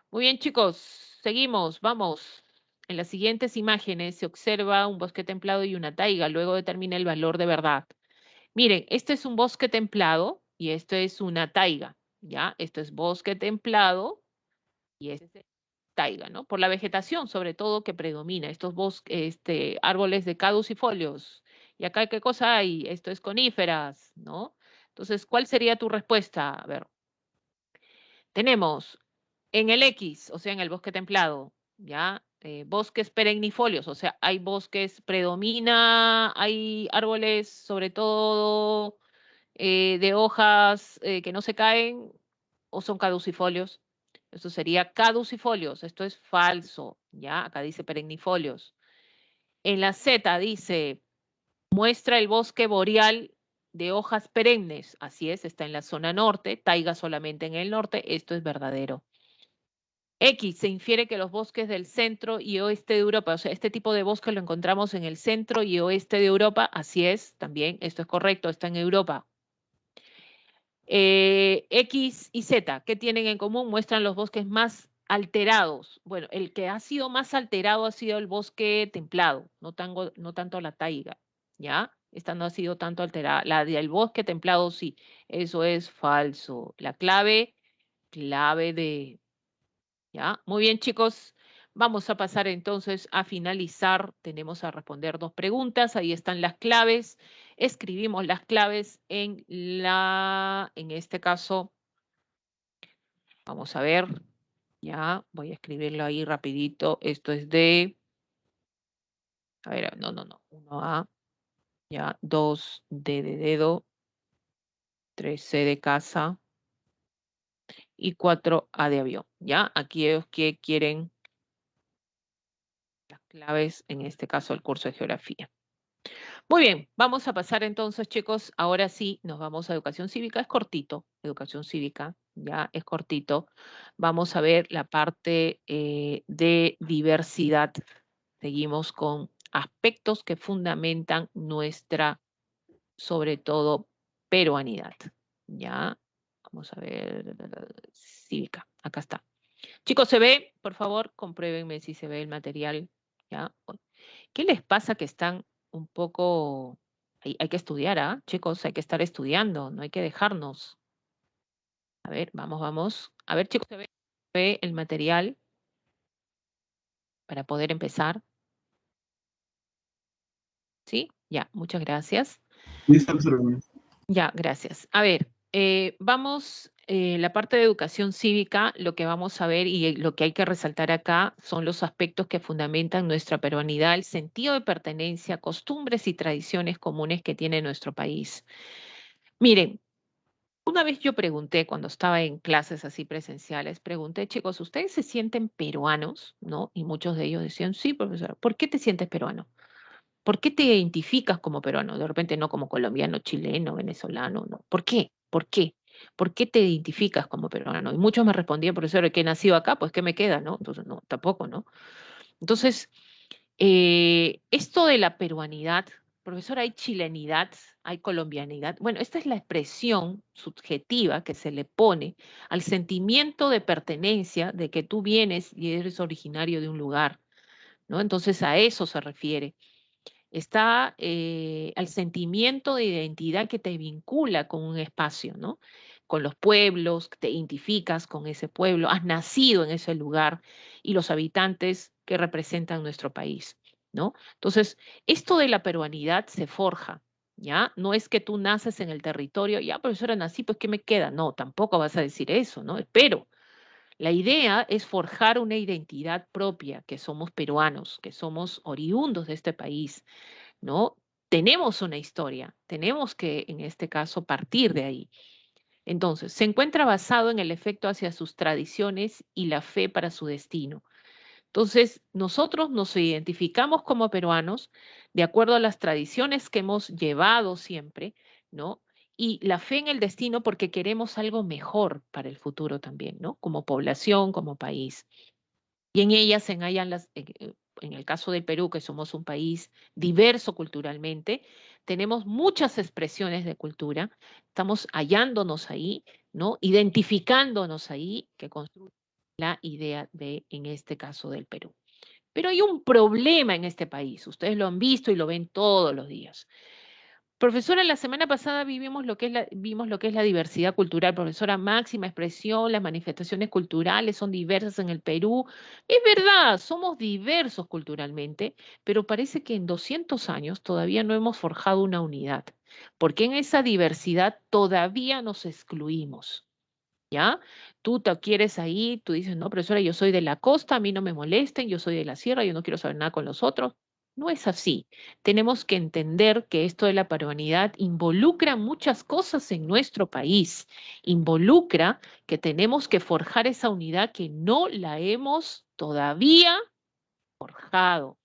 Muy bien, chicos, seguimos, vamos. En las siguientes imágenes se observa un bosque templado y una taiga, luego determina el valor de verdad. Miren, este es un bosque templado y esto es una taiga, ¿ya? Esto es bosque templado y este es taiga, ¿no? Por la vegetación, sobre todo, que predomina, estos bosques, árboles de caducifolios. ¿Y acá qué cosa hay? Esto es coníferas, ¿no? Entonces, ¿cuál sería tu respuesta? A ver, tenemos en el X, o sea, en el bosque templado, ¿ya? Bosques perennifolios, o sea, hay bosques, predomina, hay árboles, sobre todo de hojas que no se caen o son caducifolios. Esto sería caducifolios, esto es falso, ¿ya? Acá dice perennifolios. En la Z dice, muestra el bosque boreal de hojas perennes. Así es, está en la zona norte, taiga solamente en el norte, esto es verdadero. X, se infiere que los bosques del centro y oeste de Europa, o sea, este tipo de bosque lo encontramos en el centro y oeste de Europa, así es, también, esto es correcto, está en Europa. X y Z, ¿qué tienen en común? Muestran los bosques más alterados. Bueno, el que ha sido más alterado ha sido el bosque templado, no tanto la taiga, ¿ya? Esta no ha sido tanto alterada. La del bosque templado sí, eso es falso. La clave de, ¿ya? Muy bien, chicos. Vamos a pasar entonces a finalizar. Tenemos a responder dos preguntas. Ahí están las claves. Escribimos las claves en este caso, vamos a ver. Ya, voy a escribirlo ahí rapidito. Esto es a ver, no, 1A, ya, 2D de dedo, 3C de casa y 4A de avión. Ya, aquí ellos que quieren las claves, en este caso el curso de geografía. Muy bien, vamos a pasar entonces, chicos, ahora sí, nos vamos a educación cívica, es cortito, educación cívica, ya es cortito. Vamos a ver la parte de diversidad. Seguimos con aspectos que fundamentan nuestra, sobre todo, peruanidad. Ya, vamos a ver, cívica, acá está. Chicos, ¿se ve? Por favor, compruébenme si se ve el material. ¿Ya? ¿Qué les pasa que están un poco... Hay que estudiar, ¿ah? Chicos, hay que estar estudiando, no hay que dejarnos. A ver, vamos. A ver, chicos, ¿se ve el material para poder empezar? ¿Sí? Ya, muchas gracias. Sí, está observando. Ya, gracias. A ver, vamos La parte de educación cívica, lo que vamos a ver y lo que hay que resaltar acá son los aspectos que fundamentan nuestra peruanidad, el sentido de pertenencia, costumbres y tradiciones comunes que tiene nuestro país. Miren, una vez yo pregunté, cuando estaba en clases así presenciales, pregunté, chicos, ¿ustedes se sienten peruanos? ¿No? Y muchos de ellos decían, sí, profesora. ¿Por qué te sientes peruano? ¿Por qué te identificas como peruano? De repente no como colombiano, chileno, venezolano, ¿no? ¿Por qué? ¿Por qué? ¿Por qué te identificas como peruano? Y muchos me respondían, profesor, que he nacido acá, pues ¿qué me queda, no? Entonces, no, tampoco, ¿no? Entonces, esto de la peruanidad, profesor, hay chilenidad, hay colombianidad. Bueno, esta es la expresión subjetiva que se le pone al sentimiento de pertenencia de que tú vienes y eres originario de un lugar, ¿no? Entonces, a eso se refiere. Está al sentimiento de identidad que te vincula con un espacio, ¿no? Con los pueblos, te identificas con ese pueblo, has nacido en ese lugar y los habitantes que representan nuestro país, ¿no? Entonces, esto de la peruanidad se forja, ¿ya? No es que tú naces en el territorio, ya, profesora, nací, pues, ¿qué me queda? No, tampoco vas a decir eso, ¿no? Espero. La idea es forjar una identidad propia, que somos peruanos, que somos oriundos de este país, ¿no? Tenemos una historia, tenemos que, en este caso, partir de ahí. Entonces, se encuentra basado en el efecto hacia sus tradiciones y la fe para su destino. Entonces, nosotros nos identificamos como peruanos de acuerdo a las tradiciones que hemos llevado siempre, ¿no? Y la fe en el destino porque queremos algo mejor para el futuro también, ¿no? Como población, como país. Y en ellas se hallan en el caso del Perú, que somos un país diverso culturalmente, tenemos muchas expresiones de cultura, estamos hallándonos ahí, ¿no? Identificándonos ahí, que construye la idea de, en este caso, del Perú. Pero hay un problema en este país, ustedes lo han visto y lo ven todos los días. Profesora, la semana pasada vimos lo que es la diversidad cultural. Profesora, máxima expresión, las manifestaciones culturales son diversas en el Perú. Es verdad, somos diversos culturalmente, pero parece que en 200 años todavía no hemos forjado una unidad, porque en esa diversidad todavía nos excluimos. ¿Ya? Tú te quieres ahí, tú dices, no, profesora, yo soy de la costa, a mí no me molesten, yo soy de la sierra, yo no quiero saber nada con los otros. No es así. Tenemos que entender que esto de la peruanidad involucra muchas cosas en nuestro país. Involucra que tenemos que forjar esa unidad que no la hemos todavía forjado,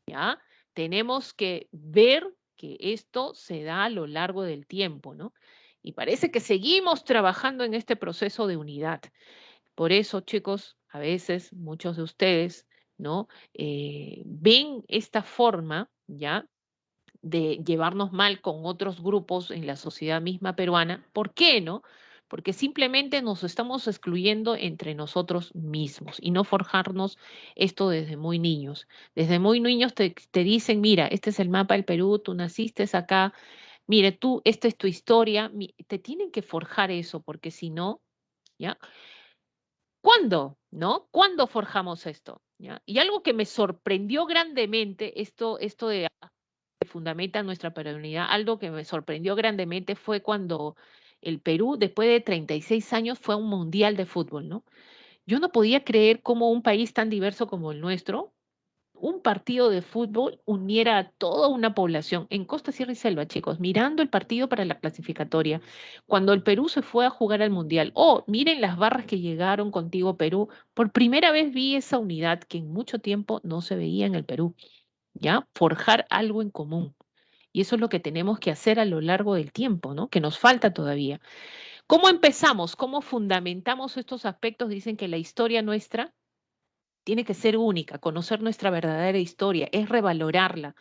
¿ya? Tenemos que ver que esto se da a lo largo del tiempo, ¿no? Y parece que seguimos trabajando en este proceso de unidad. Por eso, chicos, a veces muchos de ustedes, ¿no? Ven esta forma, ¿ya? De llevarnos mal con otros grupos en la sociedad misma peruana. ¿Por qué no? Porque simplemente nos estamos excluyendo entre nosotros mismos y no forjarnos esto desde muy niños. Desde muy niños te dicen, mira, este es el mapa del Perú, tú naciste acá, mire, tú, esta es tu historia, te tienen que forjar eso, porque si no, ¿ya? ¿Cuándo? ¿No? ¿Cuándo forjamos esto? ¿Ya? Y algo que me sorprendió grandemente, esto de que fundamenta nuestra peruanidad, algo que me sorprendió grandemente fue cuando el Perú, después de 36 años, fue a un mundial de fútbol, ¿no? Yo no podía creer cómo un país tan diverso como el nuestro, un partido de fútbol uniera a toda una población en Costa, Sierra y Selva, chicos, mirando el partido para la clasificatoria, cuando el Perú se fue a jugar al Mundial. Oh, miren las barras que llegaron contigo, Perú. Por primera vez vi esa unidad que en mucho tiempo no se veía en el Perú, ¿ya? Forjar algo en común. Y eso es lo que tenemos que hacer a lo largo del tiempo, ¿no? Que nos falta todavía. ¿Cómo empezamos? ¿Cómo fundamentamos estos aspectos? Dicen que la historia nuestra tiene que ser única, conocer nuestra verdadera historia, es revalorarla.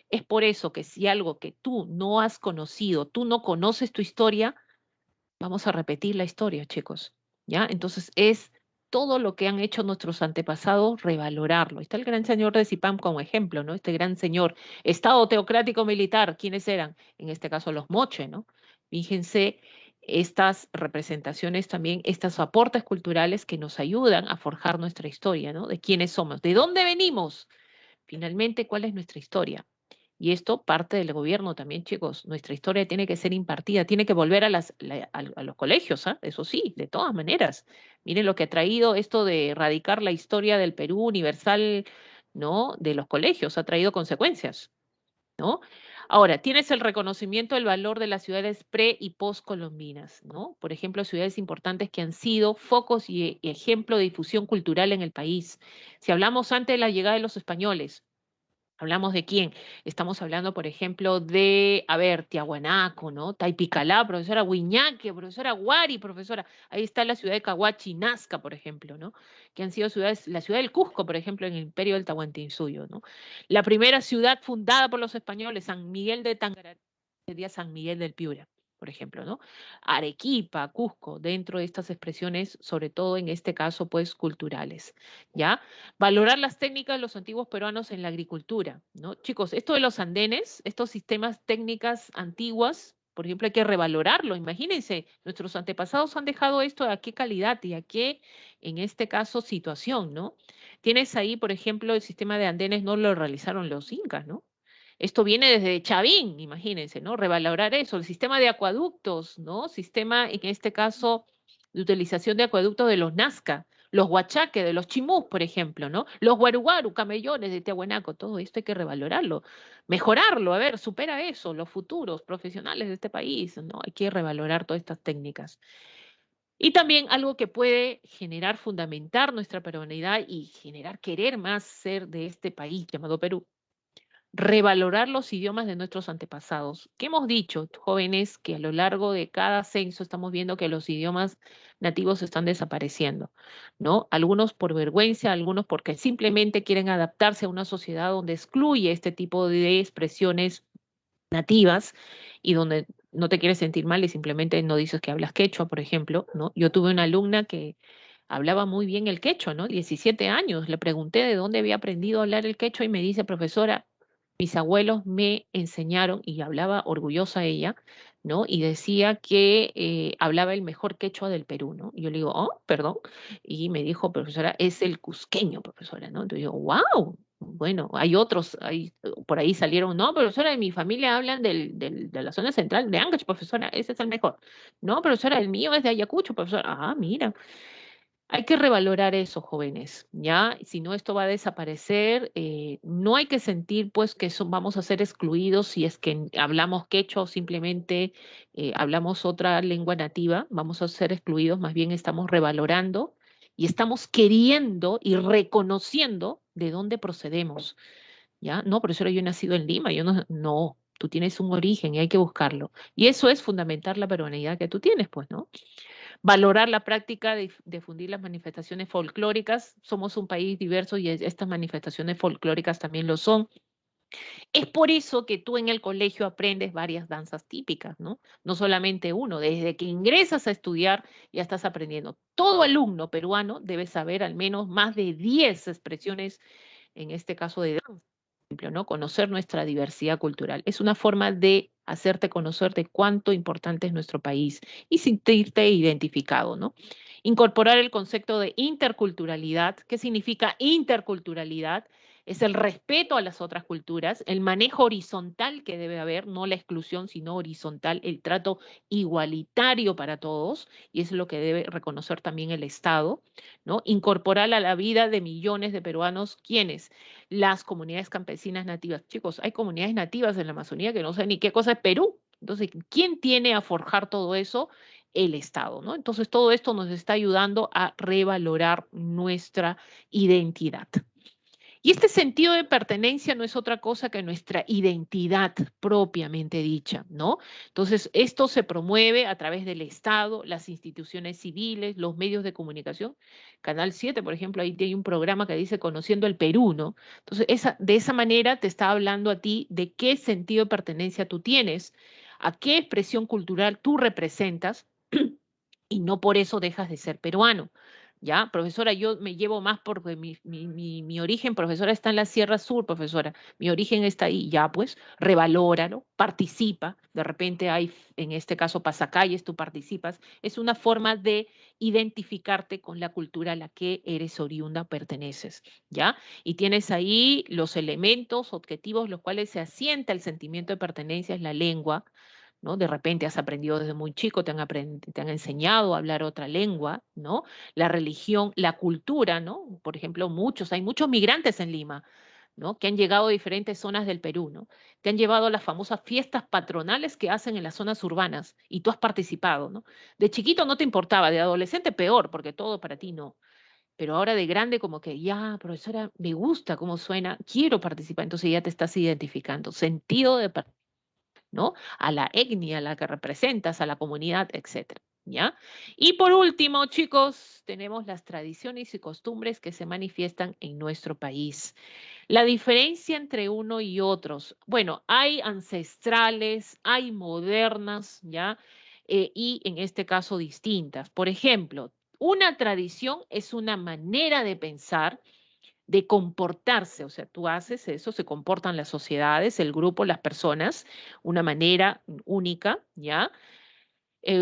Es por eso que si algo que tú no has conocido, tú no conoces tu historia, vamos a repetir la historia, chicos. ¿Ya? Entonces es todo lo que han hecho nuestros antepasados, revalorarlo. Está el gran señor de Zipam como ejemplo, ¿no? Este gran señor, Estado teocrático militar, ¿quiénes eran? En este caso los moche, ¿no? Fíjense estas representaciones también, estos aportes culturales que nos ayudan a forjar nuestra historia, ¿no? De quiénes somos, de dónde venimos, finalmente, cuál es nuestra historia. Y esto parte del gobierno también, chicos. Nuestra historia tiene que ser impartida, tiene que volver a los colegios, ¿ah? Eso sí, de todas maneras. Miren lo que ha traído esto de erradicar la historia del Perú universal, ¿no? De los colegios, ha traído consecuencias, ¿no? Ahora, tienes el reconocimiento del valor de las ciudades pre y postcolombinas, ¿no? Por ejemplo, ciudades importantes que han sido focos y ejemplo de difusión cultural en el país. Si hablamos antes de la llegada de los españoles, ¿hablamos de quién? Estamos hablando, por ejemplo, de, a ver, Tiahuanaco, ¿no? Taipicalá, profesora Huiñaque, profesora Guari, profesora. Ahí está la ciudad de Cahuachi, Nazca, por ejemplo, ¿no? Que han sido ciudades, la ciudad del Cusco, por ejemplo, en el Imperio del Tahuantinsuyo, ¿no? La primera ciudad fundada por los españoles, San Miguel de Tangaratá, sería San Miguel del Piura, por ejemplo, ¿no? Arequipa, Cusco, dentro de estas expresiones, sobre todo en este caso, pues, culturales, ¿ya? Valorar las técnicas de los antiguos peruanos en la agricultura, ¿no? Chicos, esto de los andenes, estos sistemas técnicas antiguas, por ejemplo, hay que revalorarlo. Imagínense, nuestros antepasados han dejado esto a qué calidad y a qué, en este caso, situación, ¿no? Tienes ahí, por ejemplo, el sistema de andenes no lo realizaron los incas, ¿no? Esto viene desde Chavín, imagínense, ¿no? Revalorar eso, el sistema de acueductos, ¿no? Sistema, en este caso, de utilización de acueductos de los Nazca, los huachaques de los chimús, por ejemplo, ¿no? Los guaruguaru, camellones de Tiahuanaco, todo esto hay que revalorarlo, mejorarlo, a ver, supera eso, los futuros profesionales de este país, ¿no? Hay que revalorar todas estas técnicas. Y también algo que puede generar, fundamentar nuestra peruanidad y generar querer más ser de este país llamado Perú, revalorar los idiomas de nuestros antepasados. ¿Qué hemos dicho, jóvenes, que a lo largo de cada censo estamos viendo que los idiomas nativos están desapareciendo, ¿no? Algunos por vergüenza, algunos porque simplemente quieren adaptarse a una sociedad donde excluye este tipo de expresiones nativas y donde no te quieres sentir mal y simplemente no dices que hablas quechua, por ejemplo, ¿no? Yo tuve una alumna que hablaba muy bien el quechua, ¿no? 17 años. Le pregunté de dónde había aprendido a hablar el quechua y me dice, profesora, mis abuelos me enseñaron, y hablaba orgullosa ella, ¿no? Y decía que hablaba el mejor quechua del Perú, ¿no? Y yo le digo, oh, perdón. Y me dijo, profesora, es el cusqueño, profesora, ¿no? Entonces yo, wow. Bueno, hay otros, por ahí salieron, no, profesora, de mi familia hablan de la zona central de Ancash, profesora, ese es el mejor. No, profesora, el mío es de Ayacucho, profesora. Ah, mira. Hay que revalorar eso, jóvenes, ¿ya? Si no, esto va a desaparecer. No hay que sentir, pues, que vamos a ser excluidos si es que hablamos quechua o simplemente hablamos otra lengua nativa. Vamos a ser excluidos, más bien estamos revalorando y estamos queriendo y reconociendo de dónde procedemos, ¿ya? No, profesora, yo he nacido en Lima, yo no, no, tú tienes un origen y hay que buscarlo. Y eso es fundamentar la peruanidad que tú tienes, pues, ¿no? Valorar la práctica de difundir las manifestaciones folclóricas. Somos un país diverso y estas manifestaciones folclóricas también lo son. Es por eso que tú en el colegio aprendes varias danzas típicas, ¿no? No solamente uno, desde que ingresas a estudiar ya estás aprendiendo. Todo alumno peruano debe saber al menos más de 10 expresiones, en este caso de danza, ¿no? Conocer nuestra diversidad cultural. Es una forma de hacerte conocer de cuánto importante es nuestro país y sentirte identificado, ¿no? Incorporar el concepto de interculturalidad. ¿Qué significa interculturalidad? Es el respeto a las otras culturas, el manejo horizontal que debe haber, no la exclusión, sino horizontal, el trato igualitario para todos, y es lo que debe reconocer también el Estado, ¿no? Incorporar a la vida de millones de peruanos, ¿quiénes? Las comunidades campesinas nativas. Chicos, hay comunidades nativas en la Amazonía que no saben ni qué cosa es Perú. Entonces, ¿quién tiene a forjar todo eso? El Estado, ¿no? Entonces, todo esto nos está ayudando a revalorar nuestra identidad. Y este sentido de pertenencia no es otra cosa que nuestra identidad propiamente dicha, ¿no? Entonces, esto se promueve a través del Estado, las instituciones civiles, los medios de comunicación. Canal 7, por ejemplo, ahí tiene un programa que dice Conociendo el Perú, ¿no? Entonces, de esa manera te está hablando a ti de qué sentido de pertenencia tú tienes, a qué expresión cultural tú representas y no por eso dejas de ser peruano. ¿Ya? Profesora, yo me llevo más porque mi origen, profesora, está en la Sierra Sur, profesora. Mi origen está ahí. Ya, pues, revalóralo, participa. De repente hay, en este caso, pasacalles, tú participas. Es una forma de identificarte con la cultura a la que eres oriunda, perteneces, ¿ya? Y tienes ahí los elementos objetivos, los cuales se asienta el sentimiento de pertenencia, es la lengua, ¿no? De repente has aprendido desde muy chico, te han enseñado a hablar otra lengua, ¿no? La religión, la cultura, ¿no? Por ejemplo, hay muchos migrantes en Lima, ¿no? Que han llegado a diferentes zonas del Perú, ¿no? Te han llevado a las famosas fiestas patronales que hacen en las zonas urbanas y tú has participado, ¿no? De chiquito no te importaba, de adolescente peor, porque todo para ti no. Pero ahora de grande como que, ya, profesora, me gusta cómo suena, quiero participar, entonces ya te estás identificando. Sentido de ¿no? A la etnia a la que representas, a la comunidad, etcétera, ¿ya? Y por último, chicos, tenemos las tradiciones y costumbres que se manifiestan en nuestro país. La diferencia entre uno y otros, bueno, hay ancestrales, hay modernas, ¿ya? Y en este caso distintas. Por ejemplo, una tradición es una manera de pensar, de comportarse, o sea, tú haces eso, se comportan las sociedades, el grupo, las personas, una manera única, ¿ya?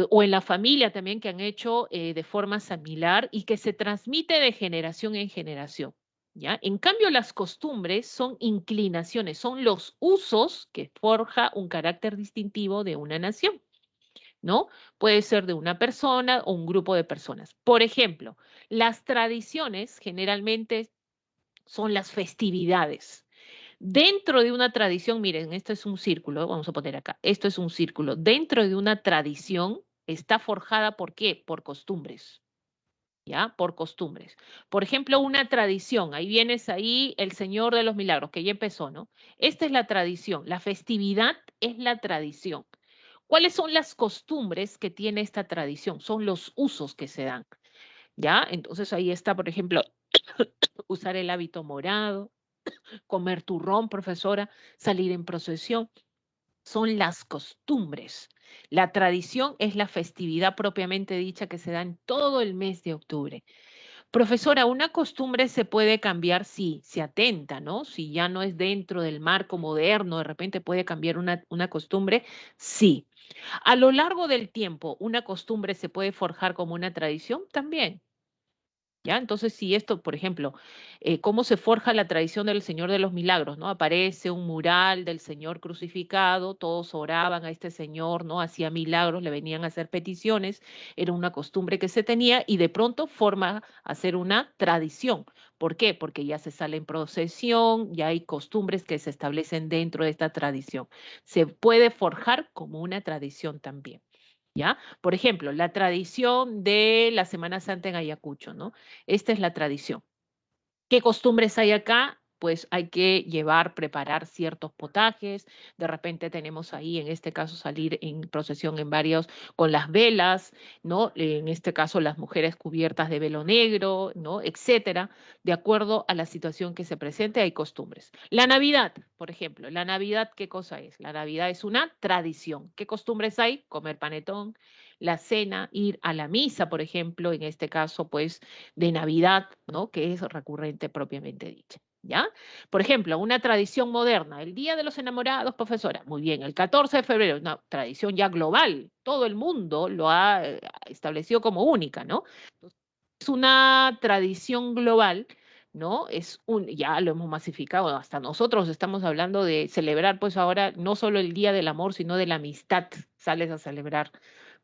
O en la familia también que han hecho de forma similar y que se transmite de generación en generación, ¿ya? En cambio, las costumbres son inclinaciones, son los usos que forja un carácter distintivo de una nación, ¿no? Puede ser de una persona o un grupo de personas. Por ejemplo, las tradiciones generalmente son las festividades. Dentro de una tradición, miren, esto es un círculo, vamos a poner acá, esto es un círculo. Dentro de una tradición está forjada, ¿por qué? Por costumbres, ¿ya? Por costumbres. Por ejemplo, una tradición, ahí vienes ahí el Señor de los Milagros, que ya empezó, ¿no? Esta es la tradición, la festividad es la tradición. ¿Cuáles son las costumbres que tiene esta tradición? Son los usos que se dan, ¿ya? Entonces ahí está, por ejemplo, usar el hábito morado, comer turrón, profesora, salir en procesión, son las costumbres. La tradición es la festividad propiamente dicha que se da en todo el mes de octubre. Profesora, una costumbre se puede cambiar si se atenta, ¿no? Si ya no es dentro del marco moderno, de repente puede cambiar una costumbre, sí. A lo largo del tiempo, ¿una costumbre se puede forjar como una tradición? También. ¿Ya? Entonces, si esto, por ejemplo, cómo se forja la tradición del Señor de los Milagros, ¿no? Aparece un mural del Señor crucificado, todos oraban a este Señor, ¿no? Hacía milagros, le venían a hacer peticiones, era una costumbre que se tenía y de pronto forma a ser una tradición. ¿Por qué? Porque ya se sale en procesión, ya hay costumbres que se establecen dentro de esta tradición. Se puede forjar como una tradición también. ¿Ya? Por ejemplo, la tradición de la Semana Santa en Ayacucho, ¿no? Esta es la tradición. ¿Qué costumbres hay acá? Pues hay que preparar ciertos potajes. De repente tenemos ahí, en este caso, salir en procesión en varios con las velas, ¿no? En este caso, las mujeres cubiertas de velo negro, ¿no? Etcétera. De acuerdo a la situación que se presente, hay costumbres. La Navidad, por ejemplo. La Navidad, ¿qué cosa es? La Navidad es una tradición. ¿Qué costumbres hay? Comer panetón, la cena, ir a la misa, por ejemplo, en este caso, pues de Navidad, ¿no? Que es recurrente propiamente dicha. ¿Ya? Por ejemplo, una tradición moderna, el Día de los Enamorados, profesora. Muy bien, el 14 de febrero, una tradición ya global, todo el mundo lo ha establecido como única, ¿no? Es una tradición global, ¿no? Ya lo hemos masificado, hasta nosotros estamos hablando de celebrar, pues ahora no solo el Día del Amor, sino de la amistad, sales a celebrar,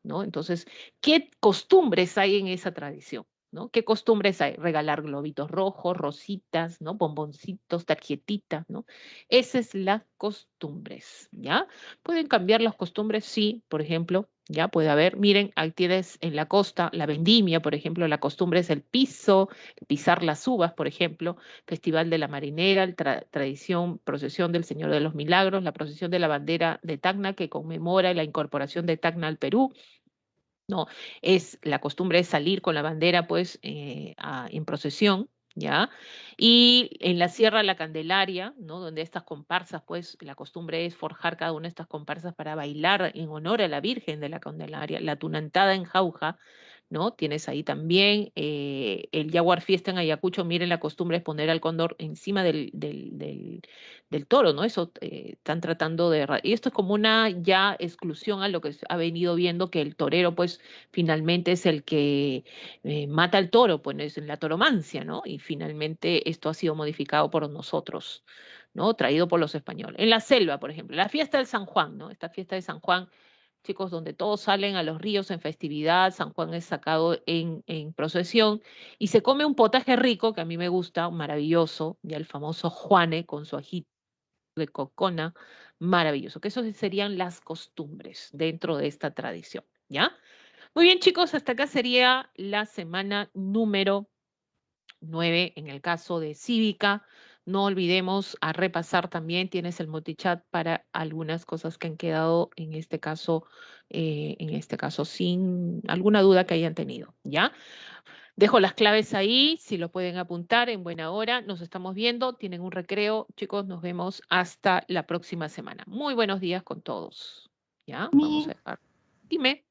¿no? Entonces, ¿qué costumbres hay en esa tradición? ¿No? ¿Qué costumbres hay? Regalar globitos rojos, rositas, ¿no? Bomboncitos, tarjetitas, ¿no? Esas es las costumbres, ¿ya? ¿Pueden cambiar las costumbres? Sí, por ejemplo, ya puede haber. Miren, ahí tienes en la costa la vendimia, por ejemplo, la costumbre es el piso, pisar las uvas, por ejemplo, Festival de la Marinera, tradición, procesión del Señor de los Milagros, la procesión de la bandera de Tacna que conmemora la incorporación de Tacna al Perú. No, la costumbre es salir con la bandera, pues, en procesión, ¿ya? Y en la Sierra La Candelaria, ¿no? Donde estas comparsas, pues, la costumbre es forjar cada una de estas comparsas para bailar en honor a la Virgen de la Candelaria, la tunantada en jauja, ¿no? Tienes ahí también el Jaguar Fiesta en Ayacucho. Miren, la costumbre es poner al cóndor encima del toro, ¿no? Eso están tratando de... Y esto es como una ya exclusión a lo que se ha venido viendo, que el torero, pues, finalmente es el que mata al toro, pues, es en la toromancia, ¿no? Y finalmente esto ha sido modificado por nosotros, ¿no? Traído por los españoles. En la selva, por ejemplo, la fiesta del San Juan, ¿no? Esta fiesta de San Juan, chicos, donde todos salen a los ríos en festividad, San Juan es sacado en procesión y se come un potaje rico que a mí me gusta, maravilloso, ya el famoso Juane con su ajito de cocona, maravilloso, que eso serían las costumbres dentro de esta tradición, ¿ya? Muy bien, chicos, hasta acá sería la semana número 9 en el caso de cívica. No olvidemos a repasar también, tienes el multichat para algunas cosas que han quedado en este caso sin alguna duda que hayan tenido, ¿ya? Dejo las claves ahí, si lo pueden apuntar en buena hora. Nos estamos viendo, tienen un recreo. Chicos, nos vemos hasta la próxima semana. Muy buenos días con todos. ¿Ya? Vamos a Mi, dejar. Dime.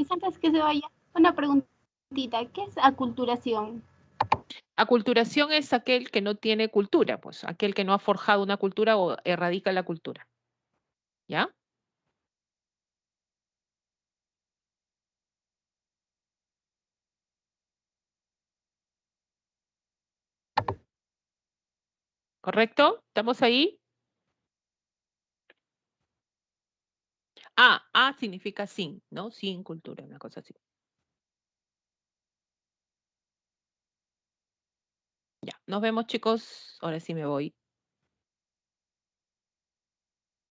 antes que se vaya, una preguntita. ¿Qué es aculturación? Aculturación es aquel que no tiene cultura, pues aquel que no ha forjado una cultura o erradica la cultura. ¿Ya? ¿Correcto? ¿Estamos ahí? A significa sin, ¿no? Sin cultura, una cosa así. Ya, nos vemos, chicos. Ahora sí me voy.